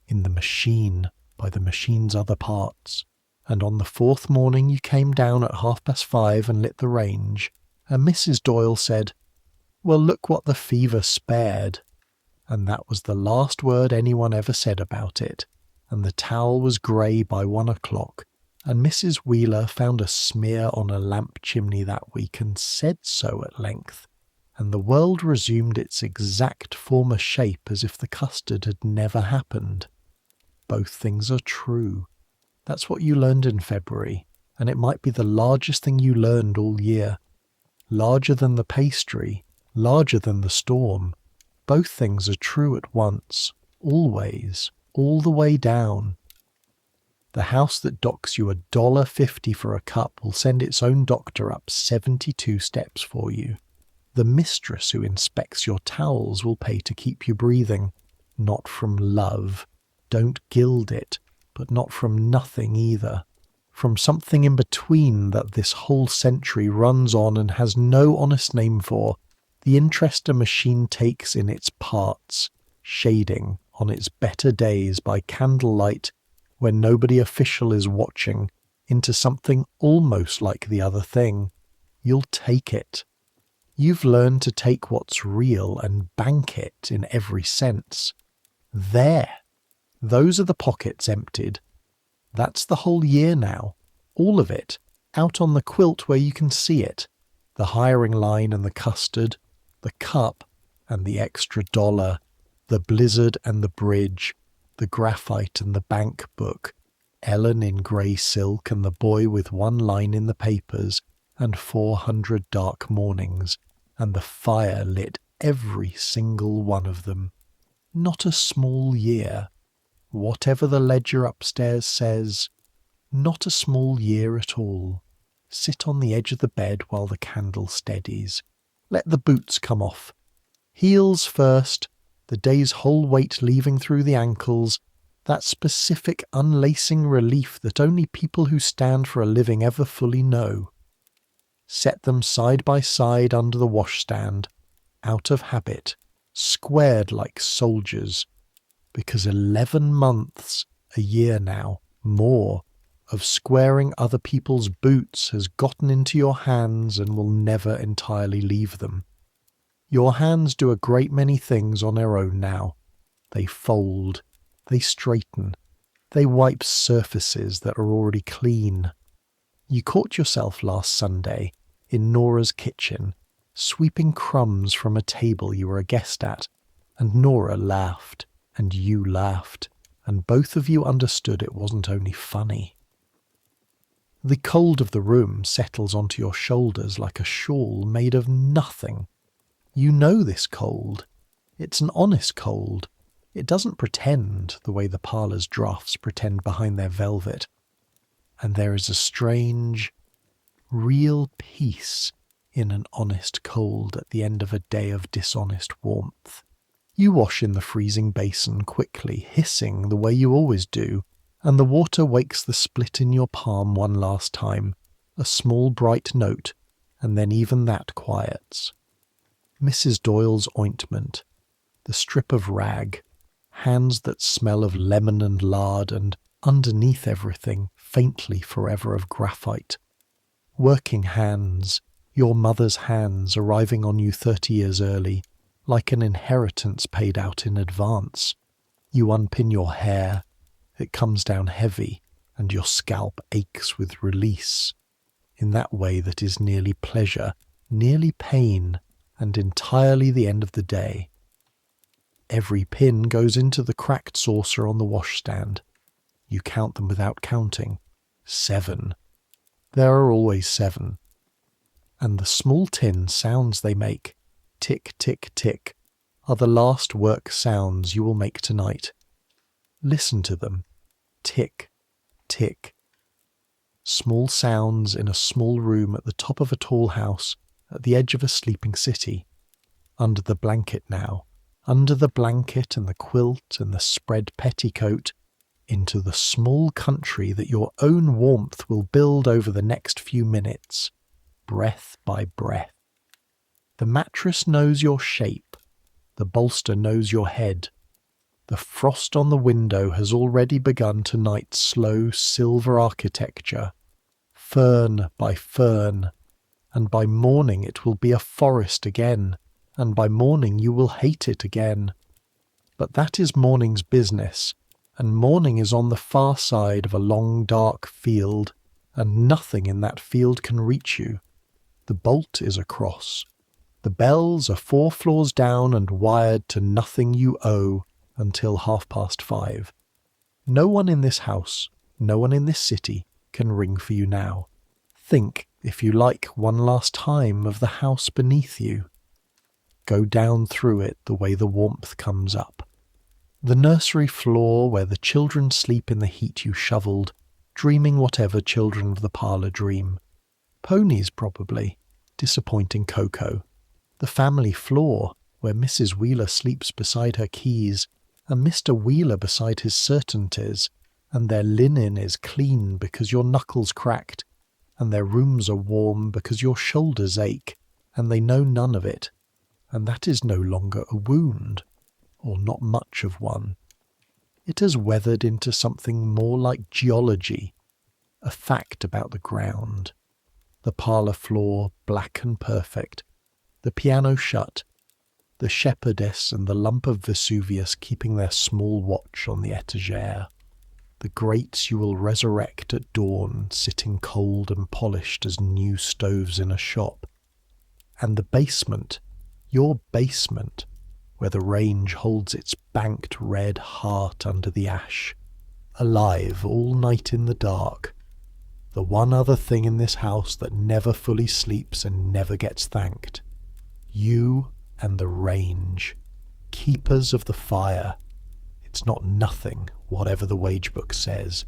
in the machine by the machine's other parts. And on the 4th morning you came down at 5:30 and lit the range, and Mrs. Doyle said, "Well, look what the fever spared." And that was the last word anyone ever said about it, and the towel was grey by 1 o'clock, and Mrs. Wheeler found a smear on a lamp chimney that week and said so at length, and the world resumed its exact former shape as if the custard had never happened. Both things are true. That's what you learned in February, and it might be the largest thing you learned all year. Larger than the pastry, larger than the storm. Both things are true at once, always, all the way down. The house that docks you $1.50 for a cup will send its own doctor up 72 steps for you. The mistress who inspects your towels will pay to keep you breathing, not from love. Don't gild it, but not from nothing either. From something in between that this whole century runs on and has no honest name for, the interest a machine takes in its parts, shading on its better days by candlelight when nobody official is watching, into something almost like the other thing. You'll take it. You've learned to take what's real and bank it in every sense. There. Those are the pockets emptied. That's the whole year now. All of it. Out on the quilt where you can see it. The hiring line and the custard. The cup and the extra $1. The blizzard and the bridge. The graphite and the bank book. Ellen in grey silk and the boy with one line in the papers. And 400 dark mornings. And the fire lit every single one of them. Not a small year. Whatever the ledger upstairs says, not a small year at all. Sit on the edge of the bed while the candle steadies. Let the boots come off. Heels first, the day's whole weight leaving through the ankles, that specific unlacing relief that only people who stand for a living ever fully know. Set them side by side under the washstand, out of habit, squared like soldiers, because 11 months, a year now, more, of squaring other people's boots has gotten into your hands and will never entirely leave them. Your hands do a great many things on their own now. They fold, they straighten, they wipe surfaces that are already clean. You caught yourself last Sunday in Nora's kitchen, sweeping crumbs from a table you were a guest at, and Nora laughed, and you laughed, and both of you understood it wasn't only funny. The cold of the room settles onto your shoulders like a shawl made of nothing. You know this cold. It's an honest cold. It doesn't pretend the way the parlour's draughts pretend behind their velvet. And there is a strange, real peace in an honest cold at the end of a day of dishonest warmth. You wash in the freezing basin quickly, hissing the way you always do, and the water wakes the split in your palm one last time, a small bright note, and then even that quiets. Mrs. Doyle's ointment, the strip of rag, hands that smell of lemon and lard, and underneath everything, faintly forever of graphite. Working hands, your mother's hands arriving on you 30 years early, like an inheritance paid out in advance. You unpin your hair, it comes down heavy, and your scalp aches with release, in that way that is nearly pleasure, nearly pain, and entirely the end of the day. Every pin goes into the cracked saucer on the washstand. You count them without counting. 7. There are always 7. And the small tin sounds they make, tick, tick, tick, are the last work sounds you will make tonight. Listen to them. Tick, tick. Small sounds in a small room at the top of a tall house, at the edge of a sleeping city. Under the blanket now, under the blanket and the quilt and the spread petticoat, into the small country that your own warmth will build over the next few minutes, breath by breath. The mattress knows your shape, the bolster knows your head. The frost on the window has already begun tonight's slow silver architecture, fern by fern, and by morning it will be a forest again, and by morning you will hate it again. But that is morning's business, and morning is on the far side of a long dark field, and nothing in that field can reach you. The bolt is across. The bells are 4 floors down and wired to nothing you owe until 5:30. No one in this house, no one in this city can ring for you now. Think, if you like, one last time of the house beneath you. Go down through it the way the warmth comes up. The nursery floor where the children sleep in the heat you shoveled, dreaming whatever children of the parlour dream. Ponies, probably. Disappointing cocoa. The family floor where Mrs. Wheeler sleeps beside her keys, and Mr. Wheeler beside his certainties, and their linen is clean because your knuckles cracked, and their rooms are warm because your shoulders ache, and they know none of it, and that is no longer a wound, or not much of one. It has weathered into something more like geology, a fact about the ground. The parlour floor black and perfect, the piano shut, the shepherdess and the lump of Vesuvius keeping their small watch on the etagere, the grates you will resurrect at dawn sitting cold and polished as new stoves in a shop, and the basement, your basement, where the range holds its banked red heart under the ash, alive all night in the dark, the one other thing in this house that never fully sleeps and never gets thanked. You and the range, keepers of the fire. It's not nothing, whatever the wage book says.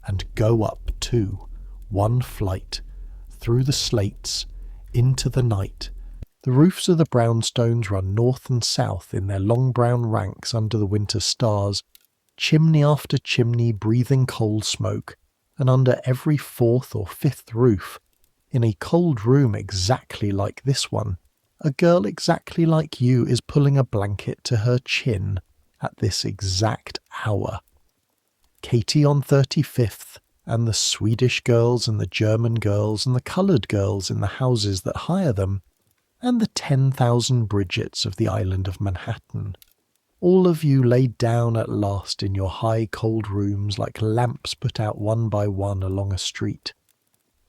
And go up, too, one flight, through the slates, into the night. The roofs of the brownstones run north and south in their long brown ranks under the winter stars, chimney after chimney breathing coal smoke, and under every 4th or 5th roof, in a cold room exactly like this one, a girl exactly like you is pulling a blanket to her chin at this exact hour. Katie on 35th, and the Swedish girls and the German girls and the coloured girls in the houses that hire them, and the 10,000 Bridgets of the island of Manhattan. All of you laid down at last in your high cold rooms like lamps put out one by one along a street.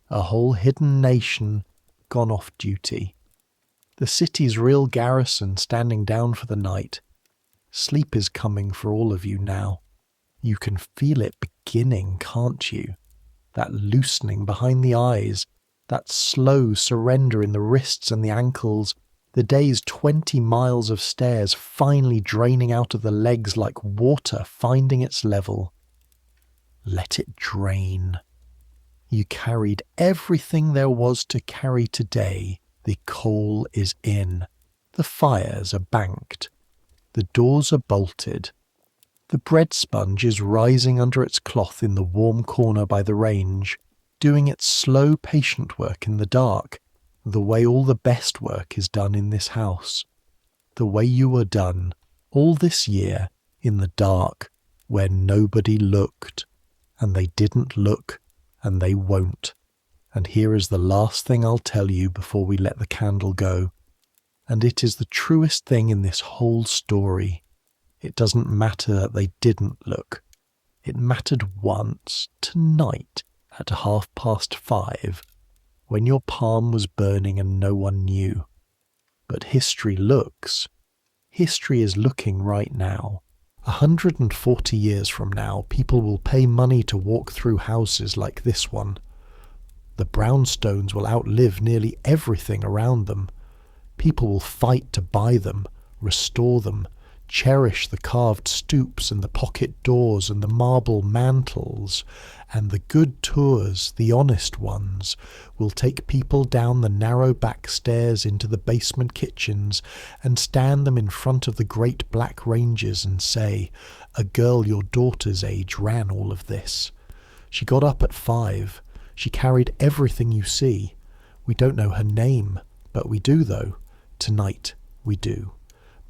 A whole hidden nation gone off duty. The city's real garrison standing down for the night. Sleep is coming for all of you now. You can feel it beginning, can't you? That loosening behind the eyes, that slow surrender in the wrists and the ankles, the day's 20 miles of stairs finally draining out of the legs like water finding its level. Let it drain. You carried everything there was to carry today. The coal is in. The fires are banked. The doors are bolted. The bread sponge is rising under its cloth in the warm corner by the range, doing its slow patient work in the dark, the way all the best work is done in this house, the way you were done all this year in the dark where nobody looked, and they didn't look, and they won't. And here is the last thing I'll tell you before we let the candle go, and it is the truest thing in this whole story. It doesn't matter that they didn't look. It mattered once, tonight, at 5:30, when your palm was burning and no one knew. But history looks. History is looking right now. 140 years from now, people will pay money to walk through houses like this one. The brownstones will outlive nearly everything around them. People will fight to buy them, restore them, cherish the carved stoops and the pocket doors and the marble mantles, and the good tours, the honest ones, will take people down the narrow back stairs into the basement kitchens and stand them in front of the great black ranges and say, "A girl your daughter's age ran all of this. She got up at 5. She carried everything you see. We don't know her name, but we do though. Tonight we do.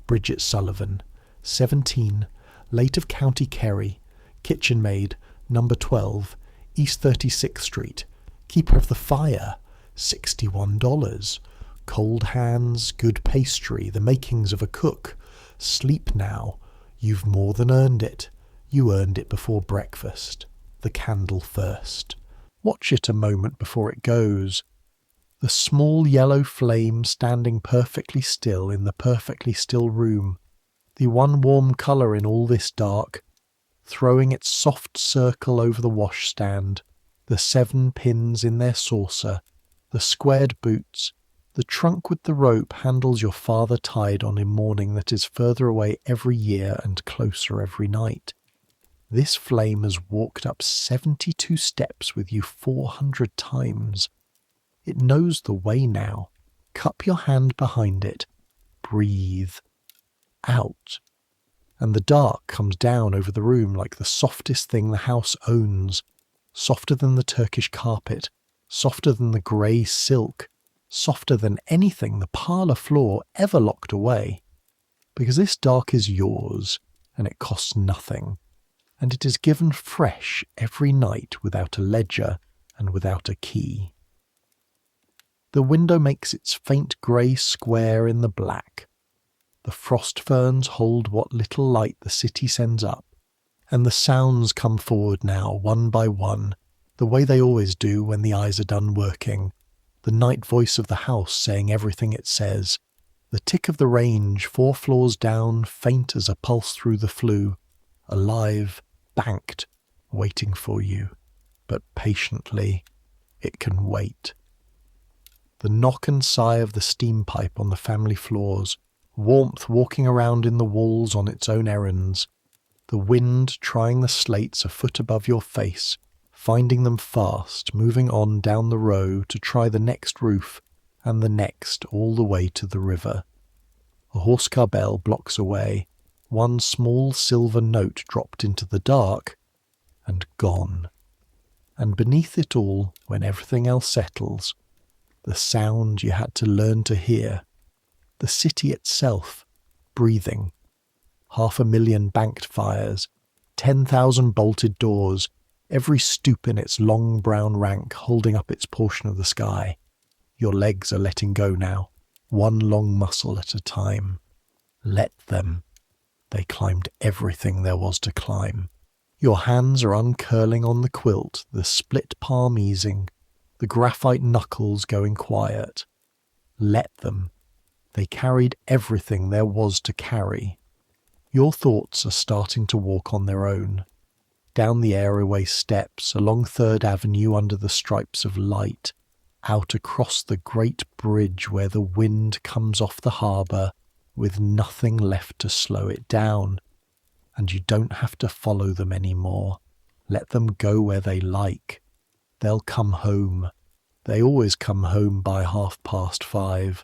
Bridget Sullivan, 17, late of County Kerry, kitchen maid, number 12, East 36th Street, keeper of the fire, $61, cold hands, good pastry, the makings of a cook, sleep now, you've more than earned it, you earned it before breakfast, the candle first. Watch it a moment before it goes. The small yellow flame standing perfectly still in the perfectly still room, the one warm colour in all this dark, throwing its soft circle over the washstand, the 7 pins in their saucer, the squared boots, the trunk with the rope handles your father tied on in morning that is further away every year and closer every night. This flame has walked up 72 steps with you 400 times. It knows the way now. Cup your hand behind it. Breathe. Out. And the dark comes down over the room like the softest thing the house owns. Softer than the Turkish carpet. Softer than the grey silk. Softer than anything the parlour floor ever locked away. Because this dark is yours, and it costs nothing. And it is given fresh every night without a ledger and without a key. The window makes its faint grey square in the black. The frost ferns hold what little light the city sends up, and the sounds come forward now, one by one, the way they always do when the eyes are done working, the night voice of the house saying everything it says, the tick of the range 4 floors down, faint as a pulse through the flue, alive, banked, waiting for you, but patiently it can wait. The knock and sigh of the steam pipe on the family floors, warmth walking around in the walls on its own errands, the wind trying the slates a foot above your face, finding them fast, moving on down the row to try the next roof and the next all the way to the river. A horse-car bell blocks away, one small silver note dropped into the dark and gone. And beneath it all, when everything else settles, the sound you had to learn to hear, the city itself, breathing, 500,000 banked fires, 10,000 bolted doors, every stoop in its long brown rank holding up its portion of the sky. Your legs are letting go now, one long muscle at a time. Let them. They climbed everything there was to climb. Your hands are uncurling on the quilt, the split palm easing, the graphite knuckles going quiet. Let them. They carried everything there was to carry. Your thoughts are starting to walk on their own. Down the areaway steps, along 3rd Avenue under the stripes of light, out across the great bridge where the wind comes off the harbour, with nothing left to slow it down. And you don't have to follow them anymore. Let them go where they like. They'll come home. They always come home by 5:30.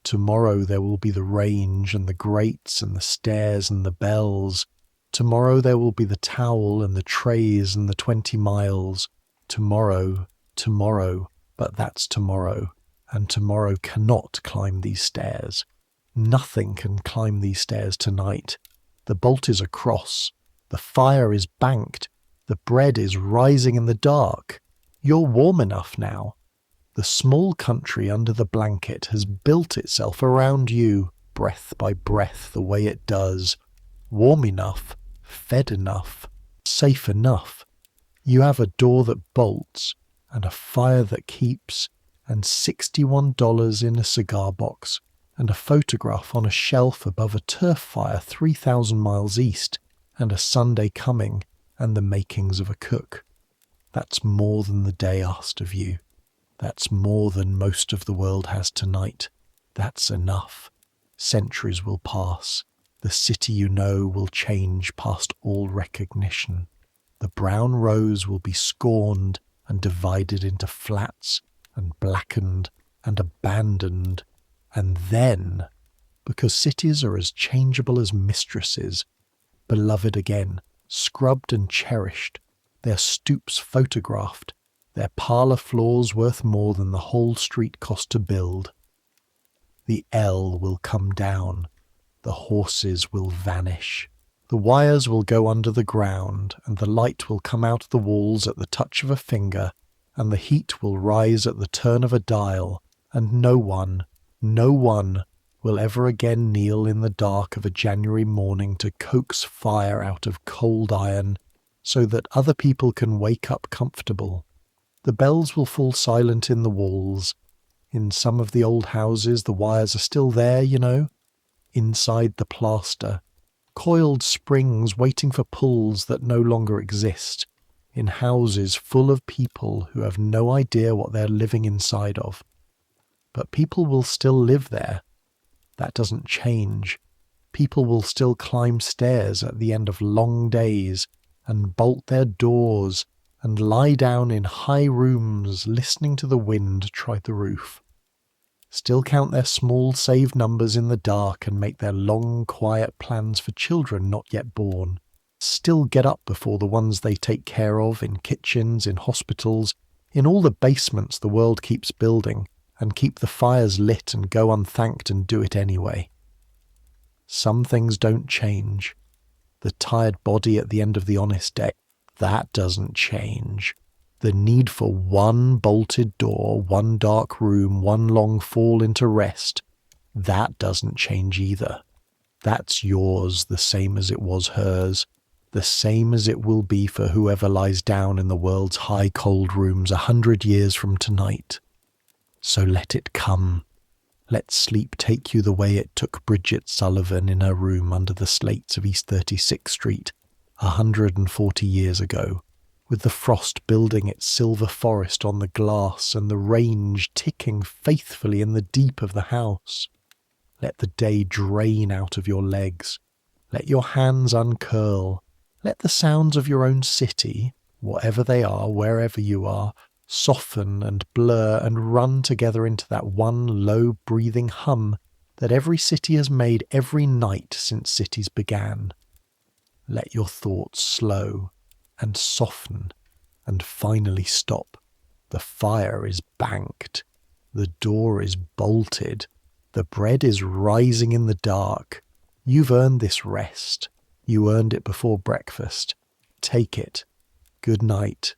Tomorrow there will be the range and the grates and the stairs and the bells. Tomorrow there will be the towel and the trays and the 20 miles. Tomorrow, but that's tomorrow. And tomorrow cannot climb these stairs. Nothing can climb these stairs tonight. The bolt is across. The fire is banked. The bread is rising in the dark. You're warm enough now. The small country under the blanket has built itself around you, breath by breath, the way it does. Warm enough, fed enough, safe enough. You have a door that bolts, and a fire that keeps, and $61 in a cigar box, and a photograph on a shelf above a turf fire 3,000 miles east, and a Sunday coming, and the makings of a cook. That's more than the day asked of you. That's more than most of the world has tonight. That's enough. Centuries will pass. The city you know will change past all recognition. The brown rows will be scorned and divided into flats and blackened and abandoned. And then, because cities are as changeable as mistresses, beloved again, scrubbed and cherished, their stoops photographed, their parlour floors worth more than the whole street cost to build. The L will come down, the horses will vanish, the wires will go under the ground, and the light will come out of the walls at the touch of a finger, and the heat will rise at the turn of a dial, and no one will ever again kneel in the dark of a January morning to coax fire out of cold iron so that other people can wake up comfortable. The bells will fall silent in the walls, In some of the old houses, the wires are still there, inside the plaster. Coiled springs waiting for pulls that no longer exist. In houses full of people who have no idea what they're living inside of. But people will still live there. That doesn't change. People will still climb stairs at the end of long days and bolt their doors and lie down in high rooms listening to the wind try the roof. Still count their small saved numbers in the dark and make their long quiet plans for children not yet born. Still get up before the ones they take care of in kitchens, in hospitals, in all the basements the world keeps building, and keep the fires lit and go unthanked and do it anyway. Some things don't change. The tired body at the end of the honest day, that doesn't change. The need for one bolted door, one dark room, one long fall into rest, that doesn't change either. That's yours, the same as it was hers, the same as it will be for whoever lies down in the world's high cold rooms 100 years from tonight. So let it come. Let sleep take you the way it took Bridget Sullivan in her room under the slates of East 36th Street 140 years ago, with the frost building its silver forest on the glass and the range ticking faithfully in the deep of the house. Let the day drain out of your legs. Let your hands uncurl. Let the sounds of your own city, whatever they are, wherever you are, soften and blur and run together into that one low breathing hum that every city has made every night since cities began. Let your thoughts slow and soften and finally stop. The fire is banked. The door is bolted. The bread is rising in the dark. You've earned this rest. You earned it before breakfast. Take it. Good night.